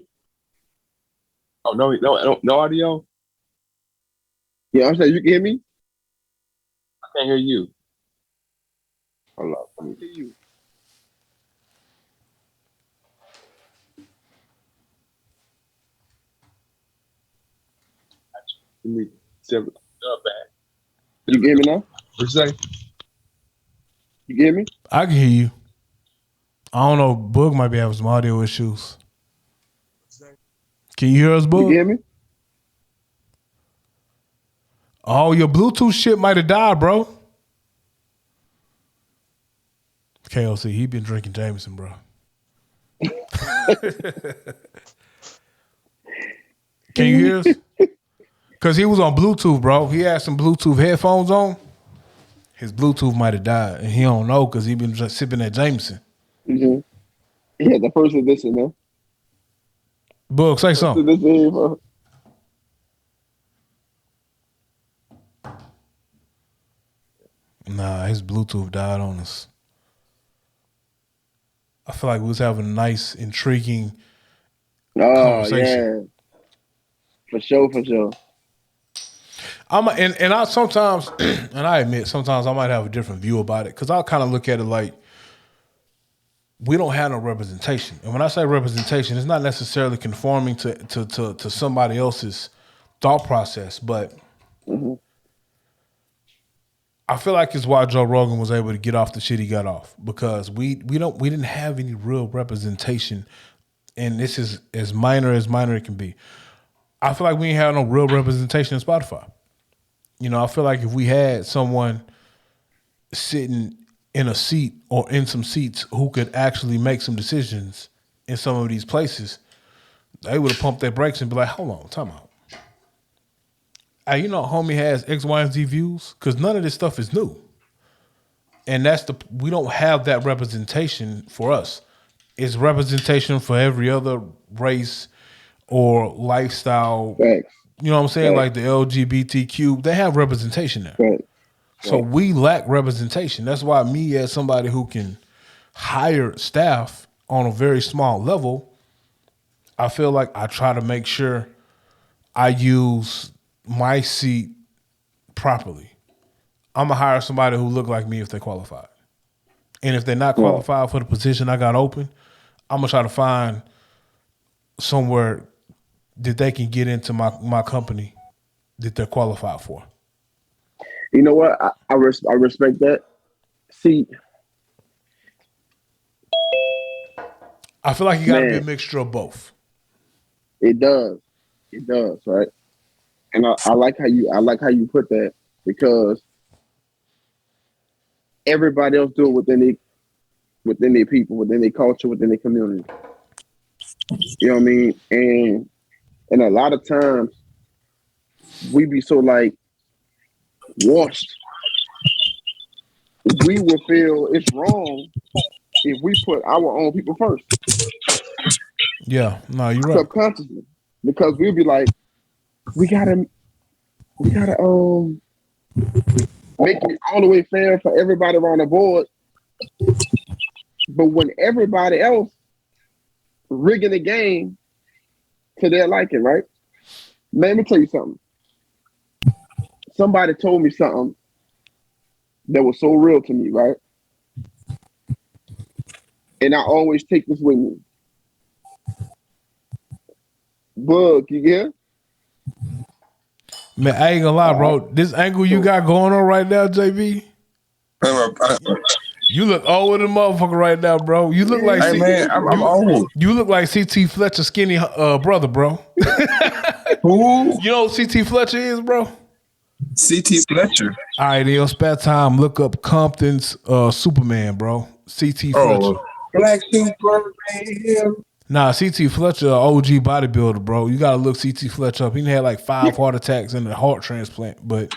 Oh no audio. Yeah, I'm saying you can hear me. I can't hear you. Hold on, let me hear you. Let me tell Dub back. You can hear me now? What you say? You can hear me? I can hear you. I don't know. Boog might be having some audio issues. Can you hear us, You can Boog? hear me? Oh, your Bluetooth shit might have died, bro. KOC, he been drinking Jameson, bro. Can you hear us? Because he was on Bluetooth, bro. He had some Bluetooth headphones on. His Bluetooth might have died, and he don't know because he been just sipping that Jameson. Mm-hmm. Yeah, the first edition, man. Boog, say First something. edition, bro. Nah, his Bluetooth died on us. I feel like we was having a nice, intriguing Oh conversation. yeah, for sure, for sure. And I sometimes, and I admit, sometimes I might have a different view about it because I kind of look at it like we don't have no representation. And when I say representation, it's not necessarily conforming to somebody else's thought process, but Mm-hmm. I feel like it's why Joe Rogan was able to get off the shit he got off because we didn't have any real representation, and this is as minor it can be. I feel like we ain't have no real representation in Spotify. You know, I feel like if we had someone sitting in a seat or in some seats who could actually make some decisions in some of these places, they would have pumped their brakes and be like, hold on, time out. Hey, you know, homie has X, Y, and Z views because none of this stuff is new. And we don't have that representation for us. It's representation for every other race or lifestyle. Facts, You know what I'm saying? facts, Like the LGBTQ, they have representation there. facts. So we lack representation. That's why me as somebody who can hire staff on a very small level, I feel like I try to make sure I use my seat properly. I'm gonna hire somebody who look like me if they're qualified. And if they're not Right. qualified for the position I got open, I'm gonna try to find somewhere that they can get into my company that they're qualified for. You know what? I respect that. See, I feel like you got to be a man, mixture of both. it does. It does, right? And I like how you put that because everybody else do it within their people, within their culture, within their community. You know what I mean? And a lot of times we be so like washed. We will feel it's wrong if we put our own people first Yeah, no, you're right. subconsciously because we'll be like, we gotta make it all the way fair for everybody around the board. But when everybody else rigging the game to their liking, right? Man, let me tell you something. Somebody told me something that was so real to me, right? And I always take this with me. Bug, you get? Man, I ain't gonna lie, bro. This angle you got going on right now, JB. You look old with a motherfucker right now, bro. You look like I'm old. You look like CT Fletcher skinny brother, bro. Who? You know who CT Fletcher is, bro? CT Fletcher. All right, in your spare time, look up Compton's Superman, bro. CT Fletcher. Black Superman. Nah, CT Fletcher, OG bodybuilder, bro. You gotta look CT Fletcher up. He had like 5 heart attacks and a heart transplant. But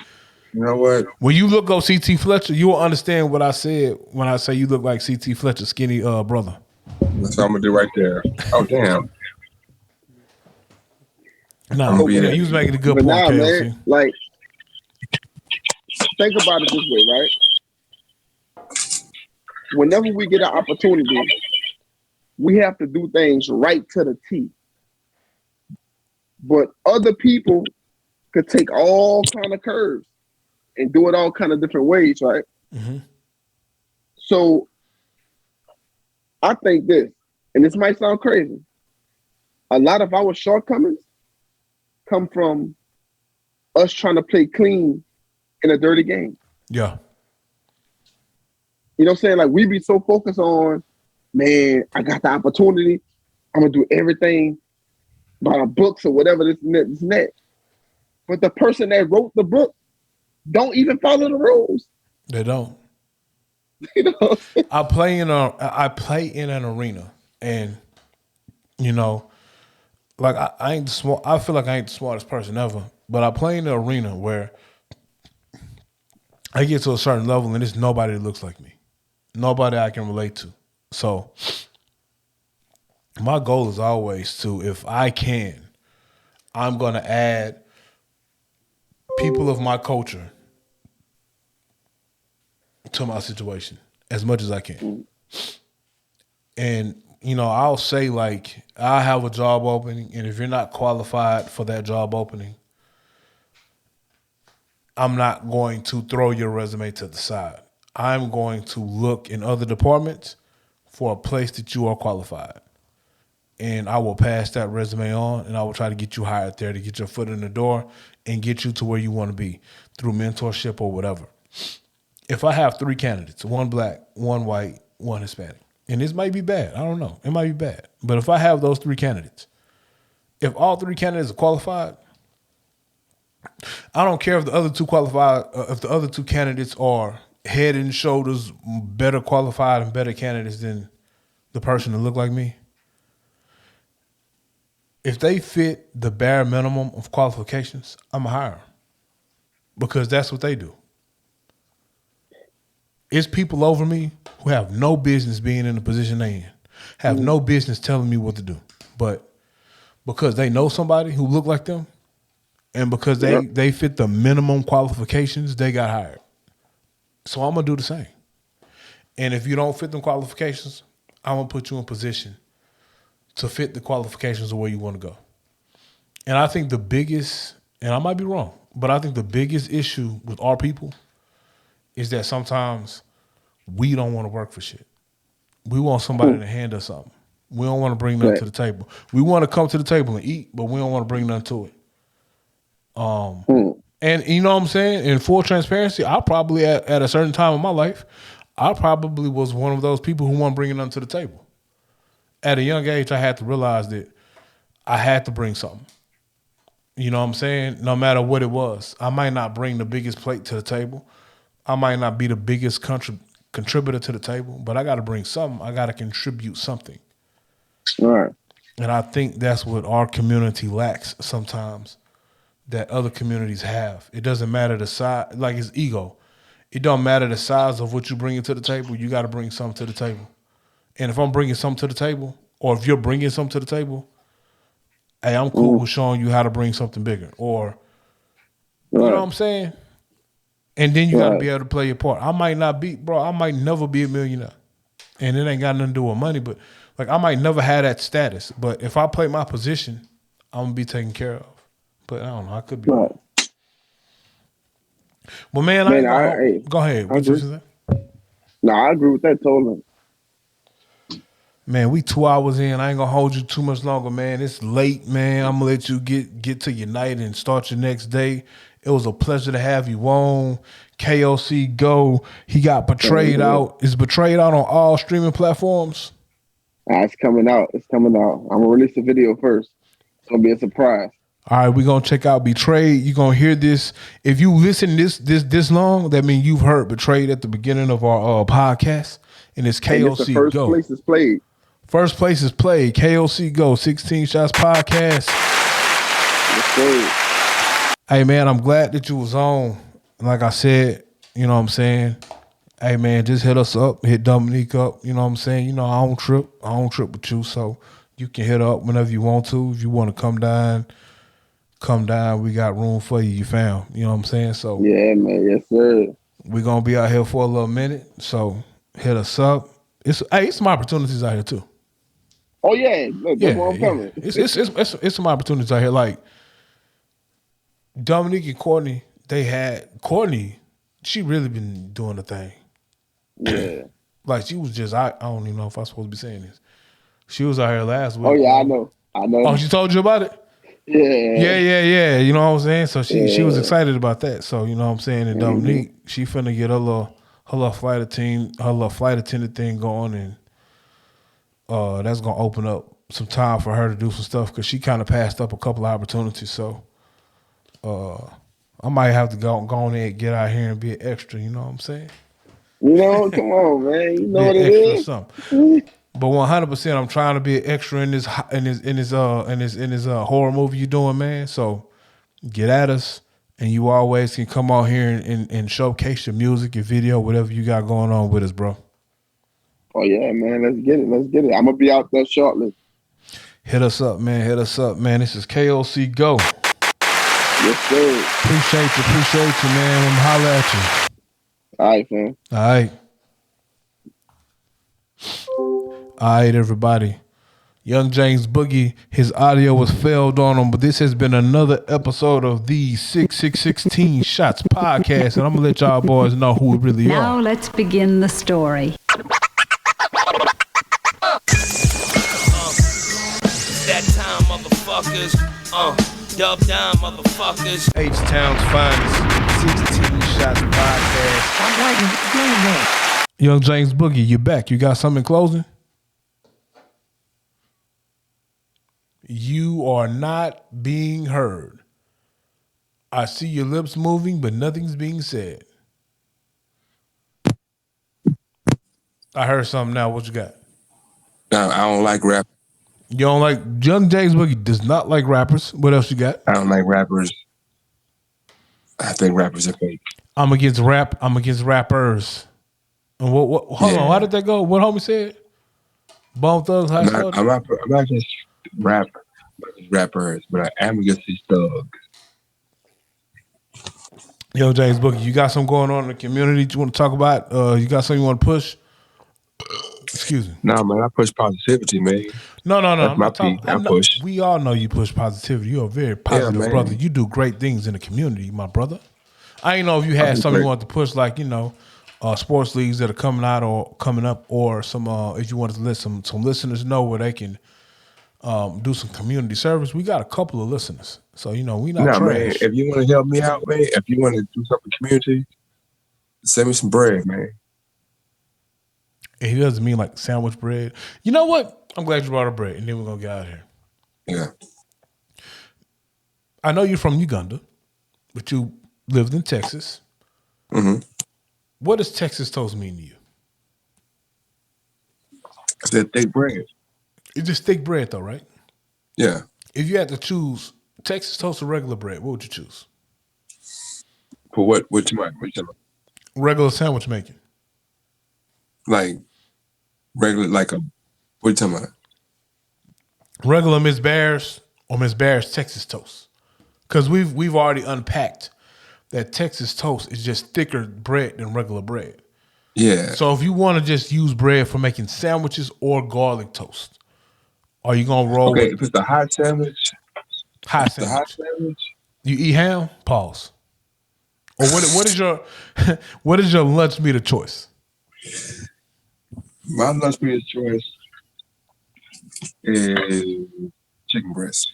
you know what? When you look up CT Fletcher, you will understand what I said when I say you look like CT Fletcher, skinny brother. That's what I'm gonna do right there. Oh damn. No, you was making a good point, KOC. Man, like, think about it this way, right? Whenever we get an opportunity, we have to do things right to the T. But other people could take all kind of curves and do it all kind of different ways, right? Mm-hmm. So I think this, and this might sound crazy, a lot of our shortcomings come from us trying to play clean in a dirty game. Yeah. You know what I'm saying? Like, we be so focused on, man, I got the opportunity. I'm going to do everything by the books or whatever this and that. But the person that wrote the book don't even follow the rules. They don't. You know? I play in an arena, and you know, like I ain't the smart. I feel like I ain't the smartest person ever, but I play in an arena where I get to a certain level, and there's nobody that looks like me, nobody I can relate to. So my goal is always to, if I can, I'm going to add people of my culture to my situation as much as I can. And, you know, I'll say, like, I have a job opening, and if you're not qualified for that job opening, I'm not going to throw your resume to the side. I'm going to look in other departments for a place that you are qualified. And I will pass that resume on, and I will try to get you hired there to get your foot in the door and get you to where you want to be through mentorship or whatever. If I have 3 candidates, 1 black, 1 white, 1 Hispanic, and this might be bad, I don't know, it might be bad, but if I have those 3 candidates, if all 3 candidates are qualified, I don't care if the other 2 qualified, if the other 2 candidates are head and shoulders better qualified and better candidates than the person that look like me. If they fit the bare minimum of qualifications, I'm going to hire them because that's what they do. It's people over me who have no business being in the position they in, have no business telling me what to do. But because they know somebody who look like them and because they fit the minimum qualifications, they got hired. So I'm going to do the same. And if you don't fit them qualifications, I'm going to put you in position to fit the qualifications of where you want to go. And I think the biggest, and I might be wrong, but I think the biggest issue with our people is that sometimes we don't want to work for shit. We want somebody to hand us something. We don't want to bring nothing to the table. We want to come to the table and eat, but we don't want to bring nothing to it. And you know what I'm saying? In full transparency, I probably at a certain time in my life, I probably was one of those people who want to bring nothing to the table. At a young age, I had to realize that I had to bring something. You know what I'm saying? No matter what it was. I might not bring the biggest plate to the table. I might not be the biggest contributor to the table, but I got to bring something. I got to contribute something. All right. And I think that's what our community lacks sometimes that other communities have. It doesn't matter the size, like it's ego. It don't matter the size of what you bring to the table. You got to bring something to the table. And if I'm bringing something to the table, or if you're bringing something to the table, hey, I'm cool with showing you how to bring something bigger. Or, you know what I'm saying? And then you got to be able to play your part. I might not be, bro, I might never be a millionaire. And it ain't got nothing to do with money, but like I might never have that status. But if I play my position, I'm going to be taken care of. But I don't know, I could be wrong. Well, man, I Man, ain't gonna go ahead. I What you agree. say? No, I agree with that totally. Man, we 2 hours in. I ain't gonna hold you too much longer, man. It's late, man. I'm gonna let you get to your night and start your next day. It was a pleasure to have you on. KOC Go. He got Betrayed out. Is Betrayed out on all streaming platforms? It's coming out. It's coming out. I'm gonna release the video first. It's gonna be a surprise. All right, we're gonna check out Betrayed. You're gonna hear this. If you listen this long, that means you've heard Betrayed at the beginning of our podcast. And it's And it's the KOC first Go. place is played. First place is played. KOC Go, 16 Shots Podcast. Yes, sir. Hey man, I'm glad that you was on. Like I said, you know what I'm saying? Hey man, just hit us up, hit Dominique up, you know what I'm saying? You know, I don't trip with you, so you can hit up whenever you want to. If you want to come down, we got room for you, you found. You know what I'm saying? So Yeah, man, yes, sir. we're gonna be out here for a little minute. So hit us up. It's some opportunities out here too. Oh yeah, look, that's where I'm coming. It's some opportunities out here. Like Dominique and Courtney, Courtney, she really been doing the thing. Yeah. Like she was just I don't even know if I'm supposed to be saying this. She was out here last week. Oh yeah, I know. Oh, she told you about it? Yeah. Yeah. You know what I'm saying? So she was excited about that. So you know what I'm saying? And Dominique, she finna get her little flight attendant thing going, and that's gonna open up some time for her to do some stuff because she kind of passed up a couple of opportunities. So I might have to go on there and get out here and be an extra. You know what I'm saying? You know, come on, man. You know Be what an it extra or is. something. But 100%, I'm trying to be an extra in this horror movie you're doing, man. So get at us, and you always can come out here and showcase your music, your video, whatever you got going on with us, bro. Oh yeah, man. Let's get it. I'm gonna be out there shortly. Hit us up, man. This is KOC Go. Yes, sir. Appreciate you, man. I'm holla at you. All right, fam. All right, everybody. Young James Boogie, his audio was failed on him, but this has been another episode of the 6616 Shots Podcast, and I'm gonna let y'all boys know who we really Now are. let's begin the story. That time, motherfuckers. Dub down, motherfuckers. H-Town's finest 16 Shots Podcast. Young James Boogie, you back. You got something in closing? You are not being heard. I see your lips moving, but nothing's being said. I heard something now. What you got? No, I don't like rap. You don't like Young James Boogie does not like rappers. What else you got? I don't like rappers. I think rappers are fake. I'm against rap. I'm against rappers. And what hold on, how did that go? What homie said? Bone Thugs High School? I'm not against rappers, but I am against these thugs. Yo, James Boogie, you got something going on in the community you want to talk about? You got something you want to push? Excuse me. No, man, I push positivity, man. No. That's my peak. I push. We all know you push positivity. You're a very positive brother. You do great things in the community, my brother. I didn't know if you had something you wanted to push, like, you know, sports leagues that are coming out or coming up, or some if you wanted to let some listeners know where they can do some community service. We got a couple of listeners. So, you know, we not trash. Man, if you want to help me out, man, if you want to do something community, send me some bread, man. And he doesn't mean like sandwich bread. You know what? I'm glad you brought up bread, and then we're going to get out of here. Yeah. I know you're from Uganda, but you lived in Texas. Mm-hmm. What does Texas toast mean to you? I said thick bread. It's just thick bread, though, right? Yeah. If you had to choose Texas toast or regular bread, what would you choose? For what? What you want? Regular sandwich making. Like regular, like a. What you talking about? Regular Miss Bear's or Miss Bear's Texas toast. Because we've already unpacked that Texas toast is just thicker bread than regular bread. Yeah. So if you want to just use bread for making sandwiches or garlic toast, are you gonna roll? Okay, if it's the hot sandwich. Hot sandwich. The hot sandwich. You eat ham? Pause. Or what is your what is your lunch meat of choice? My lunch meat of choice is chicken breast.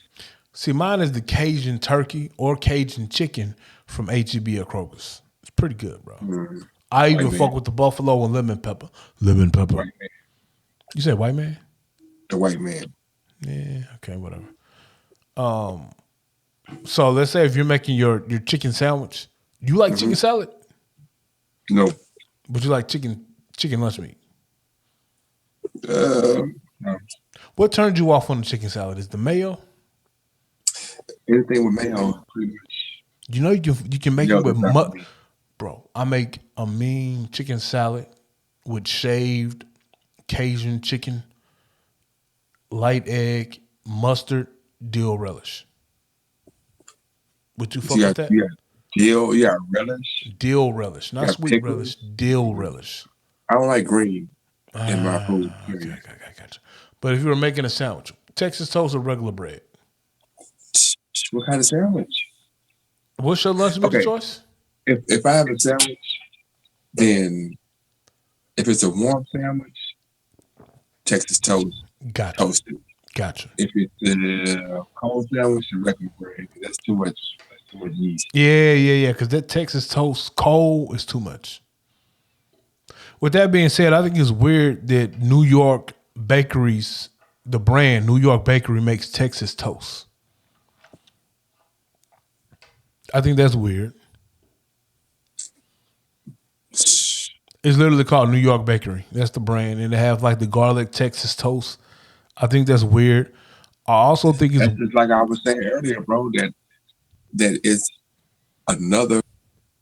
See, mine is the Cajun turkey or Cajun chicken from HEB or Kroger's. It's pretty good, bro. I even fuck with the buffalo and lemon pepper. Lemon pepper. White man. You say white man? The white man. Yeah, okay, whatever. So let's say if you're making your chicken sandwich, you like chicken salad? No. But you like chicken lunch meat? No. What turned you off on the chicken salad? Is the mayo? Anything with mayo, pretty much. You know you can make it with definitely. Bro, I make a mean chicken salad with shaved Cajun chicken, light egg, mustard, dill relish. Would you fuck with that? Yeah, dill, relish. Dill relish, not sweet pickles. relish, dill relish. I don't like green in my food. Okay, gotcha. But if you were making a sandwich, Texas toast or regular bread? What kind of sandwich? What's your lunch meat of choice? If I have a sandwich, then if it's a warm sandwich, Texas toast, Gotcha. toasted. Gotcha. If it's a cold sandwich, regular bread. That's too much. That's too much yeast. Yeah. Because that Texas toast cold is too much. With that being said, I think it's weird that New York bakeries, the brand New York Bakery, makes Texas toast. I think that's weird. It's literally called New York Bakery. That's the brand. And they have like the garlic Texas toast. I think that's weird. I also think it's That's just like I was saying earlier, bro, that it's another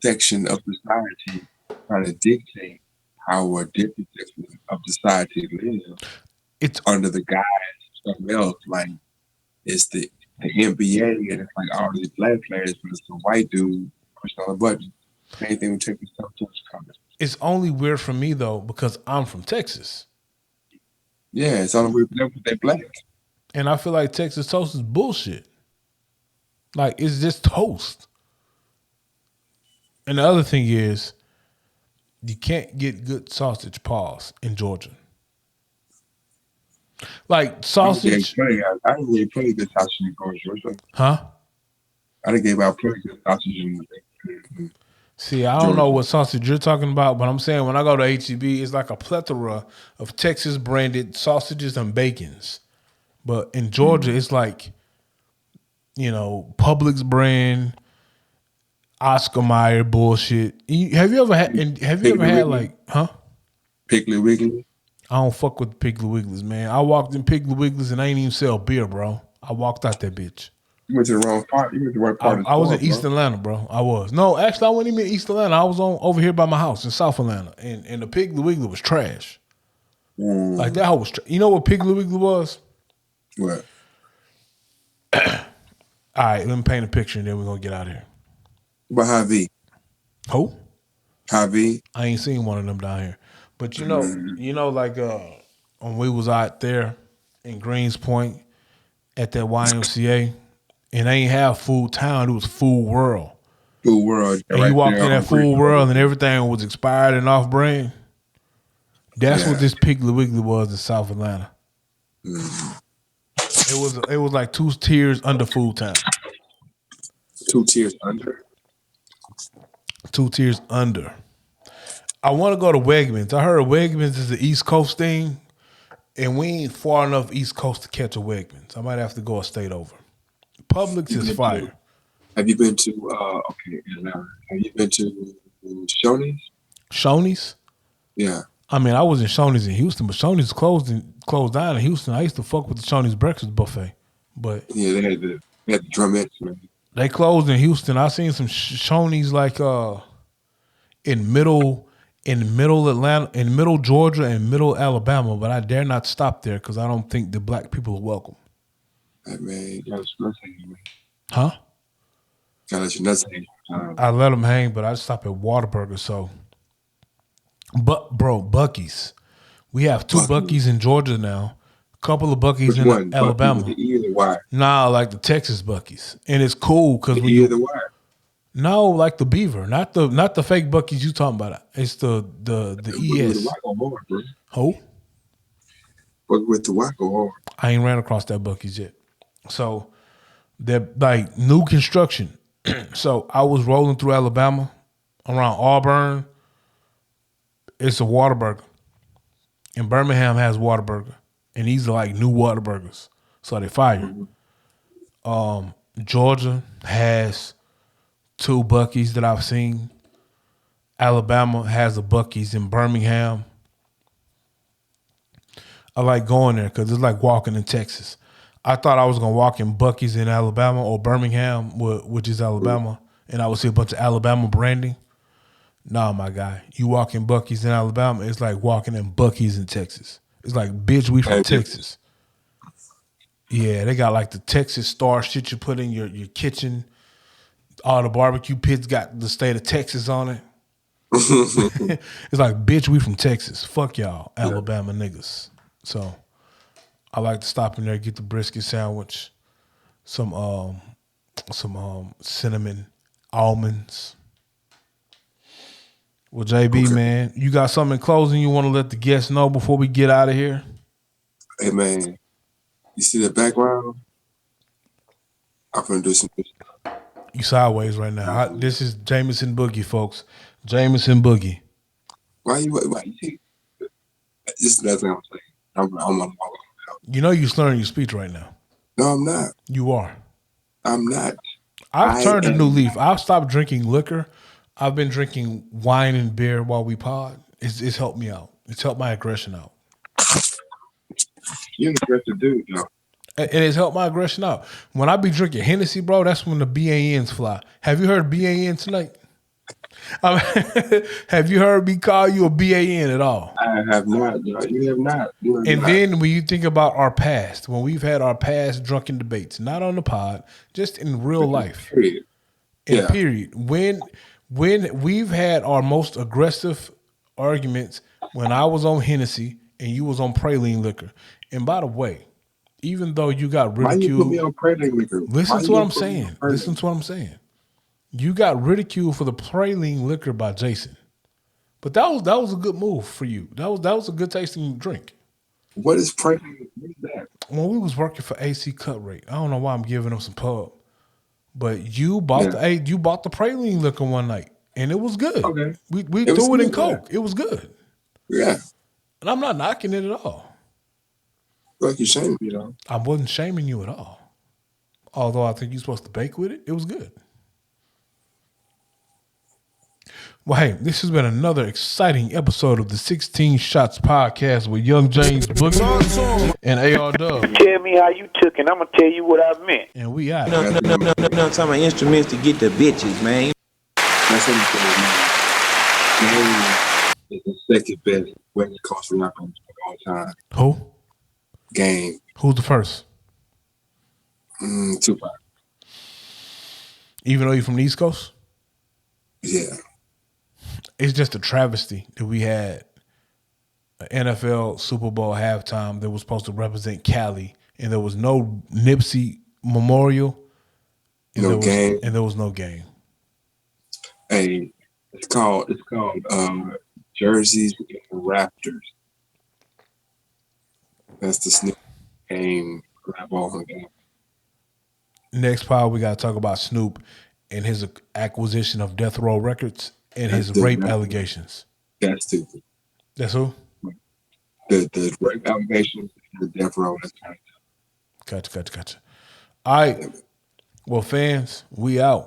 section of society trying to dictate how a different section of society lives. It's under the guise of something else. Like it's the NBA and it's like all these black players, but it's the white dude pushing on the button. Same thing with Texas toast coming. It's only weird for me though because I'm from Texas. Yeah, it's only weird for them because they're black. And I feel like Texas toast is bullshit. Like, it's just toast. And the other thing is, you can't get good sausage paws in Georgia. Like, sausage. I didn't really play good sausage in Georgia. Huh? I didn't give out pretty good sausage in See, I don't know what sausage you're talking about, but I'm saying when I go to HEB, it's like a plethora of Texas branded sausages and bacons. But in Georgia, it's like, you know, Publix brand, Oscar Mayer bullshit. Have you ever had like, huh? Piggly Wiggly? I don't fuck with Piggly Wigglies, man. I walked in Piggly Wigglies and I ain't even sell beer, bro. I walked out that bitch. You went to the wrong part. You went to the right part. I was in East Atlanta, bro. I was. No, actually, I wasn't even in East Atlanta. I was over here by my house in South Atlanta, and the Piggly Wiggly was trash. Like that hoe was. You know what Piggly Wiggly was? What? All right, let me paint a picture, and then we're gonna get out of here. What about Hy-Vee? Who? Hy-Vee? I ain't seen one of them down here, but you know, like when we was out there in Greens Point at that YMCA. And they ain't have Food Town, it was Food World. Food World. And you walked in that Food World and everything was expired and off brand. That's what this Piggly Wiggly was in South Atlanta. It was like 2 tiers under Food Town. 2 tiers under? 2 tiers under. I want to go to Wegmans. I heard Wegmans is the East Coast thing, and we ain't far enough East Coast to catch a Wegmans. I might have to go a state over. Publix is fire. Have you been to have you been to Shoney's? Shoney's? Yeah. I mean, I was in Shoney's in Houston, but Shoney's closed down in Houston. I used to fuck with the Shoney's breakfast buffet, but yeah, they had the drumettes, man. They closed in Houston. I seen some Shoney's like in middle Atlanta, in middle Georgia, and middle Alabama, but I dare not stop there because I don't think the black people are welcome. Hey, man, you gotta let man. Huh? Gotta let your nuts hang. I let them hang, but I stop at Whataburger. So, but bro, Buc-ee's. We have 2 Buc-ee's in Georgia now. A couple of Buc-ee's in Alabama. The E or the Y? Nah, like the Texas Buc-ee's, and it's cool because when E or the Y? No, like the beaver, not the fake Buc-ee's you talking about. It's the ES. Who? But with the Wacko hard. I ain't ran across that Buc-ee's yet. So they're like new construction. So I was rolling through Alabama around Auburn. It's a Whataburger. And Birmingham has Whataburger. And these are like new Whataburgers. So they fire. Georgia has 2 Buc-ee's that I've seen. Alabama has a Buc-ee's in Birmingham. I like going there because it's like walking in Texas. I thought I was going to walk in Buc-ee's in Alabama or Birmingham, which is Alabama, and I would see a bunch of Alabama branding. Nah, my guy. You walk in Buc-ee's in Alabama, it's like walking in Buc-ee's in Texas. It's like, bitch, we from Texas. Yeah, they got like the Texas Star shit you put in your kitchen. All the barbecue pits got the state of Texas on it. It's like, bitch, we from Texas. Fuck y'all, Alabama niggas. So I like to stop in there, get the brisket sandwich, some cinnamon almonds. Well, JB, man, you got something in closing you want to let the guests know before we get out of here? Hey, man, you see the background? I'm going to do some. You sideways right now. This is Jameson Boogie, folks. Jameson Boogie. Why you this is the thing I'm saying. I'm you know you're slurring your speech right now. No, I'm not. You are. I'm not. I've turned a new leaf. I've stopped drinking liquor. I've been drinking wine and beer while we pod. It's helped me out. It's helped my aggression out. You're an aggressive dude, though. It has helped my aggression out. When I be drinking Hennessy, bro, that's when the BANs fly. Have you heard BAN tonight? Have you heard me call you a BAN at all? I have not. You have not. Then when you think about our past, when we've had our past drunken debates, not on the pod, just in real life. Period. Period. When we've had our most aggressive arguments when I was on Hennessy and you was on praline liquor. And by the way, even though you got ridiculed. Why you put me on praline liquor? Listen to what I'm saying. Listen to what I'm saying. You got ridiculed for the praline liquor by Jason. But that was a good move for you. That was a good tasting drink. What is praline? What is that? When we was working for AC Cut Rate, I don't know why I'm giving them some pub. But you bought the praline liquor one night, and it was good. Okay. We threw it in Coke. It was good. Yeah. And I'm not knocking it at all. Like you're shaming me, though. I wasn't shaming you at all. Although I think you're supposed to bake with it. It was good. Well, hey, this has been another exciting episode of the 16 Shots Podcast with Young James Boogie and AR Dub. Tell me how you took it. I'm going to tell you what I meant. And we out. No, I'm talking about instruments to get the bitches, man. That's what I'm saying, man. Game is the second best West Coast rapper of all time. Who? Game. Who's the first? Tupac. Even though you're from the East Coast? Yeah. It's just a travesty that we had an NFL Super Bowl halftime that was supposed to represent Cali, and there was no Nipsey memorial. And there was no game. Hey, it's called Jerseys and Raptors. That's the Snoop game. Rap off game. Next pod, we got to talk about Snoop and his acquisition of Death Row Records and his rape allegations. That's stupid. That's who? The rape allegations and the Death Row. Gotcha. All right. Well, fans, we out.